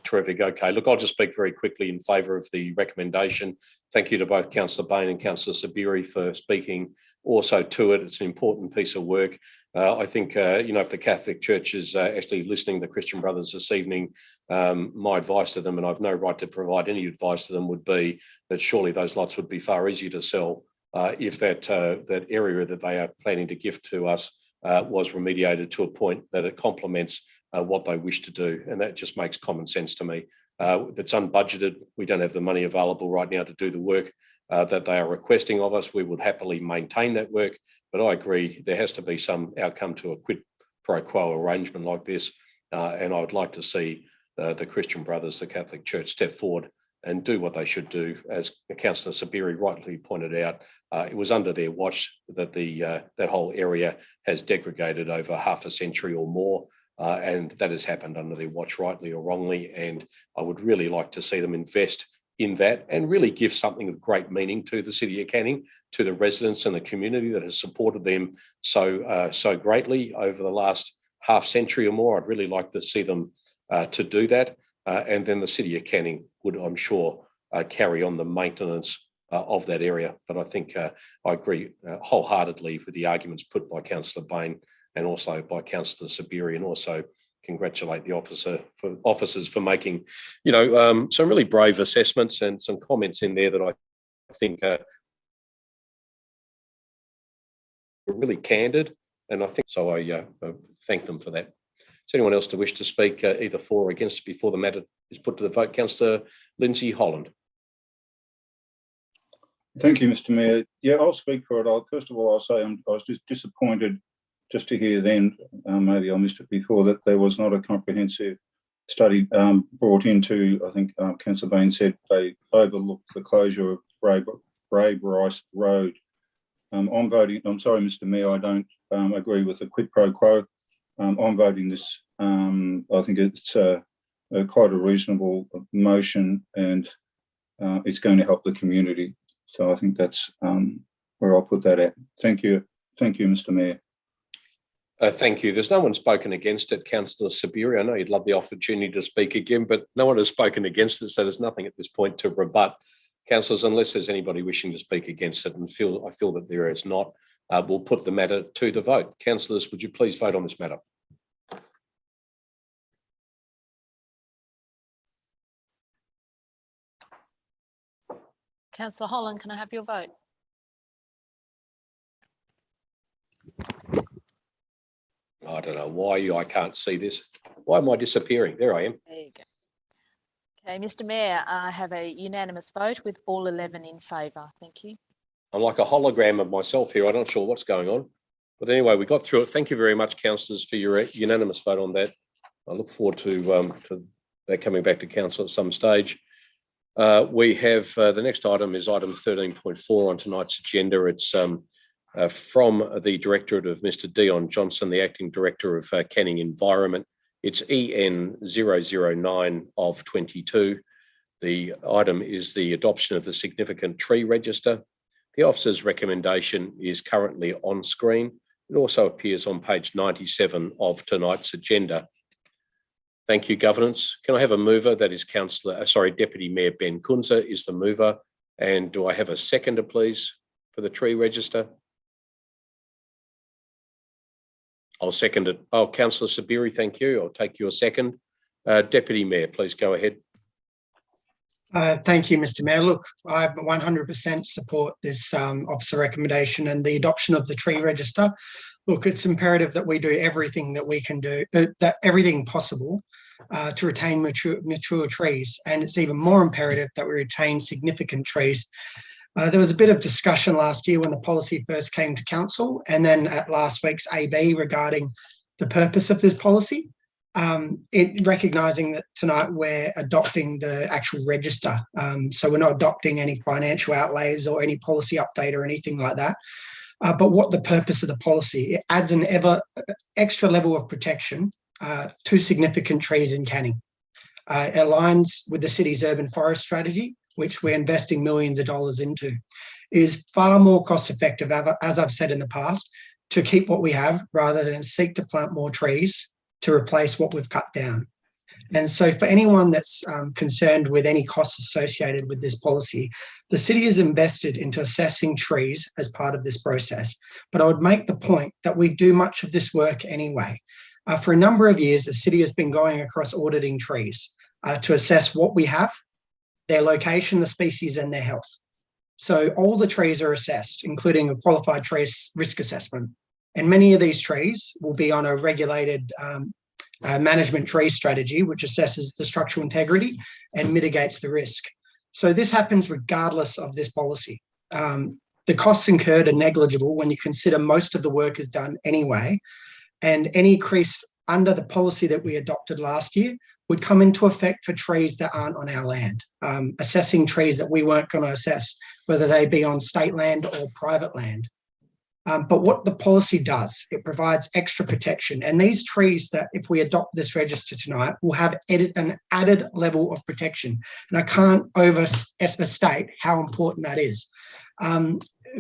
Terrific. Okay. Look, I'll just speak very quickly in favour of the recommendation. Thank you to both Councillor Bain and Councillor Sabiri for speaking also to it. It's an important piece of work. I think, if the Catholic Church is actually listening to the Christian Brothers this evening, my advice to them, and I've no right to provide any advice to them, would be that surely those lots would be far easier to sell if that area that they are planning to gift to us was remediated to a point that it complements what they wish to do. And that just makes common sense to me. It's unbudgeted. We don't have the money available right now to do the work that they are requesting of us. We would happily maintain that work, but I agree there has to be some outcome to a quid pro quo arrangement like this. And I would like to see the Christian Brothers, the Catholic Church, step forward and do what they should do. As Councillor Sabiri rightly pointed out, it was under their watch that that whole area has degraded over half a century or more. And that has happened under their watch, rightly or wrongly. And I would really like to see them invest in that and really give something of great meaning to the City of Canning, to the residents and the community that has supported them so greatly over the last half century or more. I'd really like to see them to do that. And then the City of Canning would, I'm sure, carry on the maintenance of that area. But I think I agree wholeheartedly with the arguments put by Councillor Bain and also by Councillor Sabiri, and also congratulate the officers for making, some really brave assessments and some comments in there that I think are really candid. And I think so. I thank them for that. Is anyone else to wish to speak either for or against before the matter is put to the vote? Councillor Lindsay Holland. Thank you, Mr. Mayor. Yeah, I'll speak for it. First of all, I'll say I was just disappointed just to hear then, maybe I missed it before, that there was not a comprehensive study brought into, I think Councillor Bain said they overlooked the closure of Brave Rice Road. I'm sorry, Mr. Mayor, I don't agree with the quid pro quo. I'm voting this. I think it's quite a reasonable motion, and it's going to help the community. So I think that's where I'll put that at. Thank you. Thank you, Mr. Mayor. Thank you. There's no one spoken against it, Councillor Sabiri. I know you'd love the opportunity to speak again, but no one has spoken against it, so there's nothing at this point to rebut. Councillors, unless there's anybody wishing to speak against it, and I feel that there is not, we'll put the matter to the vote. Councillors, would you please vote on this matter? Councillor Holland, can I have your vote? I don't know why I can't see this. Why am I disappearing? There I am. There you go. Okay, Mr. Mayor, I have a unanimous vote with all 11 in favour. Thank you. I'm like a hologram of myself here. I'm not sure what's going on. But anyway, we got through it. Thank you very much, councillors, for your unanimous vote on that. I look forward to that coming back to council at some stage. We have the next item is item 13.4 on tonight's agenda. It's from the Directorate of Mr. Dion Johnson, the Acting Director of Canning Environment. It's EN 009 of 22. The item is the adoption of the significant tree register. The officer's recommendation is currently on screen. It also appears on page 97 of tonight's agenda. Thank you, Governance. Can I have a mover? That is Deputy Mayor Ben Kunze is the mover. And do I have a seconder, please, for the tree register? I'll second it. Oh, Councillor Sabiri, thank you. I'll take your second. Deputy Mayor, please go ahead. Thank you, Mr. Mayor. Look, I 100% support this officer recommendation and the adoption of the tree register. Look, it's imperative that we do everything that we can do, everything possible to retain mature trees. And it's even more imperative that we retain significant trees. There was a bit of discussion last year when the policy first came to council, and then at last week's AB regarding the purpose of this policy. Recognising that tonight we're adopting the actual register. So we're not adopting any financial outlays or any policy update or anything like that. But what the purpose of the policy, it adds an extra level of protection to significant trees in Canning. aligns with the city's urban forest strategy, which we're investing millions of dollars into, is far more cost effective, as I've said in the past, to keep what we have rather than seek to plant more trees to replace what we've cut down. And so for anyone that's concerned with any costs associated with this policy, the city is invested into assessing trees as part of this process. But I would make the point that we do much of this work anyway. For a number of years, the city has been going across auditing trees to assess what we have, their location, the species, and their health. So all the trees are assessed, including a qualified tree risk assessment. And many of these trees will be on a regulated management tree strategy, which assesses the structural integrity and mitigates the risk. So this happens regardless of this policy. The costs incurred are negligible when you consider most of the work is done anyway, and any increase under the policy that we adopted last year would come into effect for trees that aren't on our land, assessing trees that we weren't going to assess, whether they be on state land or private land. But what the policy does, it provides extra protection. And these trees that, if we adopt this register tonight, will have an added level of protection. And I can't overstate how important that is.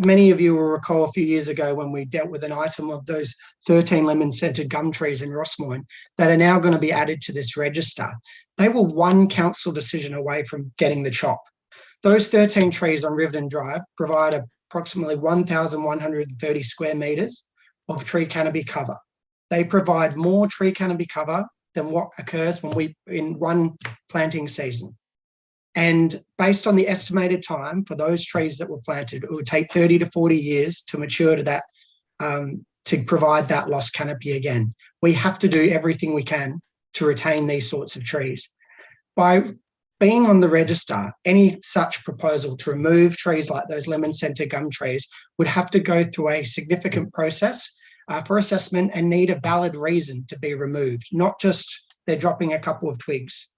Many of you will recall a few years ago when we dealt with an item of those 13 lemon-scented gum trees in Rossmoyne that are now going to be added to this register. They were one council decision away from getting the chop. Those 13 trees on Riverton Drive provide approximately 1,130 square metres of tree canopy cover. They provide more tree canopy cover than what occurs in one planting season. And based on the estimated time for those trees that were planted, it would take 30 to 40 years to mature to that, to provide that lost canopy again. We have to do everything we can to retain these sorts of trees. By being on the register, any such proposal to remove trees like those lemon-scented gum trees would have to go through a significant process for assessment and need a valid reason to be removed, not just they're dropping a couple of twigs.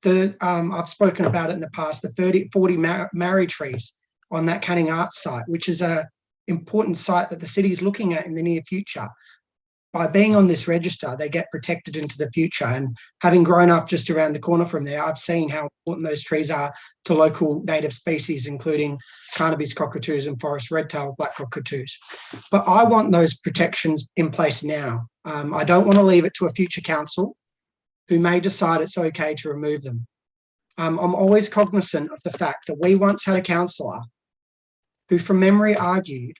I've spoken about it in the past, the 40 marri trees on that Canning Arts site, which is an important site that the city is looking at in the near future. By being on this register, they get protected into the future. And having grown up just around the corner from there, I've seen how important those trees are to local native species, including Carnaby's cockatoos and forest red-tailed black cockatoos. But I want those protections in place now. I don't want to leave it to a future council who may decide it's okay to remove them. I'm always cognizant of the fact that we once had a councillor who from memory argued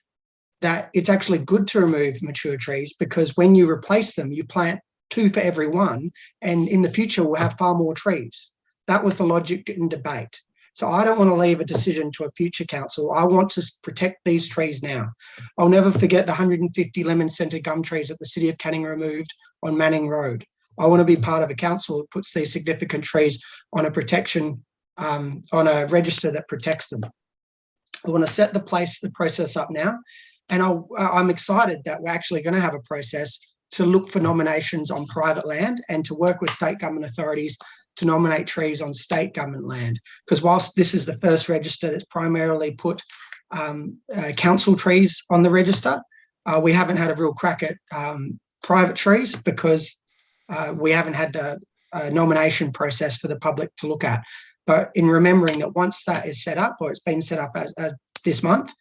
that it's actually good to remove mature trees because when you replace them, you plant 2 for every one, and in the future we'll have far more trees. That was the logic in debate. So I don't want to leave a decision to a future council. I want to protect these trees now. I'll never forget the 150 lemon-scented gum trees that the City of Canning removed on Manning Road. I want to be part of a council that puts these significant trees on a protection, on a register that protects them. I want to set the process up now. And I'm excited that we're actually going to have a process to look for nominations on private land and to work with state government authorities to nominate trees on state government land. Because whilst this is the first register that's primarily put council trees on the register, we haven't had a real crack at private trees because we haven't had a nomination process for the public to look at. But in remembering that once that is set up, or it's been set up as this month,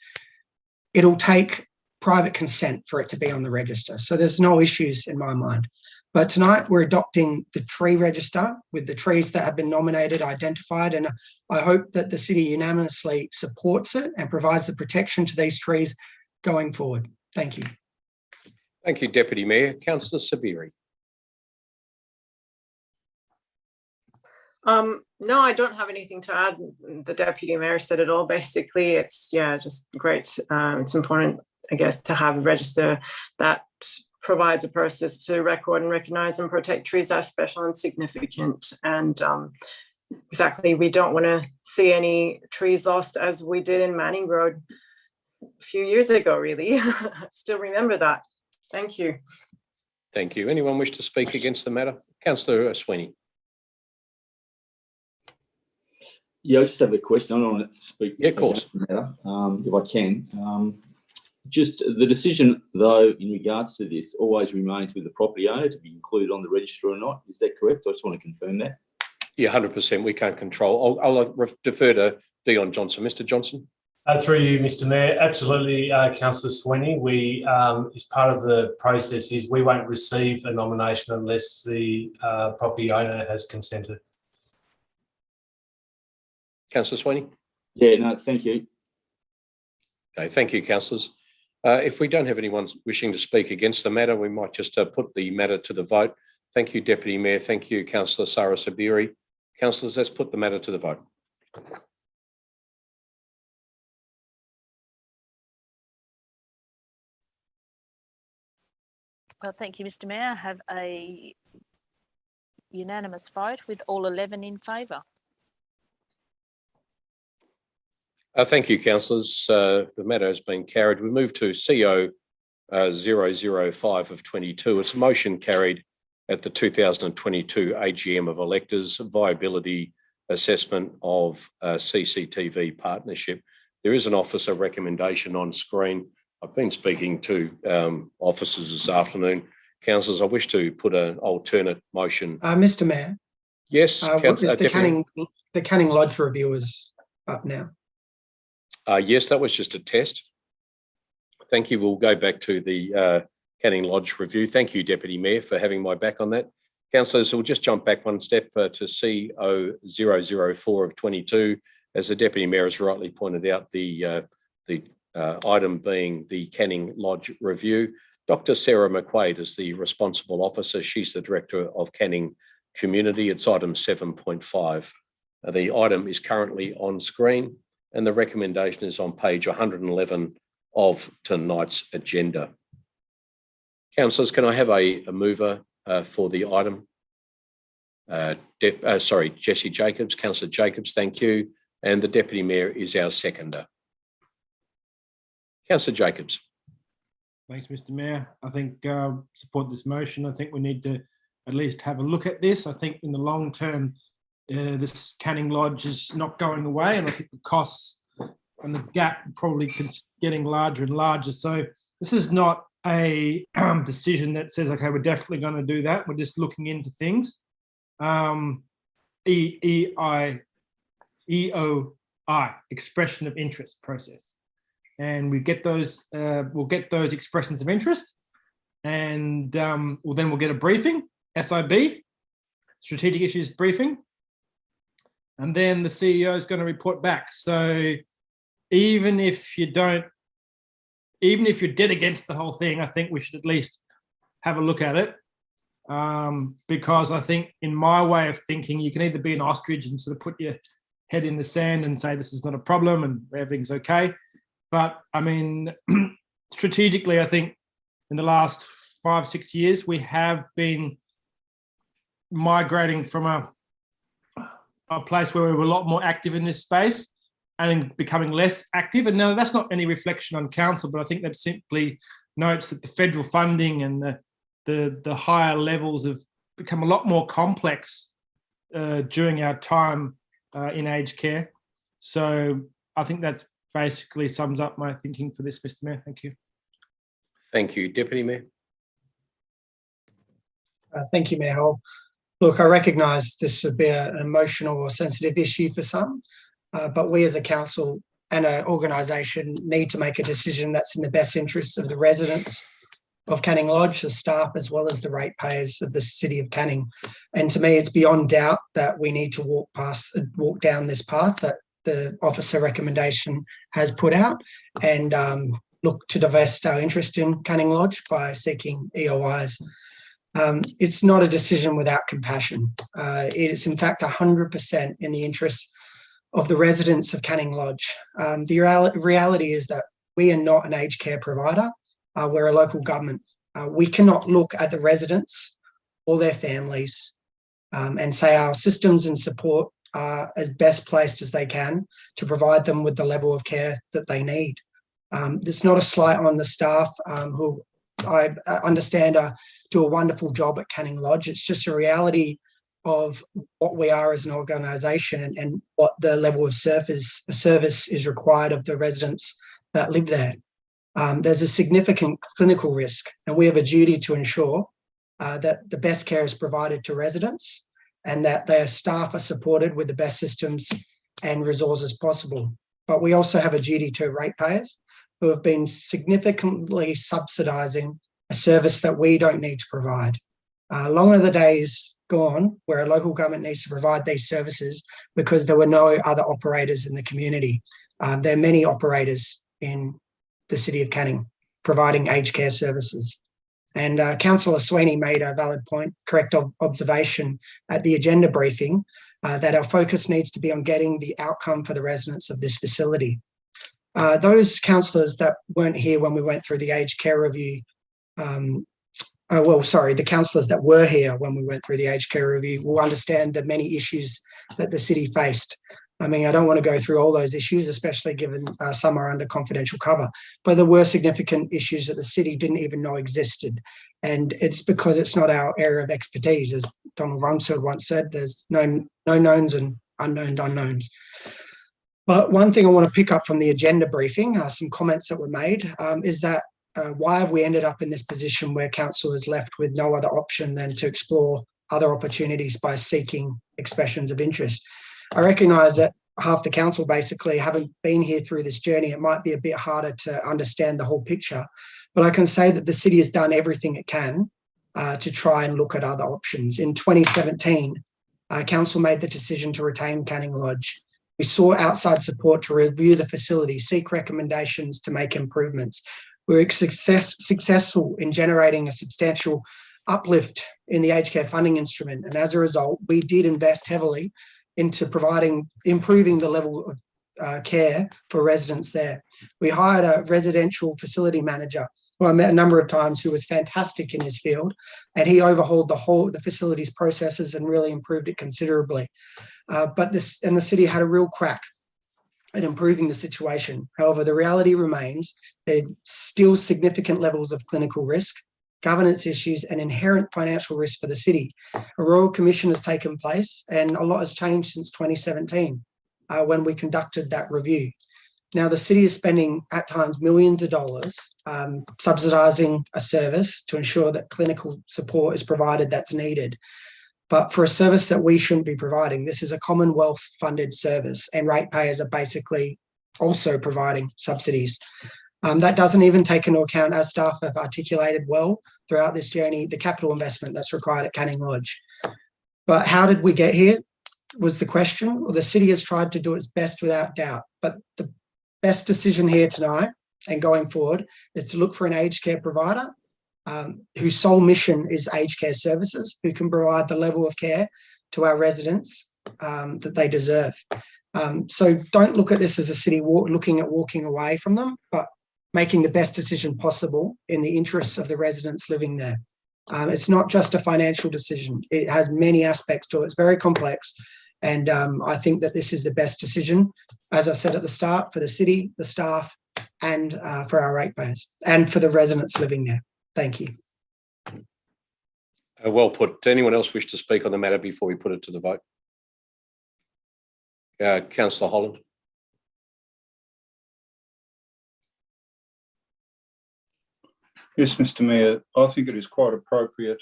it'll take private consent for it to be on the register. So there's no issues in my mind. But tonight we're adopting the tree register with the trees that have been nominated, identified, and I hope that the city unanimously supports it and provides the protection to these trees going forward. Thank you. Thank you, Deputy Mayor. Councillor Sabiri. No, I don't have anything to add. The Deputy Mayor said it all. Basically, it's just great. It's important, I guess, to have a register that provides a process to record and recognise and protect trees that are special and significant. And exactly, we don't want to see any trees lost as we did in Manning Road a few years ago, really. Still remember that. Thank you. Thank you. Anyone wish to speak against the matter? Councillor Sweeney. Yeah, I just have a question. I don't want to speak. Yeah, of course. Matter, if I can. Just the decision, though, in regards to this, always remains with the property owner to be included on the register or not. Is that correct? I just want to confirm that. Yeah, 100%. We can't control. I'll defer to Dion Johnson. Mr. Johnson. Through you, Mr. Mayor. Absolutely, Councillor Sweeney. We, as part of the process, is we won't receive a nomination unless the property owner has consented. Councillor Sweeney. Yeah, no, thank you. Okay, thank you, councillors. If we don't have anyone wishing to speak against the matter, we might just put the matter to the vote. Thank you, Deputy Mayor. Thank you, Councillor Sarah Sabiri. Councillors, let's put the matter to the vote. Well, thank you, Mr. Mayor. I have a unanimous vote with all 11 in favour. Thank you, councillors. The matter has been carried. We move to CO 005 of 22. It's a motion carried at the 2022 AGM of electors, viability assessment of CCTV partnership. There is an officer recommendation on screen. I've been speaking to officers this afternoon. Councillors, I wish to put an alternate motion. Mr. Mayor. Yes. The Canning Lodge review is up now. Yes, that was just a test. Thank you. We'll go back to the Canning Lodge review. Thank you, Deputy Mayor, for having my back on that. Councillors, we'll just jump back one step to CO 004 of 22. As the Deputy Mayor has rightly pointed out, the item being the Canning Lodge review. Dr. Sarah McQuaid is the responsible officer. She's the Director of Canning Community. It's item 7.5. The item is currently on screen and the recommendation is on page 111 of tonight's agenda. Councillors, can I have a mover for the item? Jessie Jacobs, Councillor Jacobs, thank you. And the Deputy Mayor is our seconder. Councillor Jacobs. Thanks, Mr. Mayor. I think support this motion. I think we need to at least have a look at this. I think in the long term, this Canning Lodge is not going away, and I think the costs and the gap probably getting larger and larger. So this is not a decision that says, okay, we're definitely going to do that. We're just looking into things. EOI, expression of interest process. And we get those, we'll get those expressions of interest, and we'll get a briefing, SIB, strategic issues briefing, and then the CEO is going to report back. So even if you're dead against the whole thing, I think we should at least have a look at it, because I think in my way of thinking, you can either be an ostrich and sort of put your head in the sand and say this is not a problem and everything's okay. But I mean, strategically, I think in the last 5-6 years, we have been migrating from a place where we were a lot more active in this space and becoming less active. And no, that's not any reflection on council, but I think that simply notes that the federal funding and the higher levels have become a lot more complex during our time in aged care. So I think that's basically sums up my thinking for this, Mr. Mayor. Thank you. Thank you. Deputy Mayor. Thank you, Mayor. Look, I recognise this would be an emotional or sensitive issue for some, but we as a council and an organisation need to make a decision that's in the best interests of the residents of Canning Lodge, the staff, as well as the ratepayers of the City of Canning. And to me, it's beyond doubt that we need to walk down this path that the officer recommendation has put out and look to divest our interest in Canning Lodge by seeking EOIs. It's not a decision without compassion. It is in fact 100% in the interest of the residents of Canning Lodge. The reality is that we are not an aged care provider. We're a local government. We cannot look at the residents or their families and say our systems and support are as best placed as they can to provide them with the level of care that they need. It's not a slight on the staff who I understand do a wonderful job at Canning Lodge. It's just a reality of what we are as an organisation and what the level of service is required of the residents that live there. There's a significant clinical risk, and we have a duty to ensure that the best care is provided to residents and that their staff are supported with the best systems and resources possible. But we also have a duty to ratepayers who have been significantly subsidising a service that we don't need to provide. Long are the days gone where a local government needs to provide these services because there were no other operators in the community. There are many operators in the city of Canning providing aged care services. And Councillor Sweeney made a valid point, correct observation at the agenda briefing, that our focus needs to be on getting the outcome for the residents of this facility. Those councillors that weren't here when we went through the aged care review, the councillors that were here when we went through the aged care review will understand the many issues that the city faced. I mean, I don't want to go through all those issues, especially given some are under confidential cover, but there were significant issues that the city didn't even know existed. And it's because it's not our area of expertise. As Donald Rumsfeld once said, there's no knowns and unknown unknowns. But one thing I want to pick up from the agenda briefing, some comments that were made, is that why have we ended up in this position where council is left with no other option than to explore other opportunities by seeking expressions of interest? I recognise that half the council basically haven't been here through this journey. It might be a bit harder to understand the whole picture, but I can say that the city has done everything it can to try and look at other options. In 2017, council made the decision to retain Canning Lodge. We sought outside support to review the facility, seek recommendations to make improvements. We were successful in generating a substantial uplift in the aged care funding instrument. And as a result, we did invest heavily into improving the level of care for residents there. We hired a residential facility manager who I met a number of times, who was fantastic in his field, and he overhauled the facility's processes and really improved it considerably. But the city had a real crack at improving the situation. However, the reality remains there's still significant levels of clinical risk, governance issues, and inherent financial risk for the city. A Royal Commission has taken place and a lot has changed since 2017 when we conducted that review. Now, the city is spending at times millions of dollars subsidising a service to ensure that clinical support is provided that's needed. But for a service that we shouldn't be providing, this is a Commonwealth funded service and ratepayers are basically also providing subsidies. That doesn't even take into account, as staff have articulated well throughout this journey, the capital investment that's required at Canning Lodge. But how did we get here was the question. Well, the city has tried to do its best without doubt, but the best decision here tonight and going forward is to look for an aged care provider whose sole mission is aged care services, who can provide the level of care to our residents that they deserve. So don't look at this as a city looking at walking away from them, but making the best decision possible in the interests of the residents living there. It's not just a financial decision. It has many aspects to it. It's very complex. And I think that this is the best decision, as I said at the start, for the city, the staff, and for our ratepayers, and for the residents living there. Thank you. Well put. Does anyone else wish to speak on the matter before we put it to the vote? Councillor Holland. Yes, Mr. Mayor, I think it is quite appropriate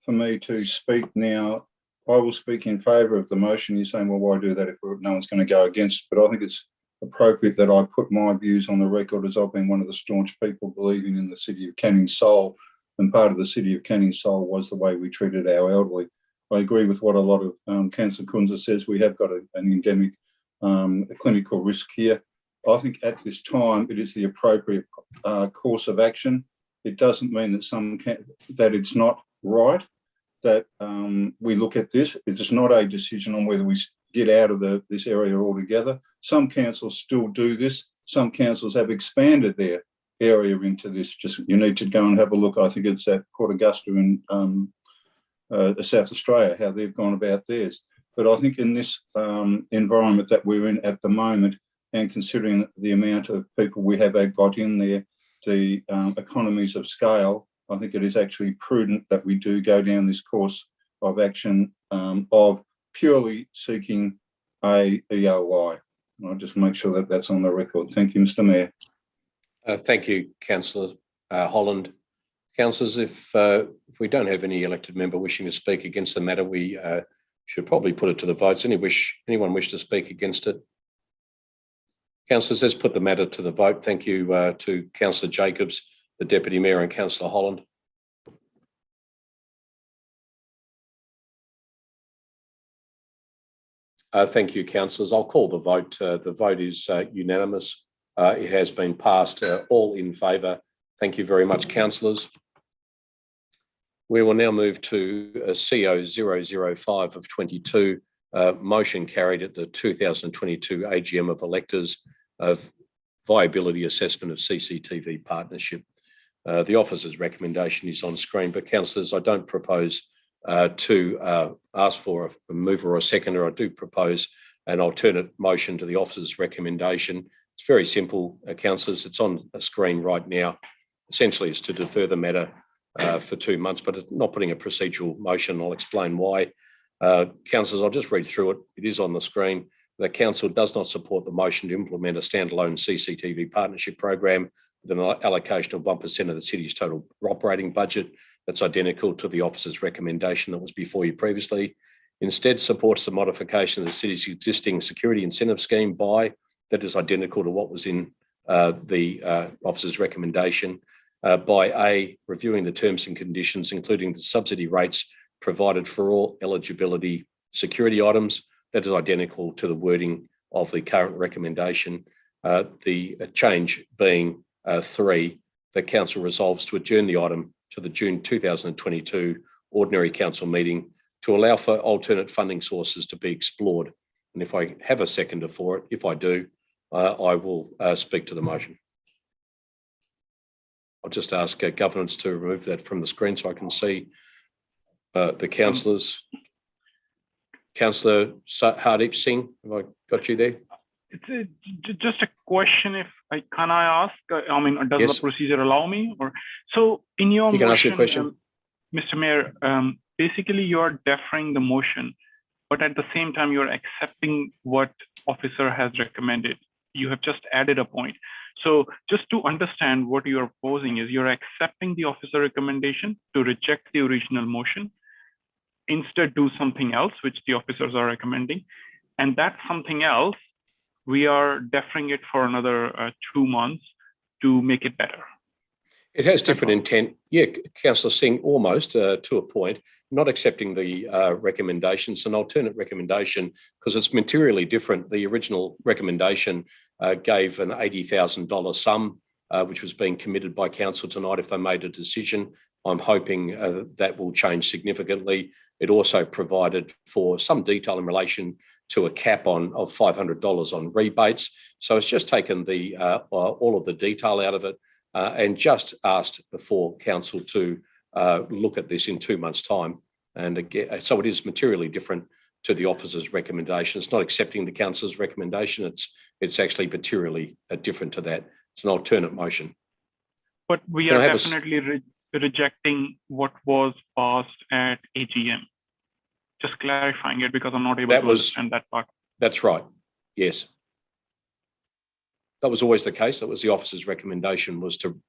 for me to speak now. I will speak in favour of the motion. You're saying, well, why do that if no one's going to go against? But I think it's appropriate that I put my views on the record, as I've been one of the staunch people believing in the City of Canning's soul, and part of the City of Canning's soul was the way we treated our elderly. I agree with what a lot of Councillor Kunza says. We have got an endemic clinical risk here. I think at this time it is the appropriate course of action. It doesn't mean that that it's not right that we look at this. It is not a decision on whether we get out of this area altogether. Some councils still do this. Some councils have expanded their area into this. Just you need to go and have a look. I think it's at Port Augusta in South Australia, how they've gone about theirs. But I think in this environment that we're in at the moment, and considering the amount of people we have got in there, the economies of scale, I think it is actually prudent that we do go down this course of action of purely seeking a EOI. I'll just make sure that that's on the record. Thank you, Mr. Mayor. Thank you, Councillor Holland. Councillors, if we don't have any elected member wishing to speak against the matter, we Should probably put it to the votes. Anyone wish to speak against it? Councillors, let's put the matter to the vote. Thank you to Councillor Jacobs, the Deputy Mayor, and Councillor Holland. Thank you, councillors. I'll call the vote. The vote is unanimous. It has been passed. All in favour. Thank you very much, councillors. We will now move to CO 005 of 22, motion carried at the 2022 AGM of electors of viability assessment of CCTV partnership. The officer's recommendation is on screen, but councillors, I don't propose to ask for a mover or a seconder. I do propose an alternate motion to the officer's recommendation. It's very simple, councillors. It's on a screen right now. Essentially, it's to defer the matter for 2 months, but it's not putting a procedural motion. I'll explain why. Councillors, I'll just read through it. It is on the screen. The council does not support the motion to implement a standalone CCTV partnership program with an allocation of 1% of the city's total operating budget. That's identical to the officer's recommendation that was before you previously. Instead, supports the modification of the city's existing security incentive scheme that is identical to what was in the officer's recommendation. By A, reviewing the terms and conditions, including the subsidy rates provided for all eligibility security items. That is identical to the wording of the current recommendation. The change being 3, the council resolves to adjourn the item to the June 2022 ordinary council meeting to allow for alternate funding sources to be explored. And if I have a seconder for it, if I do, I will speak to the motion. I'll just ask governance to remove that from the screen so I can see the councillors. Councillor Hardeep Singh, have I got you there? It's just a question. Can I ask? I mean, does Yes. the procedure allow me? Or so in your You can ask motion, your question. Mr. Mayor, basically you're deferring the motion, but at the same time you're accepting what officer has recommended. You have just added a point. So just to understand what you're proposing is you're accepting the officer recommendation to reject the original motion, instead do something else, which the officers are recommending. And that something else, we are deferring it for another 2 months to make it better. It has different intent. Yeah, Councillor Singh, almost to a point, not accepting the recommendations, an alternate recommendation, because it's materially different. The original recommendation gave an $80,000 sum, which was being committed by council tonight if they made a decision. I'm hoping that will change significantly. It also provided for some detail in relation to a cap of $500 on rebates. So it's just taken the all of the detail out of it and just asked for council to look at this in 2 months' time. And again, so it is materially different to the officer's recommendation. It's not accepting the council's recommendation. It's actually materially different to that. It's an alternate motion. But we are definitely rejecting what was passed at AGM. Just clarifying it because I'm not able to understand that part. That's right. Yes. That was always the case. That was the officer's recommendation, was to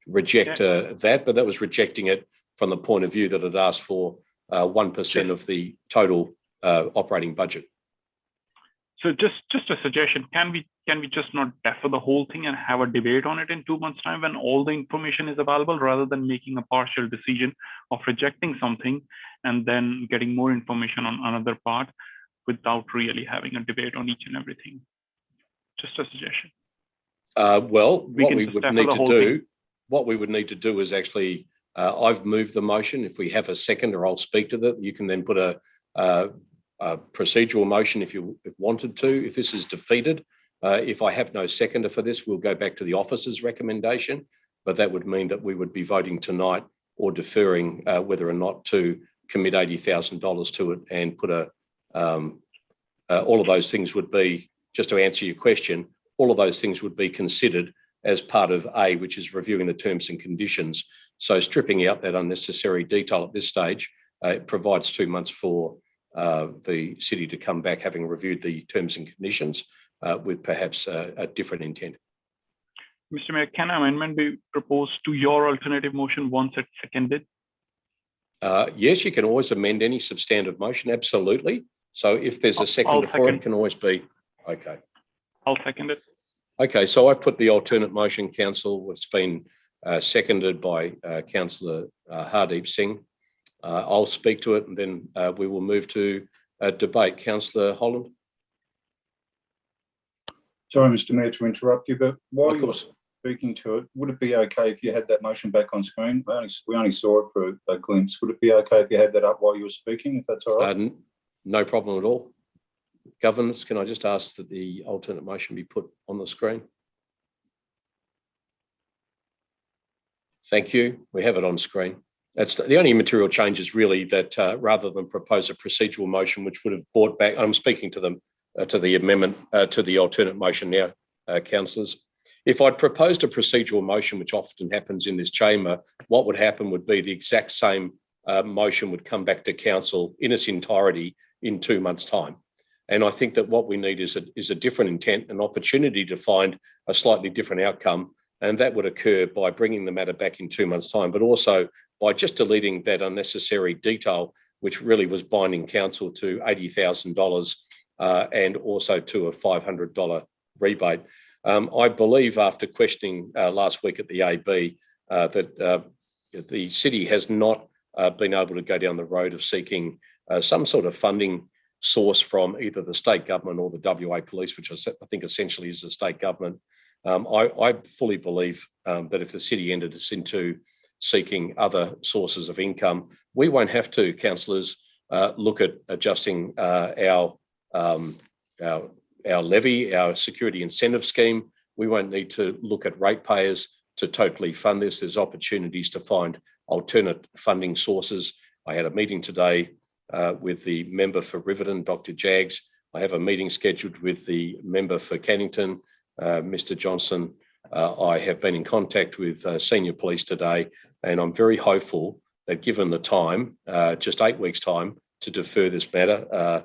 reject that, but that was rejecting it from the point of view that it asked for 1% of the total operating budget. So just a suggestion, can we just not defer the whole thing and have a debate on it in 2 months' time when all the information is available, rather than making a partial decision of rejecting something and then getting more information on another part without really having a debate on each and everything? Just a suggestion. Well, what we would need to do is actually, I've moved the motion. If we have a seconder, I'll speak to that. You can then put a procedural motion if you wanted to. If this is defeated, if I have no seconder for this, we'll go back to the officer's recommendation, but that would mean that we would be voting tonight or deferring whether or not to commit $80,000 to it and put all of those things would be, just to answer your question, all of those things would be considered as part of A, which is reviewing the terms and conditions. So stripping out that unnecessary detail at this stage, it provides 2 months for the city to come back having reviewed the terms and conditions with perhaps a different intent. Mr. Mayor, can an amendment be proposed to your alternative motion once it's seconded? Yes, you can always amend any substantive motion, absolutely. So if there's a second for it, it can always be, okay. I'll second it. Okay, so I've put the alternate motion, Council. It's been seconded by Councillor Hardeep Singh. I'll speak to it and then we will move to debate. Councillor Holland. Sorry, Mr. Mayor, to interrupt you, but while you're speaking to it, would it be okay if you had that motion back on screen? We only saw it for a glimpse. Would it be okay if you had that up while you were speaking, if that's all right? No problem at all. Governance, can I just ask that the alternate motion be put on the screen? Thank you. We have it on screen. That's the only material change is really that rather than propose a procedural motion, which would have brought back, I'm speaking to them, to the amendment, to the alternate motion now, councillors. If I'd proposed a procedural motion, which often happens in this chamber, what would happen would be the exact same motion would come back to council in its entirety in 2 months' time. And I think that what we need is a different intent, an opportunity to find a slightly different outcome. And that would occur by bringing the matter back in 2 months' time, but also by just deleting that unnecessary detail, which really was binding council to $80,000 and also to a $500 rebate. I believe after questioning last week at the AB that the city has not been able to go down the road of seeking some sort of funding source from either the state government or the WA Police, which I think essentially is the state government. I fully believe that if the city entered us into seeking other sources of income, we won't have to, councillors, look at adjusting our levy, our security incentive scheme. We won't need to look at ratepayers to totally fund this. There's opportunities to find alternate funding sources. I had a meeting today with the member for Riverton, Dr. Jaggs. I have a meeting scheduled with the member for Cannington, Mr. Johnson. I have been in contact with senior police today, and I'm very hopeful that given the time, just 8 weeks' time to defer this matter,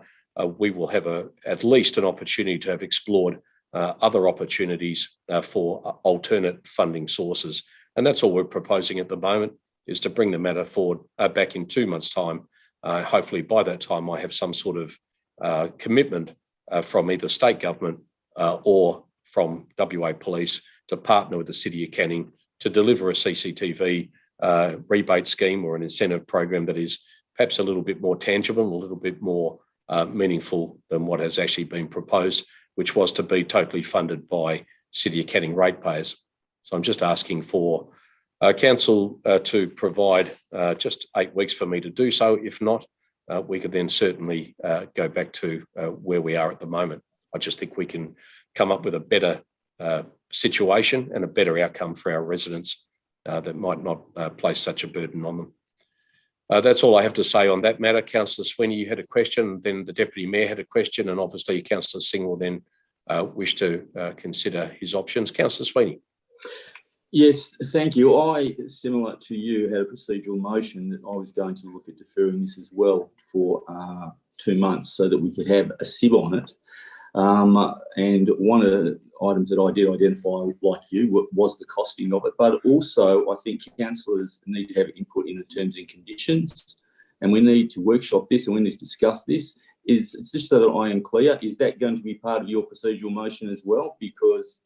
we will have at least an opportunity to have explored other opportunities for alternate funding sources. And that's all we're proposing at the moment, is to bring the matter forward back in 2 months' time. Hopefully by that time I have some sort of commitment from either state government or from WA Police to partner with the City of Canning to deliver a CCTV rebate scheme or an incentive program that is perhaps a little bit more tangible, a little bit more meaningful than what has actually been proposed, which was to be totally funded by City of Canning ratepayers. So I'm just asking for council to provide just 8 weeks for me to do so. If not, we could then certainly go back to where we are at the moment. I just think we can come up with a better situation and a better outcome for our residents that might not place such a burden on them. That's all I have to say on that matter. Councillor Sweeney, you had a question, then the Deputy Mayor had a question, and obviously Councillor Singh will then wish to consider his options. Councillor Sweeney. Yes, thank you. I, similar to you, had a procedural motion that I was going to look at deferring this as well for 2 months so that we could have a SIB on it. And one of the items that I did identify, like you, was the costing of it. But also, I think councillors need to have input in the terms and conditions, and we need to workshop this and we need to discuss this. It's just so that I am clear, is that going to be part of your procedural motion as well? Because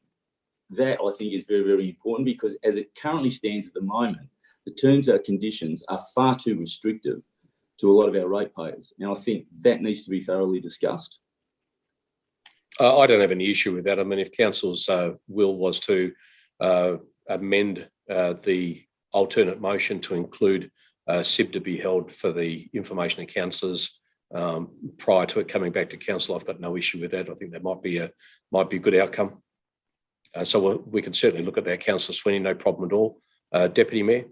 that, I think, is very, very important, because as it currently stands at the moment, the terms and conditions are far too restrictive to a lot of our ratepayers. And I think that needs to be thoroughly discussed. I don't have any issue with that. I mean, if council's will was to amend the alternate motion to include SIB to be held for the information of councillors prior to it coming back to council, I've got no issue with that. I think that might be a good outcome. So we can certainly look at that, Councillor Sweeney, no problem at all. Deputy Mayor.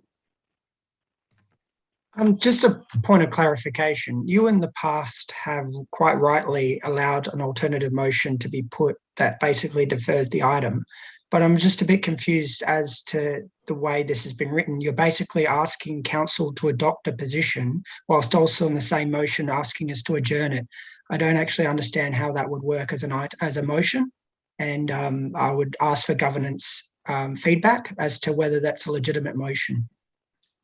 Just a point of clarification. You in the past have quite rightly allowed an alternative motion to be put that basically defers the item. But I'm just a bit confused as to the way this has been written. You're basically asking council to adopt a position whilst also in the same motion asking us to adjourn it. I don't actually understand how that would work as a motion. And I would ask for governance feedback as to whether that's a legitimate motion.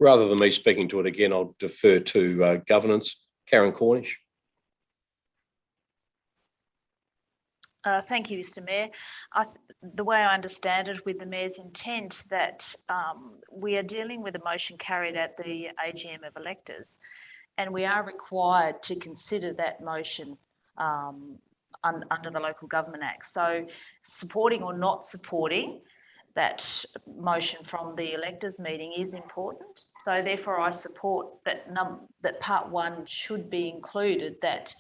Rather than me speaking to it again, I'll defer to governance. Karen Cornish. Thank you, Mr. Mayor. The way I understand it, with the Mayor's intent that we are dealing with a motion carried at the AGM of electors, and we are required to consider that motion under the Local Government Act. So supporting or not supporting that motion from the electors meeting is important. So therefore I support that part 1 should be included, that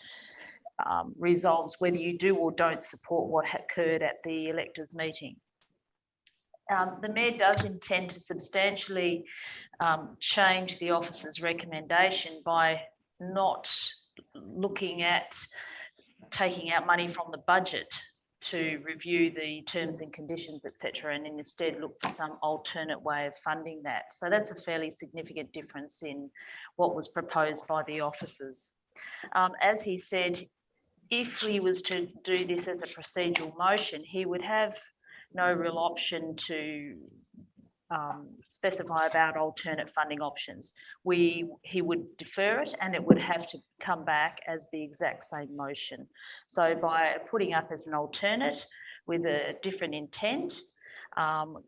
resolves whether you do or don't support what occurred at the electors meeting. The Mayor does intend to substantially change the officer's recommendation by not looking at taking out money from the budget to review the terms and conditions, etc., and instead look for some alternate way of funding that. So that's a fairly significant difference in what was proposed by the officers. As he said, if he was to do this as a procedural motion, he would have no real option to specify about alternate funding options. He would defer it, and it would have to come back as the exact same motion. So by putting up as an alternate with a different intent, come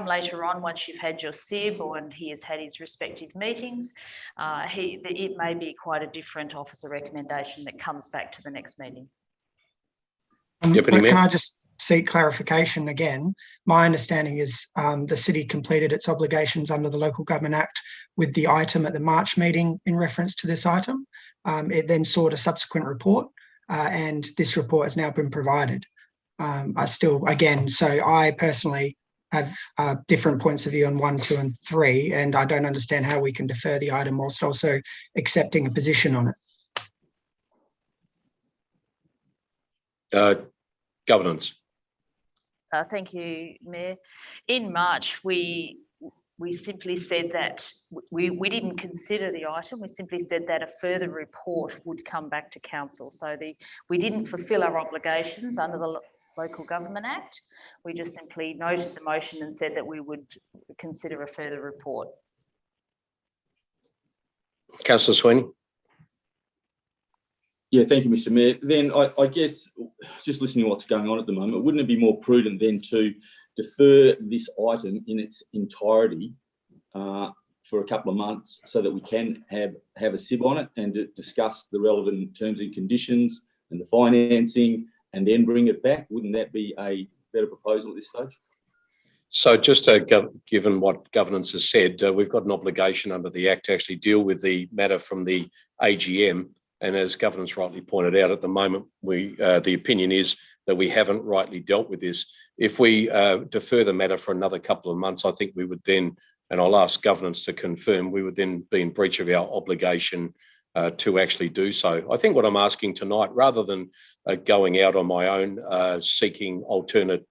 later on, once you've had your SIB or and he has had his respective meetings, it may be quite a different officer recommendation that comes back to the next meeting. Can I just seek clarification again? My understanding is the city completed its obligations under the Local Government Act with the item at the March meeting in reference to this item. It then sought a subsequent report, and this report has now been provided. So I personally have different points of view on 1, 2, and 3, and I don't understand how we can defer the item whilst also accepting a position on it. Governance. Thank you, Mayor. In March, we simply said that we didn't consider the item. We simply said that a further report would come back to council. So we didn't fulfil our obligations under the Local Government Act. We just simply noted the motion and said that we would consider a further report. Councillor Sweeney. Yeah, thank you, Mr. Mayor. Then I guess, just listening to what's going on at the moment, wouldn't it be more prudent then to defer this item in its entirety for a couple of months so that we can have a SIB on it and to discuss the relevant terms and conditions and the financing and then bring it back? Wouldn't that be a better proposal at this stage? So just given what governance has said, we've got an obligation under the Act to actually deal with the matter from the AGM. And as governance rightly pointed out, at the moment, the opinion is that we haven't rightly dealt with this. If we defer the matter for another couple of months, I think we would then, and I'll ask governance to confirm, we would then be in breach of our obligation to actually do so. I think what I'm asking tonight, rather than going out on my own, seeking alternate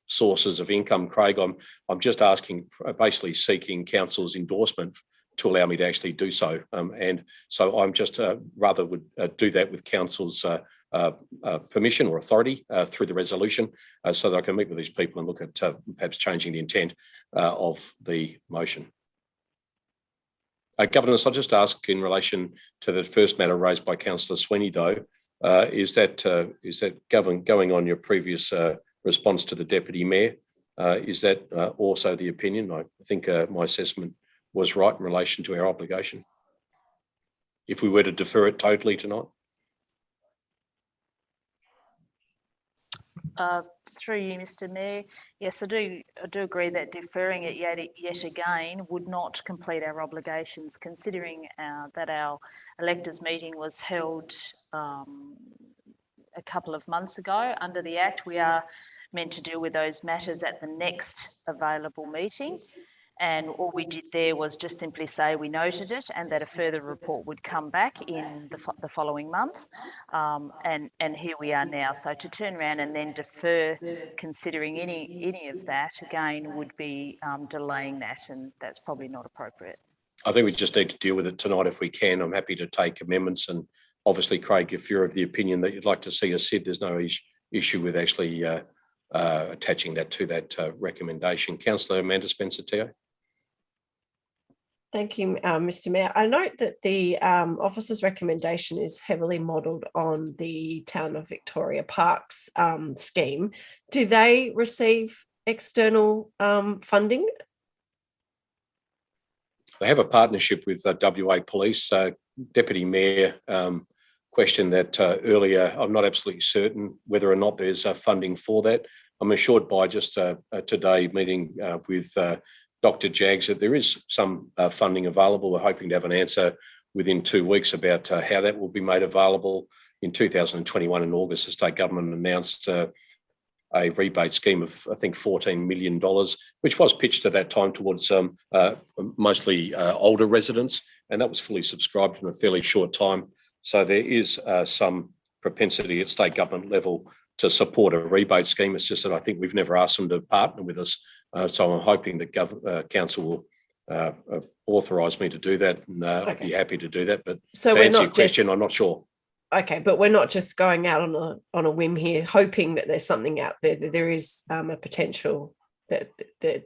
sources of income, Craig, I'm just asking, basically seeking council's endorsement to allow me to actually do so. And so I'm just rather would do that with council's permission or authority through the resolution so that I can meet with these people and look at perhaps changing the intent of the motion. Governance, I'll just ask in relation to the first matter raised by Councillor Sweeney, though, is that going on your previous response to the Deputy Mayor, is that also the opinion? I think my assessment was right in relation to our obligation, if we were to defer it totally tonight. Through you, Mr. Mayor, yes, I do agree that deferring it yet again would not complete our obligations, considering that our electors meeting was held a couple of months ago. Under the Act, we are meant to deal with those matters at the next available meeting. And all we did there was just simply say we noted it and that a further report would come back in the following month. And here we are now. So to turn around and then defer considering any of that, again, would be delaying that, and that's probably not appropriate. I think we just need to deal with it tonight if we can. I'm happy to take amendments. And obviously, Craig, if you're of the opinion that you'd like to see a SID, there's no issue with actually attaching that to that recommendation. Councillor Amanda Spencer-Teo. Thank you, Mr. Mayor. I note that the officer's recommendation is heavily modelled on the Town of Victoria Parks scheme. Do they receive external funding? They have a partnership with WA Police. Deputy Mayor questioned that earlier. I'm not absolutely certain whether or not there's funding for that. I'm assured by just today meeting with Dr. Jags that there is some funding available. We're hoping to have an answer within 2 weeks about how that will be made available. In 2021 in August, the state government announced a rebate scheme of, I think, $14 million, which was pitched at that time towards mostly older residents, and that was fully subscribed in a fairly short time. So there is some propensity at state government level to support a rebate scheme. It's just that I think we've never asked them to partner with us. So I'm hoping that Council will authorise me to do that, and I'd be happy to do that. But so to answer your question, I'm not sure. Okay, but we're not just going out on a whim here, hoping that there's something out there, that there is a potential that there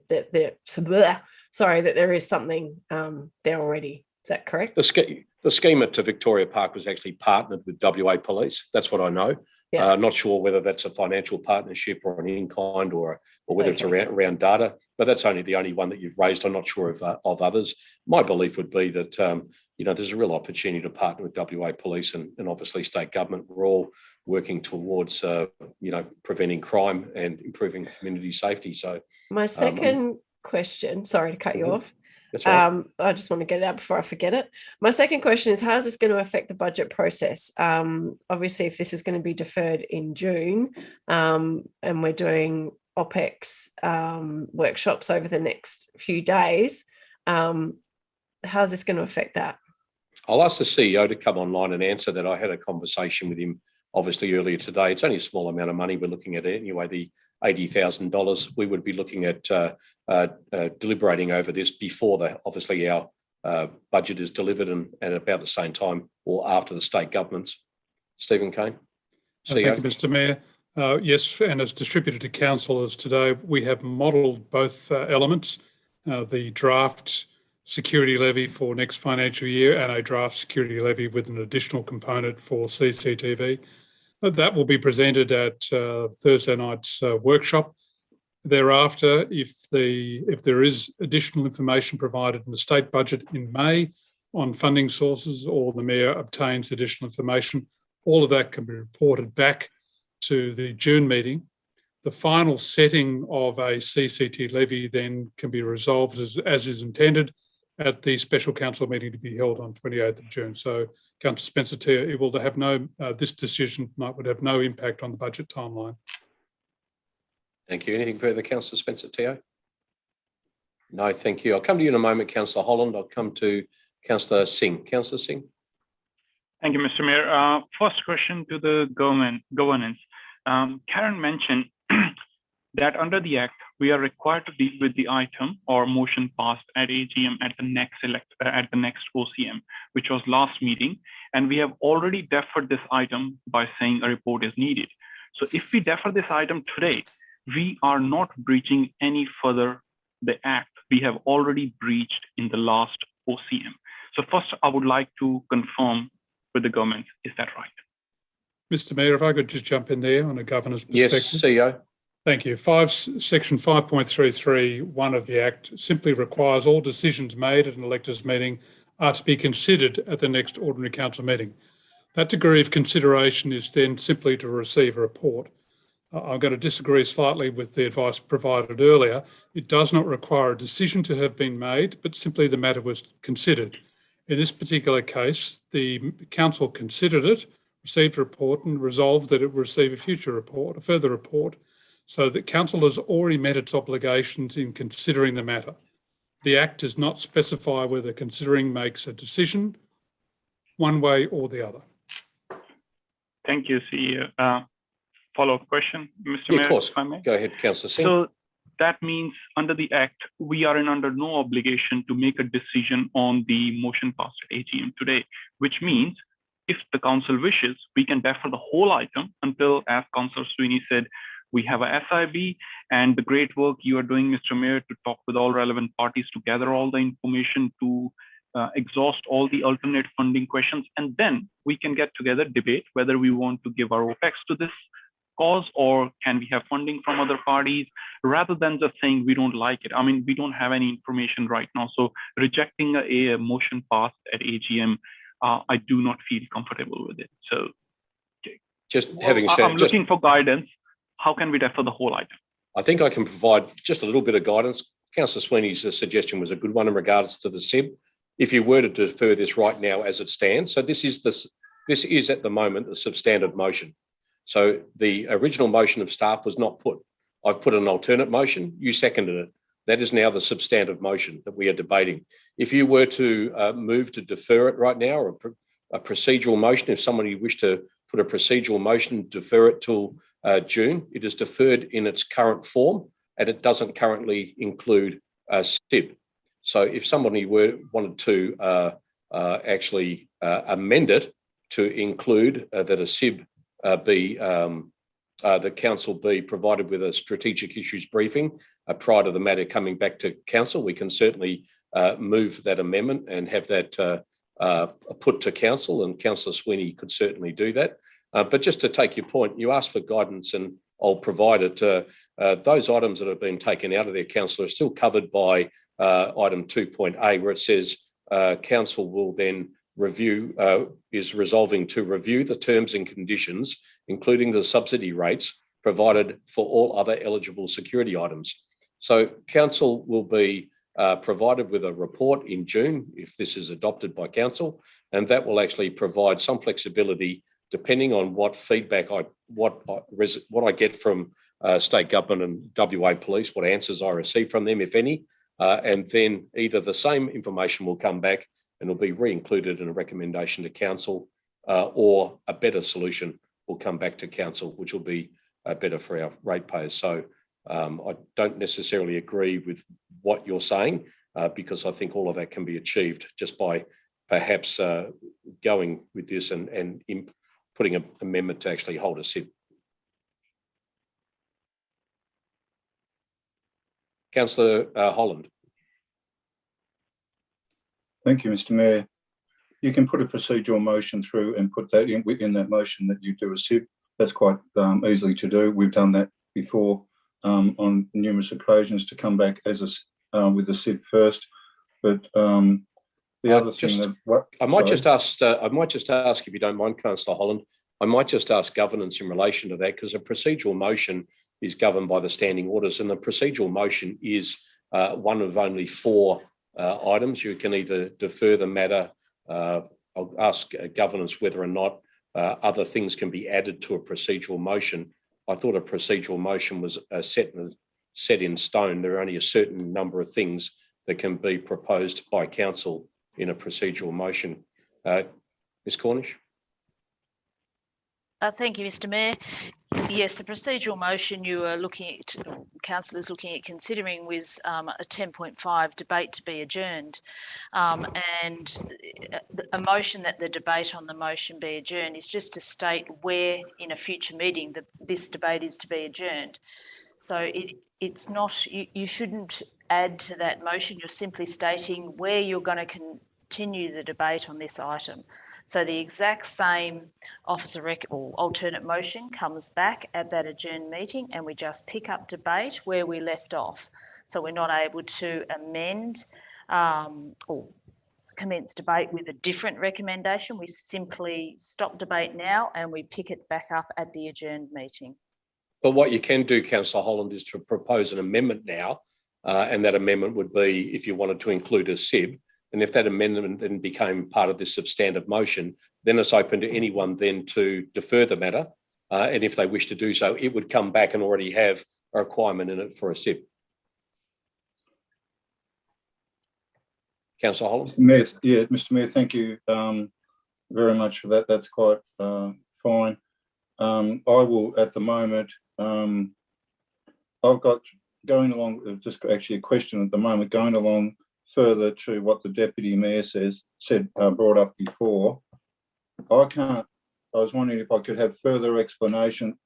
is something there already. Is that correct? The scheme at Victoria Park was actually partnered with WA Police. That's what I know. Yeah. Not sure whether that's a financial partnership or an in-kind or whether it's around data, but that's the only one that you've raised. I'm not sure of others. My belief would be that there's a real opportunity to partner with WA Police and obviously state government. We're all working towards preventing crime and improving community safety. So my second question, sorry to cut you off. That's right. I just want to get it out before I forget it. My second question is, how is this going to affect the budget process? Obviously, if this is going to be deferred in June and we're doing OPEX workshops over the next few days, how's this going to affect that? I'll ask the CEO to come online and answer that. I had a conversation with him obviously earlier today. It's only a small amount of money we're looking at anyway, the $80,000. We would be looking at deliberating over this before obviously our budget is delivered and about the same time or after the state governments. Stephen Kane, CEO. Thank you, Mr. Mayor. Yes, and as distributed to councillors today, we have modelled both elements, the draft security levy for next financial year and a draft security levy with an additional component for CCTV. That will be presented at Thursday night's workshop. Thereafter, if there is additional information provided in the state budget in May on funding sources, or the Mayor obtains additional information, all of that can be reported back to the June meeting. The final setting of a CCT levy then can be resolved as is intended at the special council meeting to be held on 28th of June. So, Councillor Spencer-Teo, it will have this decision would have no impact on the budget timeline. Thank you. Anything further, Councillor Spencer-Teo? No, thank you. I'll come to you in a moment, Councillor Holland. I'll come to Councillor Singh. Councillor Singh. Thank you, Mr. Mayor. First question to the governance. Karen mentioned that under the Act, we are required to deal with the item or motion passed at AGM at the next OCM, which was last meeting, and we have already deferred this item by saying a report is needed. So if we defer this item today, we are not breaching any further the Act we have already breached in the last OCM. So first, I would like to confirm with the government, is that right? Mr. Mayor, if I could just jump in there on a governance perspective. Yes, CEO. Thank you. Section 5.33(1) of the Act simply requires all decisions made at an electors meeting are to be considered at the next ordinary council meeting. That degree of consideration is then simply to receive a report. I'm going to disagree slightly with the advice provided earlier. It does not require a decision to have been made, but simply the matter was considered. In this particular case, the council considered it, received a report and resolved that it would receive a further report, so that council has already met its obligations in considering the matter. The Act does not specify whether considering makes a decision one way or the other. Thank you, CEO. Follow-up question, Mr. Yeah, Mayor, of course. if I may. Go ahead, Councillor Singh. So that means under the Act, we are under no obligation to make a decision on the motion passed at AGM today, which means if the council wishes, we can defer the whole item until, as Councillor Sweeney said, We have a SIB, and the great work you are doing, Mr. Mayor, to talk with all relevant parties to gather all the information to exhaust all the alternate funding questions, and then we can get together, debate whether we want to give our OPEX to this cause or can we have funding from other parties, rather than just saying we don't like it. I mean, we don't have any information right now, so rejecting a motion passed at AGM, I do not feel comfortable with it. So just having said, I'm looking for guidance. How can we defer the whole item? I think I can provide just a little bit of guidance. Councillor Sweeney's suggestion was a good one in regards to the SIB. If you were to defer this right now as it stands, so this is at the moment the substantive motion. So the original motion of staff was not put. I've put an alternate motion, you seconded it. That is now the substantive motion that we are debating. If you were to move to defer it right now, or a procedural motion, if somebody wished to put a procedural motion, defer it till June, it is deferred in its current form and it doesn't currently include a SIB. So if somebody wanted to actually amend it to include that a SIB the council be provided with a strategic issues briefing prior to the matter coming back to council, we can certainly move that amendment and have that put to council, and Councillor Sweeney could certainly do that. But just to take your point, you asked for guidance and I'll provide it. Those items that have been taken out of there, councillor, are still covered by item 2.A, where it says council will then review, is resolving to review the terms and conditions, including the subsidy rates provided for all other eligible security items. So council will be provided with a report in June if this is adopted by council, and that will actually provide some flexibility depending on what feedback what I get from state government and WA Police, what answers I receive from them, if any, and then either the same information will come back and will be re-included in a recommendation to council, or a better solution will come back to council, which will be better for our ratepayers. So I don't necessarily agree with what you're saying, because I think all of that can be achieved just by perhaps going with this and putting an amendment to actually hold a SIB. Councillor Holland. Thank you, Mr. Mayor. You can put a procedural motion through and put that in that motion that you do a SIB. That's quite easily to do. We've done that before on numerous occasions, to come back as a with the SIB first. But the other thing that I might just ask if you don't mind, Councillor Holland. I might just ask governance in relation to that, because a procedural motion is governed by the standing orders, and the procedural motion is one of only 4 items. You can either defer the matter. I'll ask governance whether or not other things can be added to a procedural motion. I thought a procedural motion was set in stone. There are only a certain number of things that can be proposed by council in a procedural motion. Ms. Cornish? Thank you, Mr. Mayor. Yes, the procedural motion you are looking at, council is looking at considering, was a 10.5 debate to be adjourned, and a motion that the debate on the motion be adjourned is just to state where in a future meeting this debate is to be adjourned. So it's not, you shouldn't add to that motion. You're simply stating where you're going to continue the debate on this item. So the exact same officer or alternate motion comes back at that adjourned meeting, and we just pick up debate where we left off. So we're not able to amend or commence debate with a different recommendation. We simply stop debate now and we pick it back up at the adjourned meeting. But what you can do, Councillor Holland, is to propose an amendment now, and that amendment would be if you wanted to include a SIB. And if that amendment then became part of this substantive motion, then it's open to anyone then to defer the matter. And if they wish to do so, it would come back and already have a requirement in it for a SIB. Councillor Holland? Mr. Mayor, thank you very much for that. That's quite fine. I will, at the moment, I've got going along, just actually a question at the moment, going along further to what the Deputy Mayor brought up before. I was wondering if I could have further explanation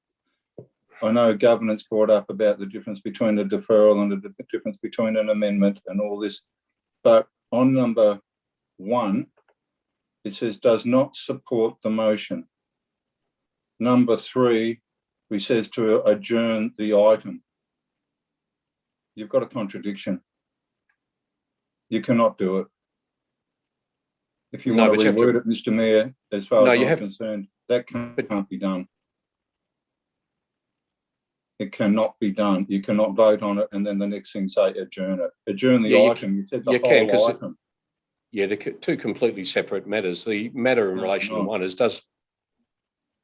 I know governance brought up about the difference between a deferral and the difference between an amendment and all this. But on number 1, it says does not support the motion. Number 3, we says to adjourn the item. You've got a contradiction. You cannot do it. If you want to reword it, Mr. Mayor, as far as I'm concerned, that can't be done. It cannot be done. You cannot vote on it and then the next thing say adjourn it. Adjourn the item. You said the whole item. They're two completely separate matters. The matter in relation to one is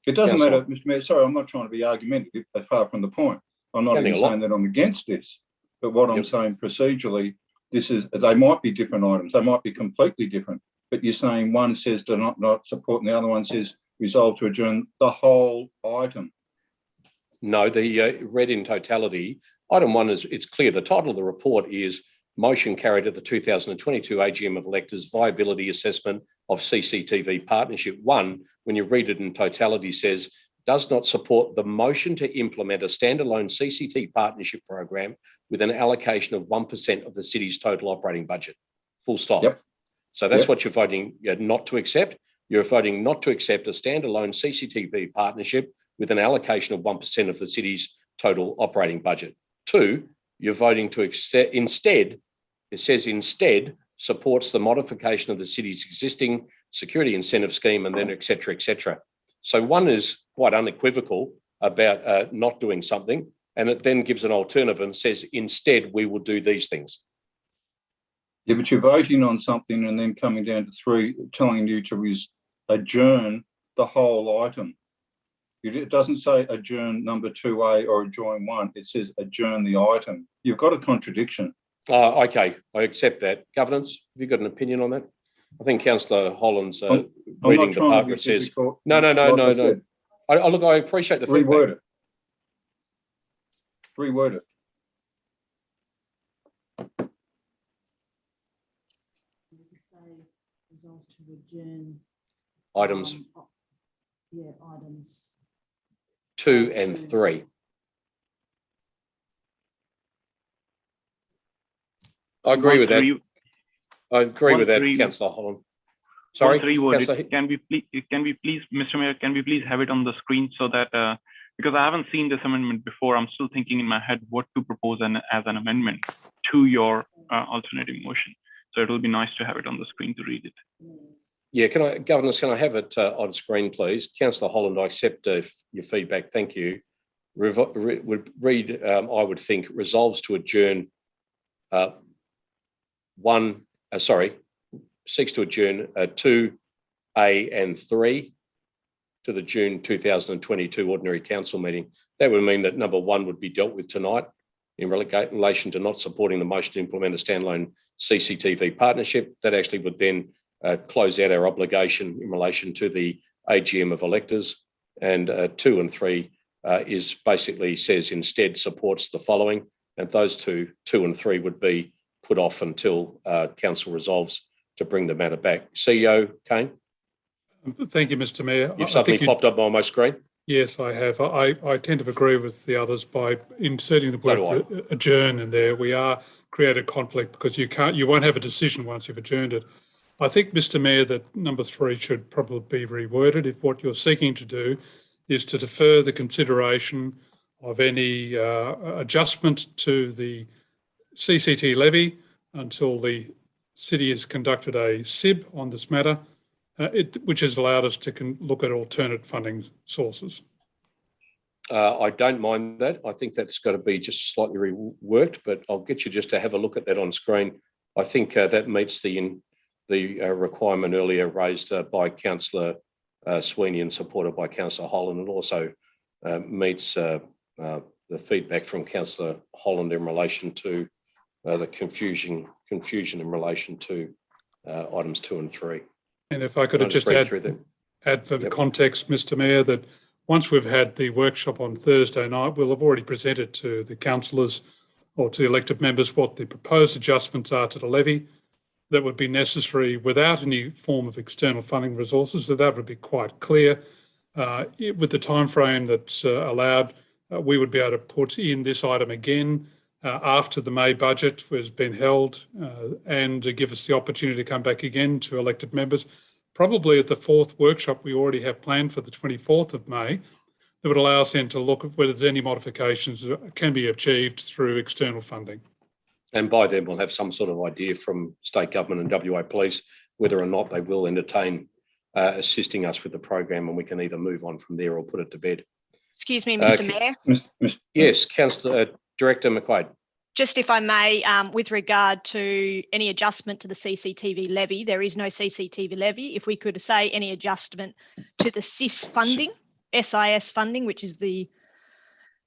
It doesn't matter, Mr. Mayor. Sorry, I'm not trying to be argumentative. Far from the point. I'm not even saying that I'm against this. But what I'm saying procedurally, they might be different items. They might be completely different. But you're saying one says to not support and the other one says resolve to adjourn the whole item. No, the read in totality. Item 1 is, it's clear. The title of the report is Motion Carried at the 2022 AGM of Electors Viability Assessment of CCTV Partnership. 1, when you read it in totality, says, does not support the motion to implement a standalone CCT partnership program with an allocation of 1% of the city's total operating budget. Full stop. Yep. So that's what you're voting not to accept. You're voting not to accept a standalone CCTV partnership with an allocation of 1% of the city's total operating budget. 2, you're voting to accept, instead, it says instead, supports the modification of the city's existing security incentive scheme and then et cetera, et cetera. So 1 is quite unequivocal about not doing something, and it then gives an alternative and says, instead, we will do these things. Yeah, but you're voting on something and then coming down to 3, telling you to adjourn the whole item. It doesn't say adjourn number 2A or adjourn 1. It says adjourn the item. You've got a contradiction. Okay, I accept that. Governance, have you got an opinion on that? I think Councillor Holland's reading the part where it says, no. Look, I appreciate the feedback. Reword it. Items. Items 2 and 3. I agree with that. I agree with that, Councillor Holland. Sorry, can we please, Mr. Mayor, can we please have it on the screen so that because I haven't seen this amendment before, I'm still thinking in my head what to propose as an amendment to your alternative motion. So it will be nice to have it on the screen to read it. Yeah, Governors, can I have it on screen, please? Councillor Holland, I accept your feedback. Thank you. I would think, resolves to adjourn seeks to adjourn 2A and 3 to the June 2022 Ordinary Council meeting. That would mean that number 1 would be dealt with tonight in relation to not supporting the motion to implement a standalone CCTV partnership. That actually would then close out our obligation in relation to the AGM of electors. And 2 and 3 is basically says instead supports the following, and those 2 and 3 would be put off until council resolves to bring the matter back. CEO Kane. Thank you, Mr. Mayor. You've suddenly popped up on my screen. Yes, I have. I tend to agree with the others by inserting the word adjourn in there. We are creating conflict because you won't have a decision once you've adjourned it. I think, Mr. Mayor, that number 3 should probably be reworded if what you're seeking to do is to defer the consideration of any adjustment to the CCT levy until the city has conducted a SIB on this matter, which has allowed us to look at alternate funding sources. I don't mind that. I think that's got to be just slightly reworked, but I'll get you just to have a look at that on screen. I think that meets the requirement earlier raised by Councillor Sweeney and supported by Councillor Holland, and also meets the feedback from Councillor Holland in relation to the confusion in relation to items 2 and 3. And if I could just add for the context, Mr. Mayor, that once we've had the workshop on Thursday night, we'll have already presented to the councillors or to the elected members what the proposed adjustments are to the levy that would be necessary without any form of external funding resources. So that would be quite clear. With the time frame that's allowed, we would be able to put in this item again after the May budget has been held and to give us the opportunity to come back again to elected members. Probably at the 4th workshop we already have planned for the 24th of May, that would allow us then to look at whether there's any modifications that can be achieved through external funding. And by then we'll have some sort of idea from state government and WA Police whether or not they will entertain assisting us with the program, and we can either move on from there or put it to bed. Excuse me, Mr. Mayor. Yes, Councillor Director McQuaid. Just if I may, with regard to any adjustment to the CCTV levy, there is no CCTV levy. If we could say any adjustment to the SIS funding, SIS funding, which is the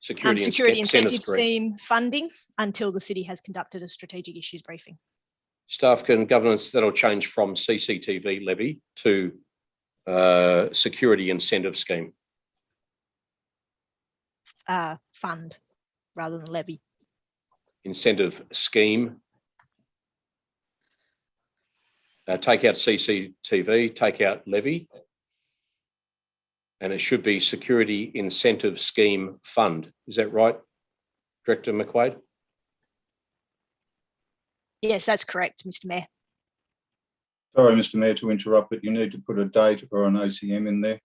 Security Incentive Scheme funding, until the city has conducted a strategic issues briefing. Staff and governance, that'll change from CCTV levy to Security Incentive Scheme. Fund rather than levy. Incentive scheme. Take out CCTV, take out levy. And it should be Security Incentive Scheme Fund. Is that right, Director McQuaid? Yes, that's correct, Mr. Mayor. Sorry, Mr. Mayor, to interrupt, but you need to put a date or an OCM in there.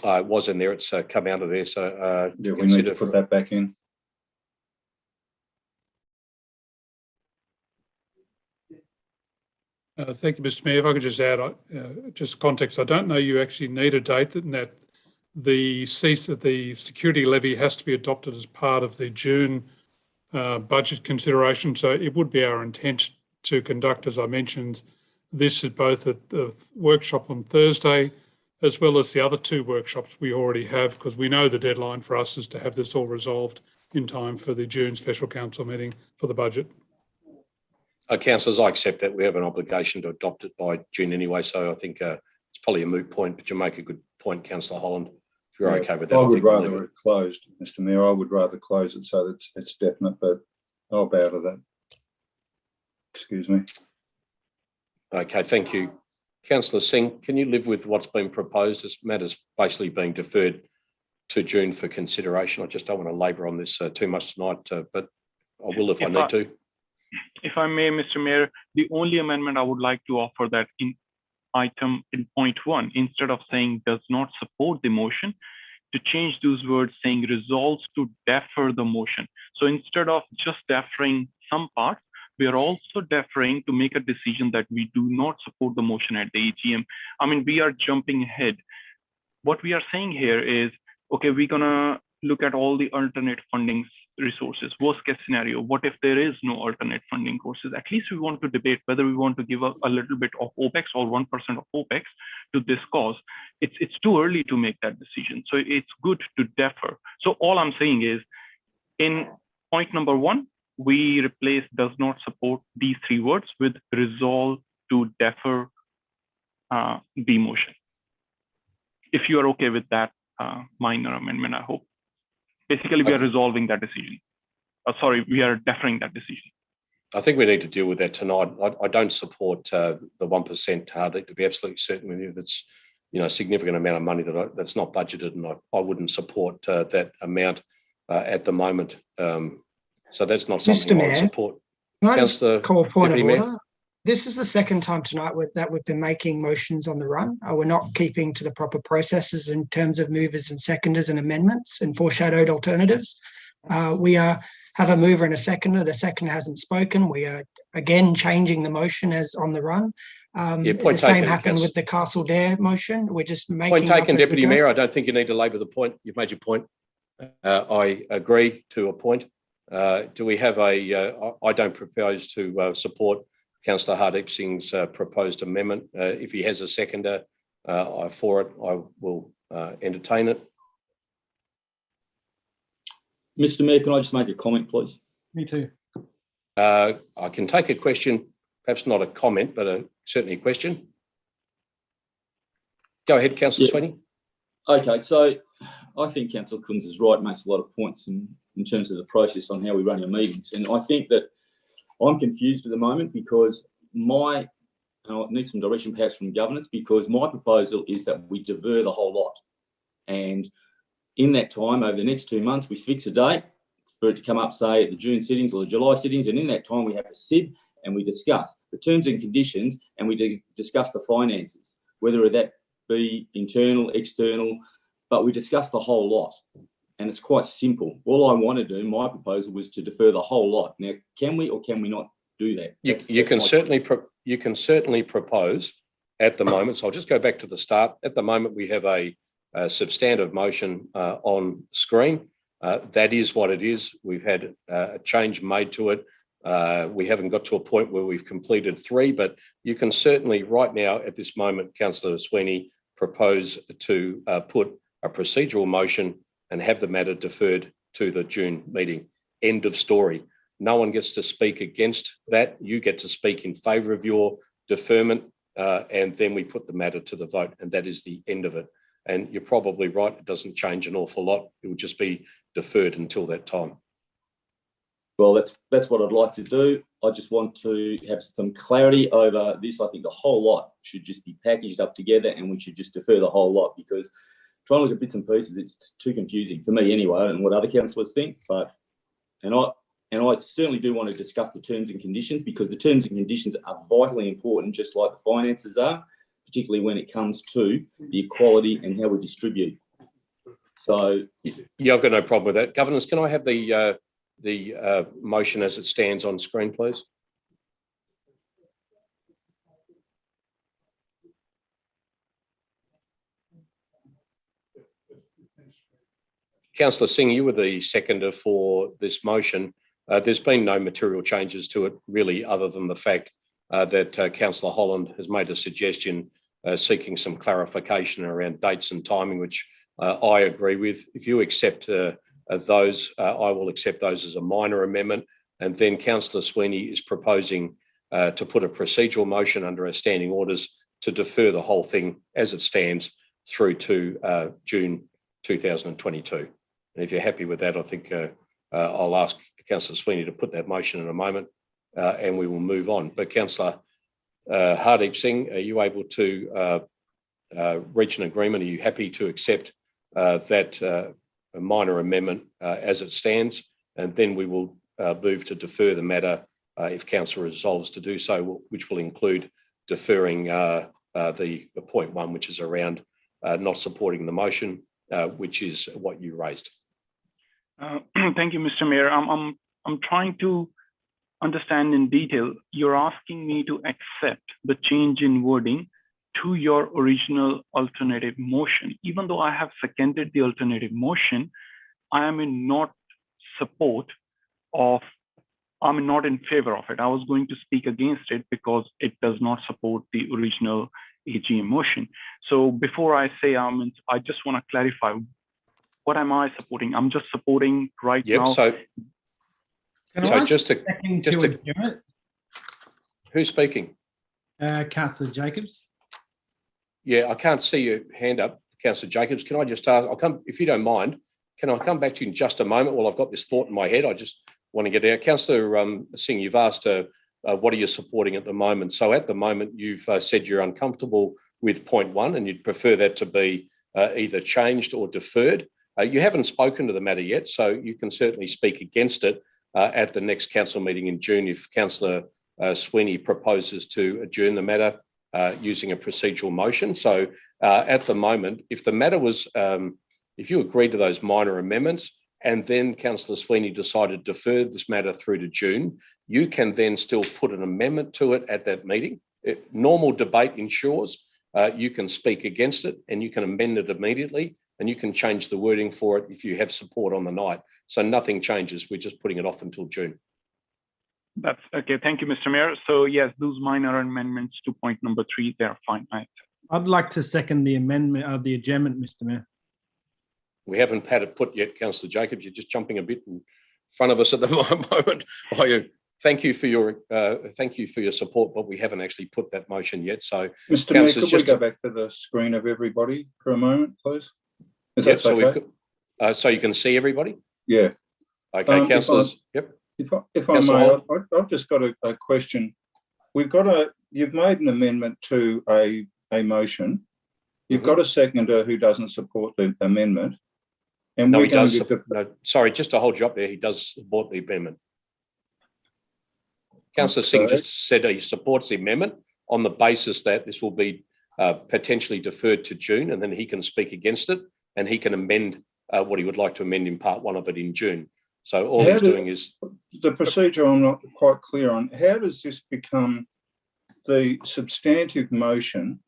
It was in there. It's come out of there. So yeah, we need to put that back in. Thank you, Mr. Mayor. If I could just add, just context, I don't know you actually need a date, and that the security levy has to be adopted as part of the June budget consideration. So it would be our intent to conduct, as I mentioned, this at both at the workshop on Thursday, as well as the other 2 workshops we already have, because we know the deadline for us is to have this all resolved in time for the June special council meeting for the budget. Councillors, I accept that we have an obligation to adopt it by June anyway, so I think it's probably a moot point, but you make a good point, Councillor Holland. If you're okay with that, I would rather it closed, Mr. Mayor. I would rather close it so that it's definite, but I'll bow to that. Excuse me. Okay, thank you. Councillor Singh, can you live with what's been proposed? This matter's basically being deferred to June for consideration. I just don't want to labour on this too much tonight, but I will if I need to. If I may, Mr. Mayor, the only amendment I would like to offer that in item in point 1, instead of saying does not support the motion, to change those words saying resolves to defer the motion. So instead of just deferring some parts, we are also deferring to make a decision that we do not support the motion at the AGM. I mean, we are jumping ahead. What we are saying here is, okay, we're gonna look at all the alternate funding resources. Worst case scenario, what if there is no alternate funding courses? At least we want to debate whether we want to give a little bit of OPEX or 1% of OPEX to this cause. It's too early to make that decision. So it's good to defer. So all I'm saying is, in point number 1, we replace does not support these 3 words with resolve to defer the motion. If you are okay with that minor amendment, I hope. Basically, we are resolving that decision. Sorry, we are deferring that decision. I think we need to deal with that tonight. I don't support the 1% target, to be absolutely certain with you. That's a significant amount of money that's not budgeted, and I wouldn't support that amount at the moment. So that's not something I would support. Can I just call a point of order? This is the second time tonight that we've been making motions on the run. We're not keeping to the proper processes in terms of movers and seconders and amendments and foreshadowed alternatives. We have a mover and a seconder. The seconder hasn't spoken. We are again changing the motion as on the run. The same happened with the Castle Dare motion. We're just making point taken, Deputy Mayor. I don't think you need to labour the point. You've made your point. I agree to a point. Do we have I don't propose to support Councillor Hardeep Singh's proposed amendment. If he has a seconder for it, I will entertain it. Mr. Mayor, can I just make a comment, please? Me too. I can take a question, perhaps not a comment, but certainly a question. Go ahead, Councillor Sweeney. Okay, so I think Councillor Kunz is right, makes a lot of points in terms of the process on how we run our meetings. And I think that I'm confused at the moment because I need some direction perhaps from governance, because my proposal is that we defer the whole lot. And in that time, over the next 2 months, we fix a date for it to come up, say, at the June sittings or the July sittings, and in that time we have a SIB and we discuss the terms and conditions and we discuss the finances, whether that be internal, external, but we discuss the whole lot. And it's quite simple. All I want to do, my proposal was to defer the whole lot. Now, can we or can we not do that? You can certainly propose at the moment. So I'll just go back to the start. At the moment, we have a substantive motion on screen. That is what it is. We've had a change made to it. We haven't got to a point where we've completed 3, but you can certainly right now at this moment, Councillor Sweeney, propose to put a procedural motion and have the matter deferred to the June meeting. End of story. No one gets to speak against that. You get to speak in favour of your deferment, and then we put the matter to the vote, and that is the end of it. And you're probably right, it doesn't change an awful lot. It would just be deferred until that time. Well, that's what I'd like to do. I just want to have some clarity over this. I think the whole lot should just be packaged up together and we should just defer the whole lot, because trying to look at bits and pieces, it's too confusing for me anyway, and what other councillors think. And I certainly do want to discuss the terms and conditions, because the terms and conditions are vitally important, just like the finances are, particularly when it comes to the equality and how we distribute. So yeah, I've got no problem with that. Governors, can I have the motion as it stands on screen, please? Councillor Singh, you were the seconder for this motion. There's been no material changes to it, really, other than the fact that Councillor Holland has made a suggestion seeking some clarification around dates and timing, which I agree with. If you accept those, I will accept those as a minor amendment. And then Councillor Sweeney is proposing to put a procedural motion under our standing orders to defer the whole thing as it stands through to June 2022. And if you're happy with that, I think I'll ask Councillor Sweeney to put that motion in a moment and we will move on. But Councillor Hardeep Singh, are you able to reach an agreement? Are you happy to accept that minor amendment as it stands? And then we will move to defer the matter if Council resolves to do so, which will include deferring the point 1, which is around not supporting the motion, which is what you raised. Thank you, Mr. Mayor. I'm trying to understand in detail. You're asking me to accept the change in wording to your original alternative motion. Even though I have seconded the alternative motion, I am in not support of, I'm not in favor of it. I was going to speak against it because it does not support the original AGM motion. So before I say I just want to clarify, what am I supporting? I'm just supporting right now. So who's speaking? Councillor Jacobs. Yeah, I can't see your hand up, Councillor Jacobs. Can I just ask, if you don't mind, can I come back to you in just a moment while I've got this thought in my head? I just want to get out. Councillor Singh, you've asked what are you supporting at the moment? So at the moment, you've said you're uncomfortable with point 1 and you'd prefer that to be either changed or deferred. You haven't spoken to the matter yet, so you can certainly speak against it at the next council meeting in June if Councillor Sweeney proposes to adjourn the matter using a procedural motion. So at the moment, if the matter was, if you agreed to those minor amendments and then Councillor Sweeney decided to defer this matter through to June, you can then still put an amendment to it at that meeting. Normal debate ensures you can speak against it and you can amend it immediately and you can change the wording for it if you have support on the night. So nothing changes. We're just putting it off until June. That's okay. Thank you, Mr. Mayor. So yes, those minor amendments to point number 3, they're fine. I'd like to second the amendment of the adjournment, Mr. Mayor. We haven't had it put yet, Councillor Jacobs. You're just jumping a bit in front of us at the moment. Thank you for your support, but we haven't actually put that motion yet. So, Mr. Mayor, could we go back to the screen of everybody for a moment, please? Yep, so okay? So you can see everybody? Yeah. Okay, councillors. Yep. If I may, I've just got a question. You've made an amendment to a motion. You've got a seconder who doesn't support the amendment. And no, we're he going does. to No, sorry, just to hold you up there, he does support the amendment. Councillor Singh just said he supports the amendment on the basis that this will be potentially deferred to June, and then he can speak against it, and he can amend what he would like to amend in part 1 of it in June. So all he's doing is... The procedure I'm not quite clear on. How does this become the substantive motion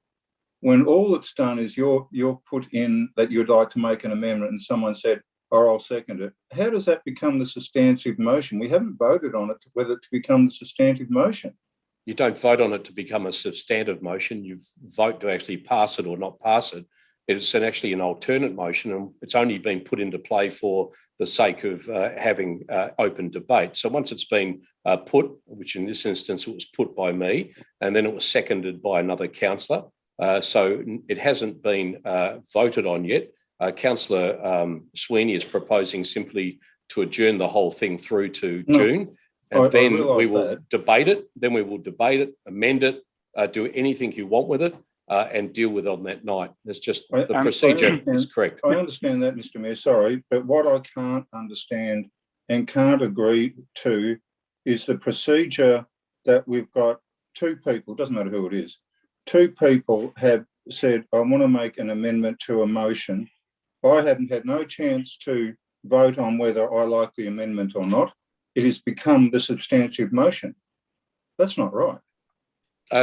when all it's done is you're put in that you'd like to make an amendment and someone said, "Oh, I'll second it." How does that become the substantive motion? We haven't voted on it, whether to become the substantive motion. You don't vote on it to become a substantive motion. You vote to actually pass it or not pass it. It's actually an alternate motion, and it's only been put into play for the sake of having open debate. So once it's been put, which in this instance it was put by me, and then it was seconded by another councillor, so it hasn't been voted on yet. Councillor Sweeney is proposing simply to adjourn the whole thing through to June, and then we will debate it. Then we will debate it, amend it, do anything you want with it, and deal with it on that night. It's just the procedure is correct. I understand that, Mr. Mayor, sorry, but what I can't understand and can't agree to is the procedure that we've got two people, doesn't matter who it is, two people have said, "I want to make an amendment to a motion." I haven't had no chance to vote on whether I like the amendment or not. It has become the substantive motion. That's not right.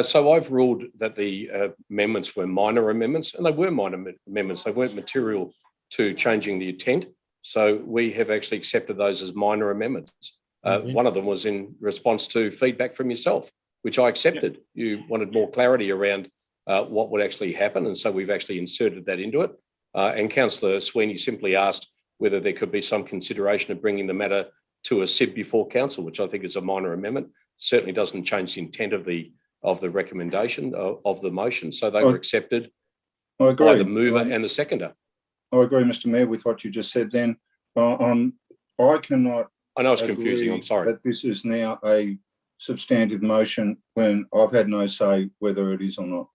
So I've ruled that the amendments were minor amendments, and they were minor amendments. They weren't material to changing the intent. So we have actually accepted those as minor amendments. One of them was in response to feedback from yourself, which I accepted. You wanted more clarity around what would actually happen, and so we've actually inserted that into it. And Councillor Sweeney simply asked whether there could be some consideration of bringing the matter to a SIB before council, which I think is a minor amendment. Certainly doesn't change the intent of the recommendation of the motion. So they were accepted by the mover and the seconder. I agree, Mr. Mayor, with what you just said then. I cannot... I know it's confusing, I'm sorry. ...that this is now a substantive motion when I've had no say whether it is or not.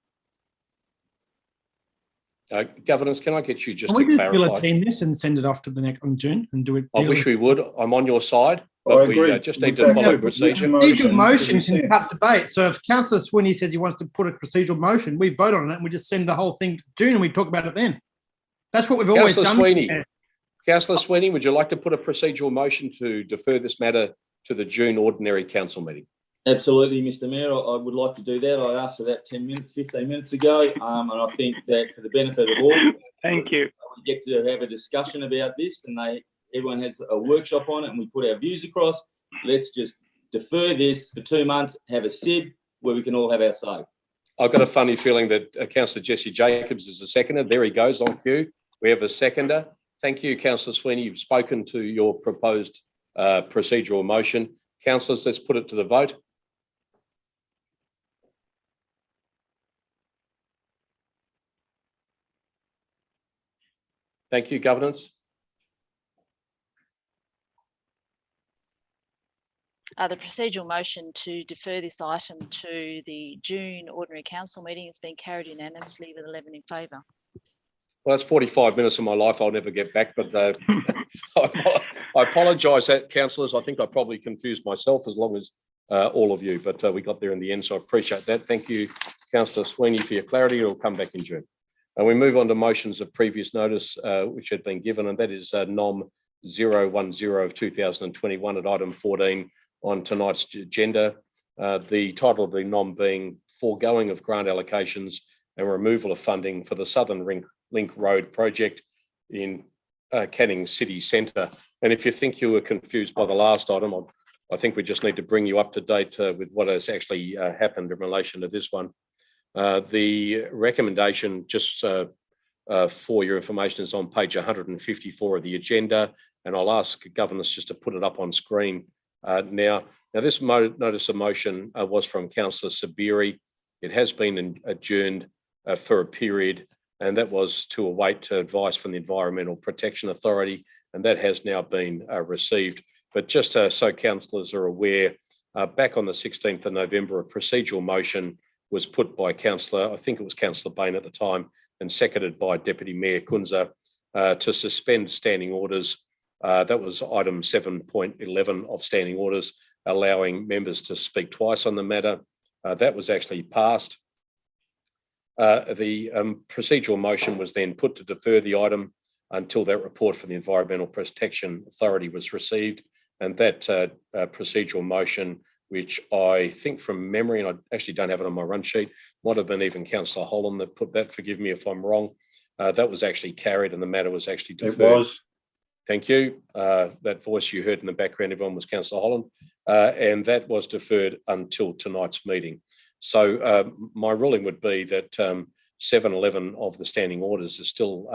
Governance, can I get you just to clarify? Can we just guillotine this and send it off to the next on June and do it? I wish we would. I'm on your side, but we just need to follow procedure. Procedural motion can cut debate. So if Councillor Sweeney says he wants to put a procedural motion, we vote on it and we just send the whole thing to June and we talk about it then. That's what we've always done. Councillor Sweeney, would you like to put a procedural motion to defer this matter to the June ordinary council meeting? Absolutely, Mr. Mayor. I would like to do that. I asked for that 10 minutes, 15 minutes ago, and I think that for the benefit of all, thank you. We get to have a discussion about this, and everyone has a workshop on it, and we put our views across. Let's just defer this for 2 months, have a SID where we can all have our say. I've got a funny feeling that Councillor Jesse Jacobs is the seconder. There he goes on cue. We have a seconder. Thank you, Councillor Sweeney. You've spoken to your proposed procedural motion. Councillors, let's put it to the vote. Thank you, Governance. The procedural motion to defer this item to the June ordinary council meeting has been carried unanimously with 11 in favour. Well, that's 45 minutes of my life I'll never get back, but I apologise, councillors. I think I probably confused myself as long as all of you, but we got there in the end, so I appreciate that. Thank you, Councillor Sweeney, for your clarity. It'll come back in June. And we move on to motions of previous notice which had been given, and that is NOM 010 of 2021 at item 14 on tonight's agenda. The title of the NOM being Foregoing of Grant Allocations and Removal of Funding for the Southern Link Road Project in Canning City Centre. And if you think you were confused by the last item, I think we just need to bring you up to date with what has actually happened in relation to this one. The recommendation, just for your information, is on page 154 of the agenda, and I'll ask Governors just to put it up on screen now. Now, this notice of motion was from Councillor Sabiri. It has been adjourned for a period, and that was to await advice from the Environmental Protection Authority, and that has now been received. But just so councillors are aware, back on the 16th of November, a procedural motion was put by Councillor, I think it was Councillor Bain at the time, and seconded by Deputy Mayor Kunza, to suspend standing orders. That was item 7.11 of standing orders, allowing members to speak twice on the matter. That was actually passed. The procedural motion was then put to defer the item until that report from the Environmental Protection Authority was received. And that procedural motion, which I think from memory, and I actually don't have it on my run sheet, might have been even Councillor Holland that put that, forgive me if I'm wrong, that was actually carried and the matter was actually deferred. It was. Thank you. That voice you heard in the background, everyone, was Councillor Holland, and that was deferred until tonight's meeting. So my ruling would be that 7.11 of the standing orders is still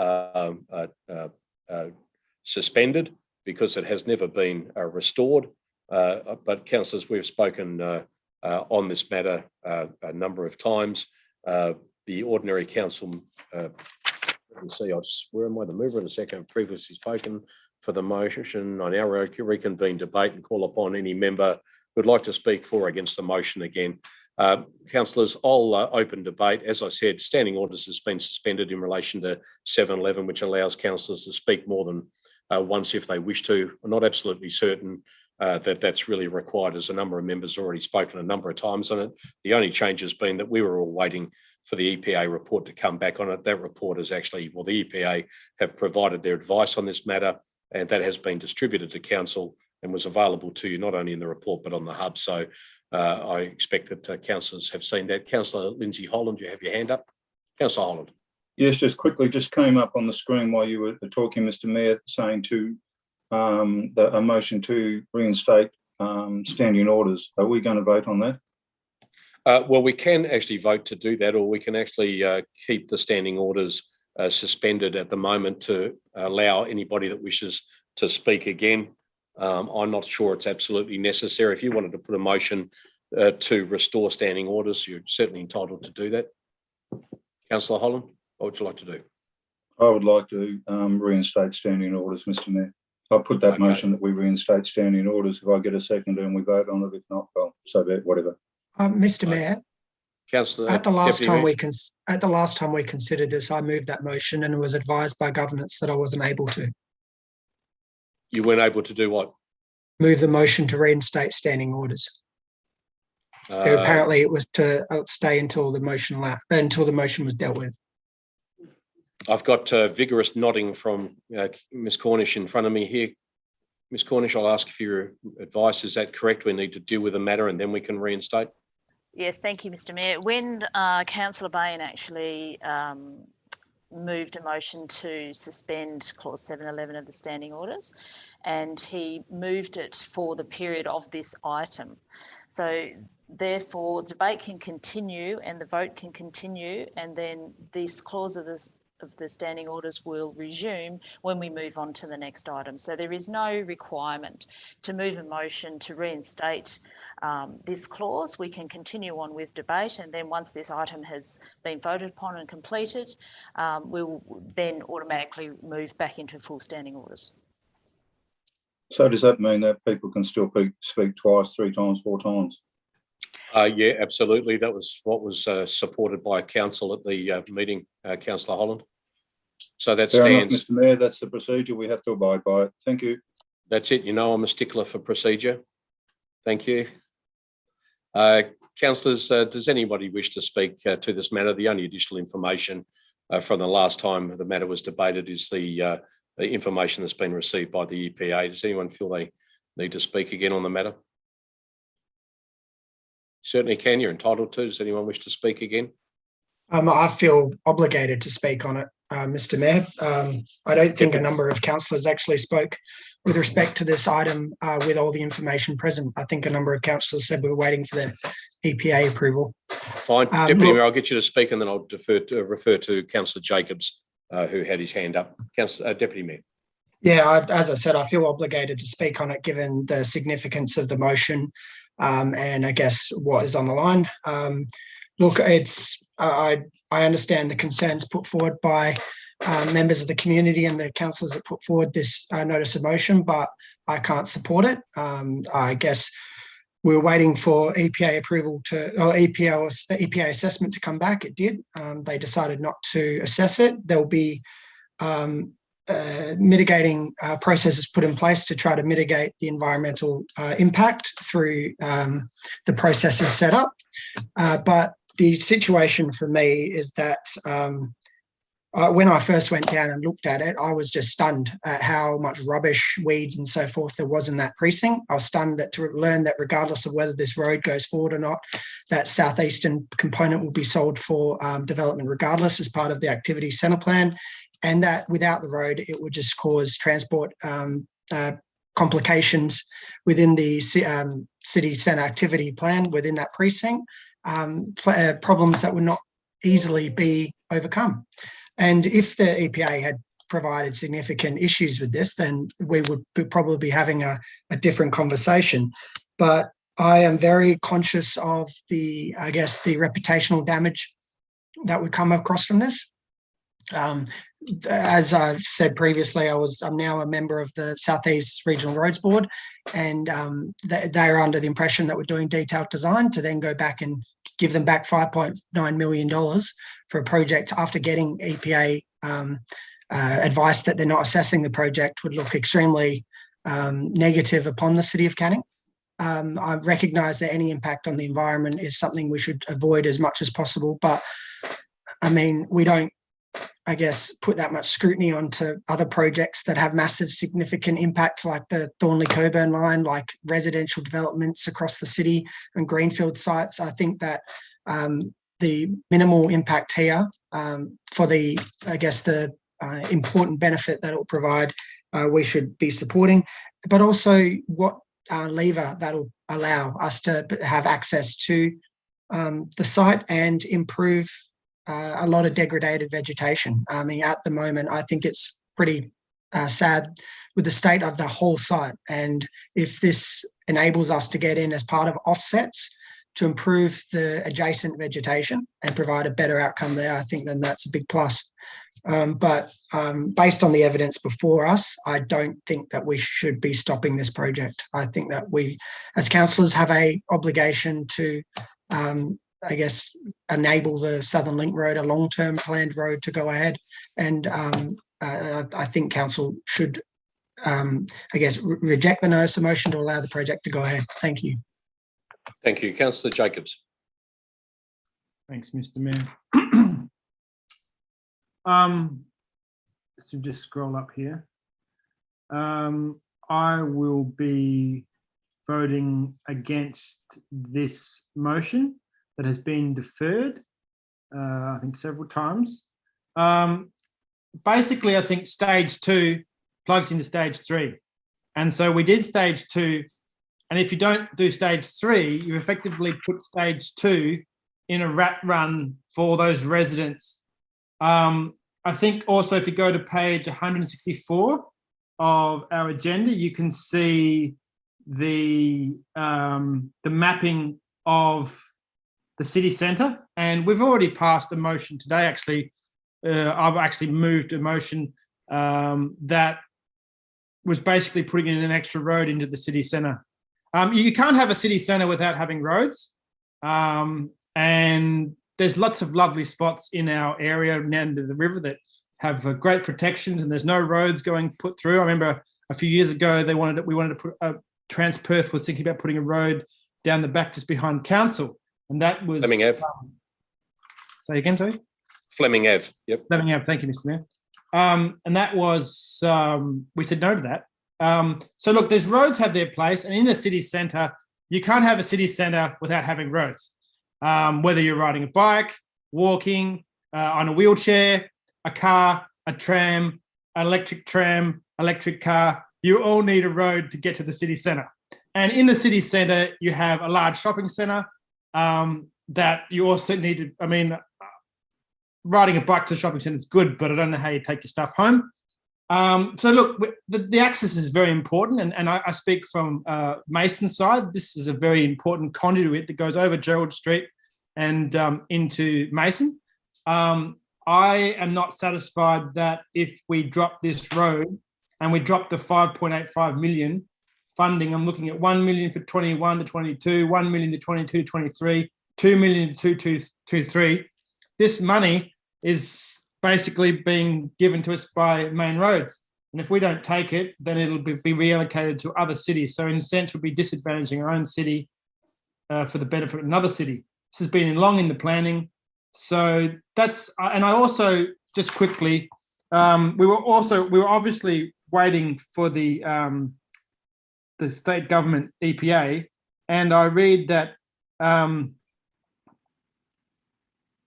suspended because it has never been restored. But councillors, we've spoken on this matter a number of times. The ordinary council, let me see, where am I, the mover in a second, previously spoken for the motion. I now reconvene debate and call upon any member who'd like to speak for or against the motion again. Councillors, I'll open debate. As I said, standing orders has been suspended in relation to 7.11, which allows councillors to speak more than once if they wish to. I'm not absolutely certain that that's really required, as a number of members have already spoken a number of times on it. The only change has been that we were all waiting for the EPA report to come back on it. That report is actually, well, the EPA have provided their advice on this matter, and that has been distributed to council and was available to you not only in the report but on the hub. So I expect that councillors have seen that. Councillor Lindsay Holland, you have your hand up. Councillor Holland. Yes, just quickly, just came up on the screen while you were talking, Mr. Mayor, saying to a motion to reinstate standing orders. Are we going to vote on that? Well, we can actually vote to do that, or we can actually keep the standing orders suspended at the moment to allow anybody that wishes to speak again. I'm not sure it's absolutely necessary. If you wanted to put a motion to restore standing orders, you're certainly entitled to do that. Councillor Holland, what would you like to do? I would like to reinstate standing orders, Mr. Mayor. I'll put that motion that we reinstate standing orders. If I get a second and we vote on it, if not, well, so be it, whatever. Mr. Mayor, Councillor, at the last time we considered this, I moved that motion and was advised by governance that I wasn't able to. You weren't able to do what? Move the motion to reinstate standing orders. Apparently, it was to stay until the motion was dealt with. I've got vigorous nodding from Ms. Cornish in front of me here. Ms. Cornish, I'll ask for your advice. Is that correct? We need to deal with the matter and then we can reinstate? Yes, thank you, Mr. Mayor. When Councillor Bain actually moved a motion to suspend clause 7.11 of the standing orders, and he moved it for the period of this item. So therefore, debate can continue and the vote can continue, and then this clause of the standing orders will resume when we move on to the next item. So there is no requirement to move a motion to reinstate this clause. We can continue on with debate, and then once this item has been voted upon and completed, we will then automatically move back into full standing orders. So does that mean that people can still speak twice, 3 times, 4 times? Yeah, absolutely. That was what was supported by council at the meeting, Councillor Holland. So that stands. Mr. Mayor, that's the procedure. We have to abide by it. Thank you. That's it. You know, I'm a stickler for procedure. Thank you. Councillors, does anybody wish to speak to this matter? The only additional information from the last time the matter was debated is the information that's been received by the EPA. Does anyone feel they need to speak again on the matter? Certainly can. You're entitled to. Does anyone wish to speak again? I feel obligated to speak on it, Mr. Mayor. I don't think a number of councillors actually spoke with respect to this item with all the information present. I think a number of councillors said we were waiting for the EPA approval. Fine. Deputy Mayor, I'll get you to speak and then I'll refer to Councillor Jacobs, who had his hand up. Deputy Mayor. Yeah, as I said, I feel obligated to speak on it given the significance of the motion and I guess what is on the line. Look, I understand the concerns put forward by members of the community and the councillors that put forward this notice of motion, but I can't support it. I guess we're waiting for EPA approval EPA assessment to come back. It did. They decided not to assess it. There'll be mitigating processes put in place to try to mitigate the environmental impact through the processes set up. But the situation for me is that when I first went down and looked at it, I was just stunned at how much rubbish, weeds and so forth there was in that precinct. I was stunned to learn that regardless of whether this road goes forward or not, that southeastern component will be sold for development regardless as part of the activity centre plan, and that without the road, it would just cause transport complications within the city centre activity plan within that precinct, problems that would not easily be overcome. And if the EPA had provided significant issues with this, then we would probably be having a different conversation. But I am very conscious of the reputational damage that would come across from this. As I've said previously, I'm now a member of the Southeast Regional Roads Board, and they are under the impression that we're doing detailed design to then go back and give them back $5.9 million for a project after getting EPA advice that they're not assessing the project would look extremely negative upon the City of Canning. I recognise that any impact on the environment is something we should avoid as much as possible, but I mean, we don't, I guess, put that much scrutiny onto other projects that have massive significant impact, like the Thornley-Coburn line, like residential developments across the city and greenfield sites. I think that the minimal impact here for the important benefit that it will provide, we should be supporting, but also what lever that will allow us to have access to the site and improve a lot of degraded vegetation. I mean, at the moment, I think it's pretty sad with the state of the whole site. And if this enables us to get in as part of offsets to improve the adjacent vegetation and provide a better outcome there, I think then that's a big plus. But based on the evidence before us, I don't think that we should be stopping this project. I think that we, as councillors, have a obligation to enable the Southern Link Road, a long-term planned road, to go ahead. And I think council should, reject the notice of motion to allow the project to go ahead. Thank you. Thank you. Councillor Jacobs. Thanks, Mr. Mayor. So just scroll up here. I will be voting against this motion that has been deferred, I think several times. Basically, I think stage 2 plugs into stage 3. And so we did stage 2. And if you don't do stage 3, you effectively put stage 2 in a rat run for those residents. I think also if you go to page 164 of our agenda, you can see the mapping of the city centre, and we've already passed a motion today. Actually, I've actually moved a motion that was basically putting in an extra road into the city centre. You can't have a city centre without having roads, and there's lots of lovely spots in our area down to the river that have great protections, and there's no roads put through. I remember a few years ago we wanted to put Transperth was thinking about putting a road down the back just behind council. And that was Fleming Ave. Say again, sorry? Fleming Ave. Yep. Fleming Ave. Thank you, Mr. Mayor. And that was we said no to that. So look, these roads have their place, and in a city centre, you can't have a city centre without having roads. Whether you're riding a bike, walking, on a wheelchair, a car, a tram, electric car, you all need a road to get to the city centre. And in the city centre, you have a large shopping centre. That you also need to, riding a bike to the shopping centre is good, but I don't know how you take your stuff home. So look, the access is very important, and I speak from Mason's side. This is a very important conduit that goes over Gerald Street and into Mason. I am not satisfied that if we drop this road and we drop the 5.85 million funding, I'm looking at 1 million for 21 to 22, 1 million to 22 to 23, 2 million to 2223. This money is basically being given to us by Main Roads. And if we don't take it, then it'll be reallocated to other cities. So in a sense, we'll be disadvantaging our own city for the benefit of another city. This has been long in the planning. So that's, and I also, just quickly, we were obviously waiting for the state government EPA, and I read that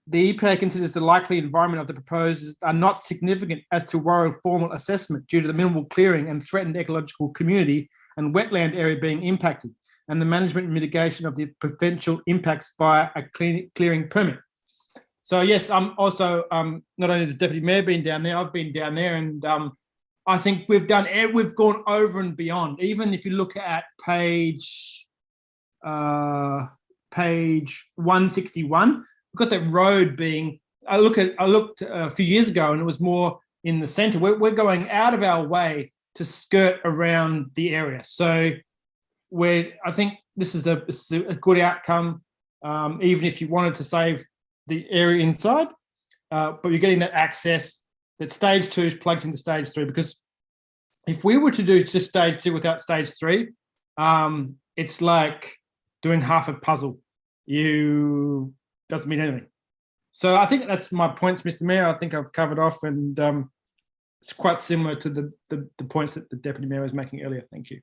the EPA considers the likely environment of the proposals are not significant as to warrant formal assessment due to the minimal clearing and threatened ecological community and wetland area being impacted, and the management and mitigation of the potential impacts via a clearing permit. So yes, I'm also, not only has Deputy Mayor been down there, I've been down there, and I think we've gone over and beyond. Even if you look at page 161, we've got that road being, I looked a few years ago and it was more in the center. We're going out of our way to skirt around the area. So I think this is a good outcome, even if you wanted to save the area inside, but you're getting that access that stage 2 plugs into stage 3, because if we were to do just stage 2 without stage 3, it's like doing half a puzzle. Doesn't mean anything. So I think that's my points, Mr. Mayor. I think I've covered off, and it's quite similar to the points that the Deputy Mayor was making earlier. Thank you.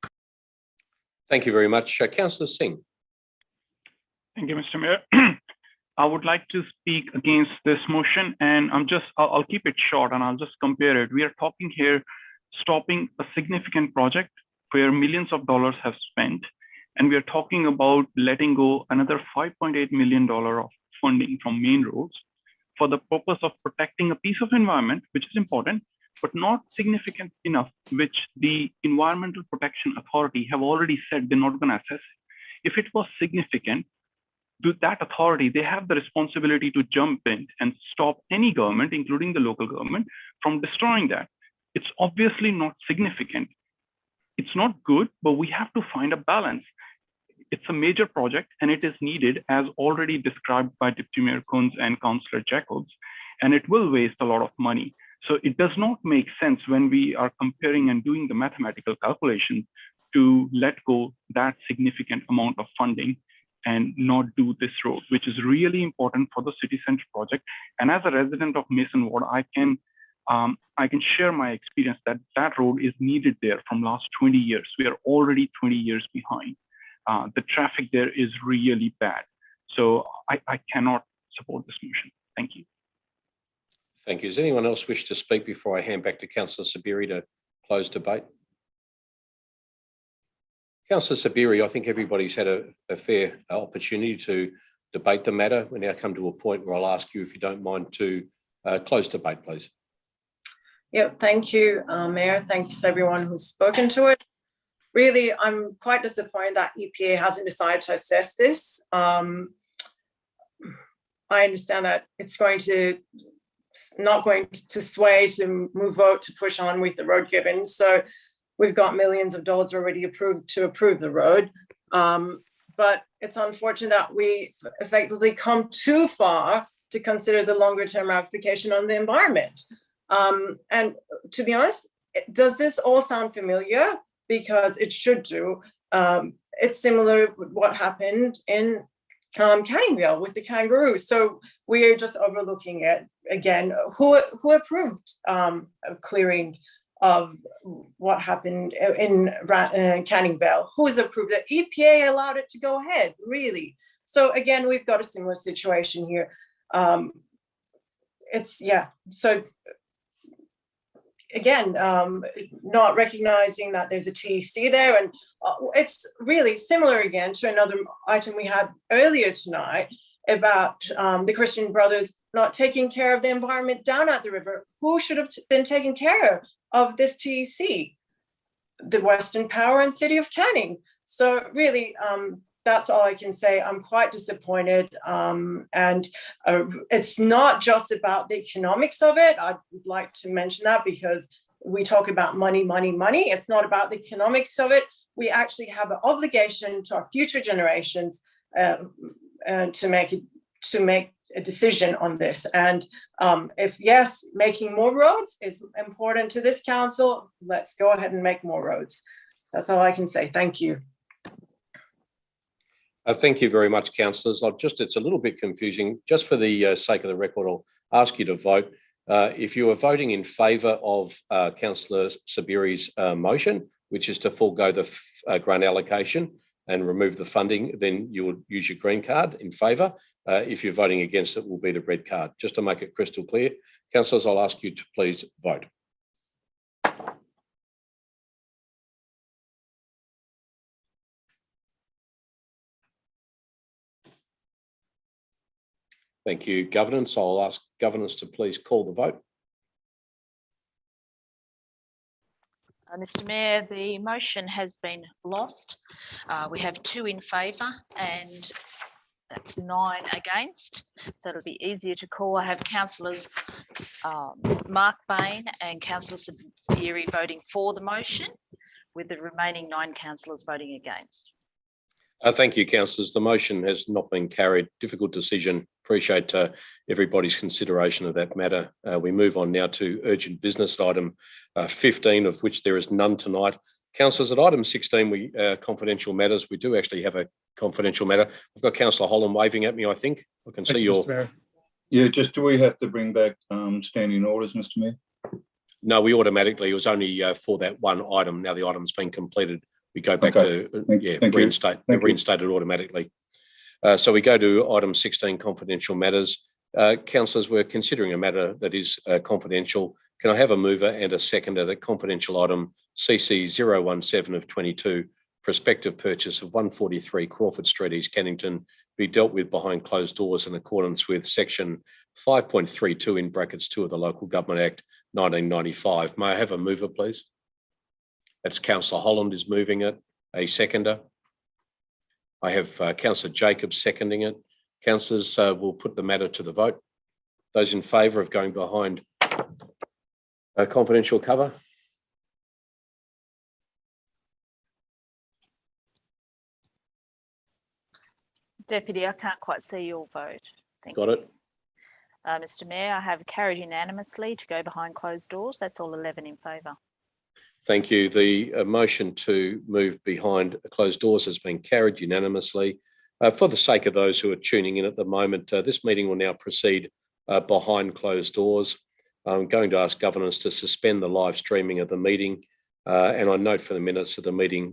Thank you very much. Councillor Singh. Thank you, Mr. Mayor. I would like to speak against this motion, and I'll keep it short and I'll just compare it. We are talking here stopping a significant project where millions of dollars have spent, and we are talking about letting go another $5.8 million of funding from Main Roads for the purpose of protecting a piece of environment, which is important, but not significant enough, which the Environmental Protection Authority have already said they're not going to assess. If it was significant, that authority, they have the responsibility to jump in and stop any government, including the local government, from destroying that. It's obviously not significant. It's not good, but we have to find a balance. It's a major project and it is needed, as already described by Deputy Mayor Kunz and Councillor Jacobs, and it will waste a lot of money. So it does not make sense when we are comparing and doing the mathematical calculations to let go that significant amount of funding and not do this road, which is really important for the city center project. And as a resident of Mason Ward, I can share my experience that that road is needed there from last 20 years. We are already 20 years behind. The traffic there is really bad. So I cannot support this motion. Thank you. Thank you. Does anyone else wish to speak before I hand back to Councillor Sabiri to close debate? Councillor Sabiri, I think everybody's had a fair opportunity to debate the matter. We now come to a point where I'll ask you, if you don't mind, to close debate, please. Yeah, thank you, Mayor. Thanks to everyone who's spoken to it. Really, I'm quite disappointed that EPA hasn't decided to assess this. I understand that it's not going to sway to move vote to push on with the road given. So we've got millions of dollars already approved to approve the road. But it's unfortunate that we effectively come too far to consider the longer term ramification on the environment. And to be honest, does this all sound familiar? Because it should do. It's similar with what happened in Canningvale with the kangaroo. So we're just overlooking it again. Who approved clearing of what happened in Canningvale? Who has approved it? EPA allowed it to go ahead, really. So again, we've got a similar situation here. So again, not recognizing that there's a TEC there, and it's really similar again to another item we had earlier tonight about the Christian Brothers not taking care of the environment down at the river. Who should have been taking care of this TEC? The Western Power and City of Canning. So really, that's all I can say. I'm quite disappointed. And it's not just about the economics of it. I would like to mention that, because we talk about money, money, money. It's not about the economics of it. We actually have an obligation to our future generations to make a decision on this. And if yes, making more roads is important to this council, let's go ahead and make more roads. That's all I can say. Thank you. Thank you very much, councillors. It's a little bit confusing. Just for the sake of the record, I'll ask you to vote. If you are voting in favour of Councillor Sabiri's motion, which is to forego the grant allocation and remove the funding, then you would use your green card in favour. If you're voting against it, will be the red card. Just to make it crystal clear, councillors, I'll ask you to please vote. Thank you, Governance. I'll ask Governance to please call the vote. Mr. Mayor, the motion has been lost. We have 2 in favour and that's 9 against. So it'll be easier to call. I have councillors Mark Bain and councillor Sabiri voting for the motion, with the remaining 9 councillors voting against. Thank you, councillors. The motion has not been carried. Difficult decision. Appreciate everybody's consideration of that matter. We move on now to urgent business item 15, of which there is none tonight. Councillors, at item 16, confidential matters. We do actually have a confidential matter. I've got Councillor Holland waving at me, I think. I can see your... Yeah, just do we have to bring back standing orders, Mr. Mayor? No, we automatically, it was only for that one item. Now the item's been completed. We go back to reinstated automatically. So we go to item 16, confidential matters. Councillors, we're considering a matter that is confidential. Can I have a mover and a seconder that confidential item CC 017 of 22, prospective purchase of 143 Crawford Street, East Kennington, be dealt with behind closed doors in accordance with section 5.32 in brackets 2 of the Local Government Act 1995. May I have a mover, please? That's Councillor Holland is moving it. A seconder. I have Councillor Jacobs seconding it. Councillors, will put the matter to the vote. Those in favour of going behind a confidential cover? Deputy, I can't quite see your vote. Thank you. Got it. Mr. Mayor, I have carried unanimously to go behind closed doors. That's all 11 in favour. Thank you. The motion to move behind closed doors has been carried unanimously. For the sake of those who are tuning in at the moment, this meeting will now proceed behind closed doors. I'm going to ask governors to suspend the live streaming of the meeting, and I note for the minutes of the meeting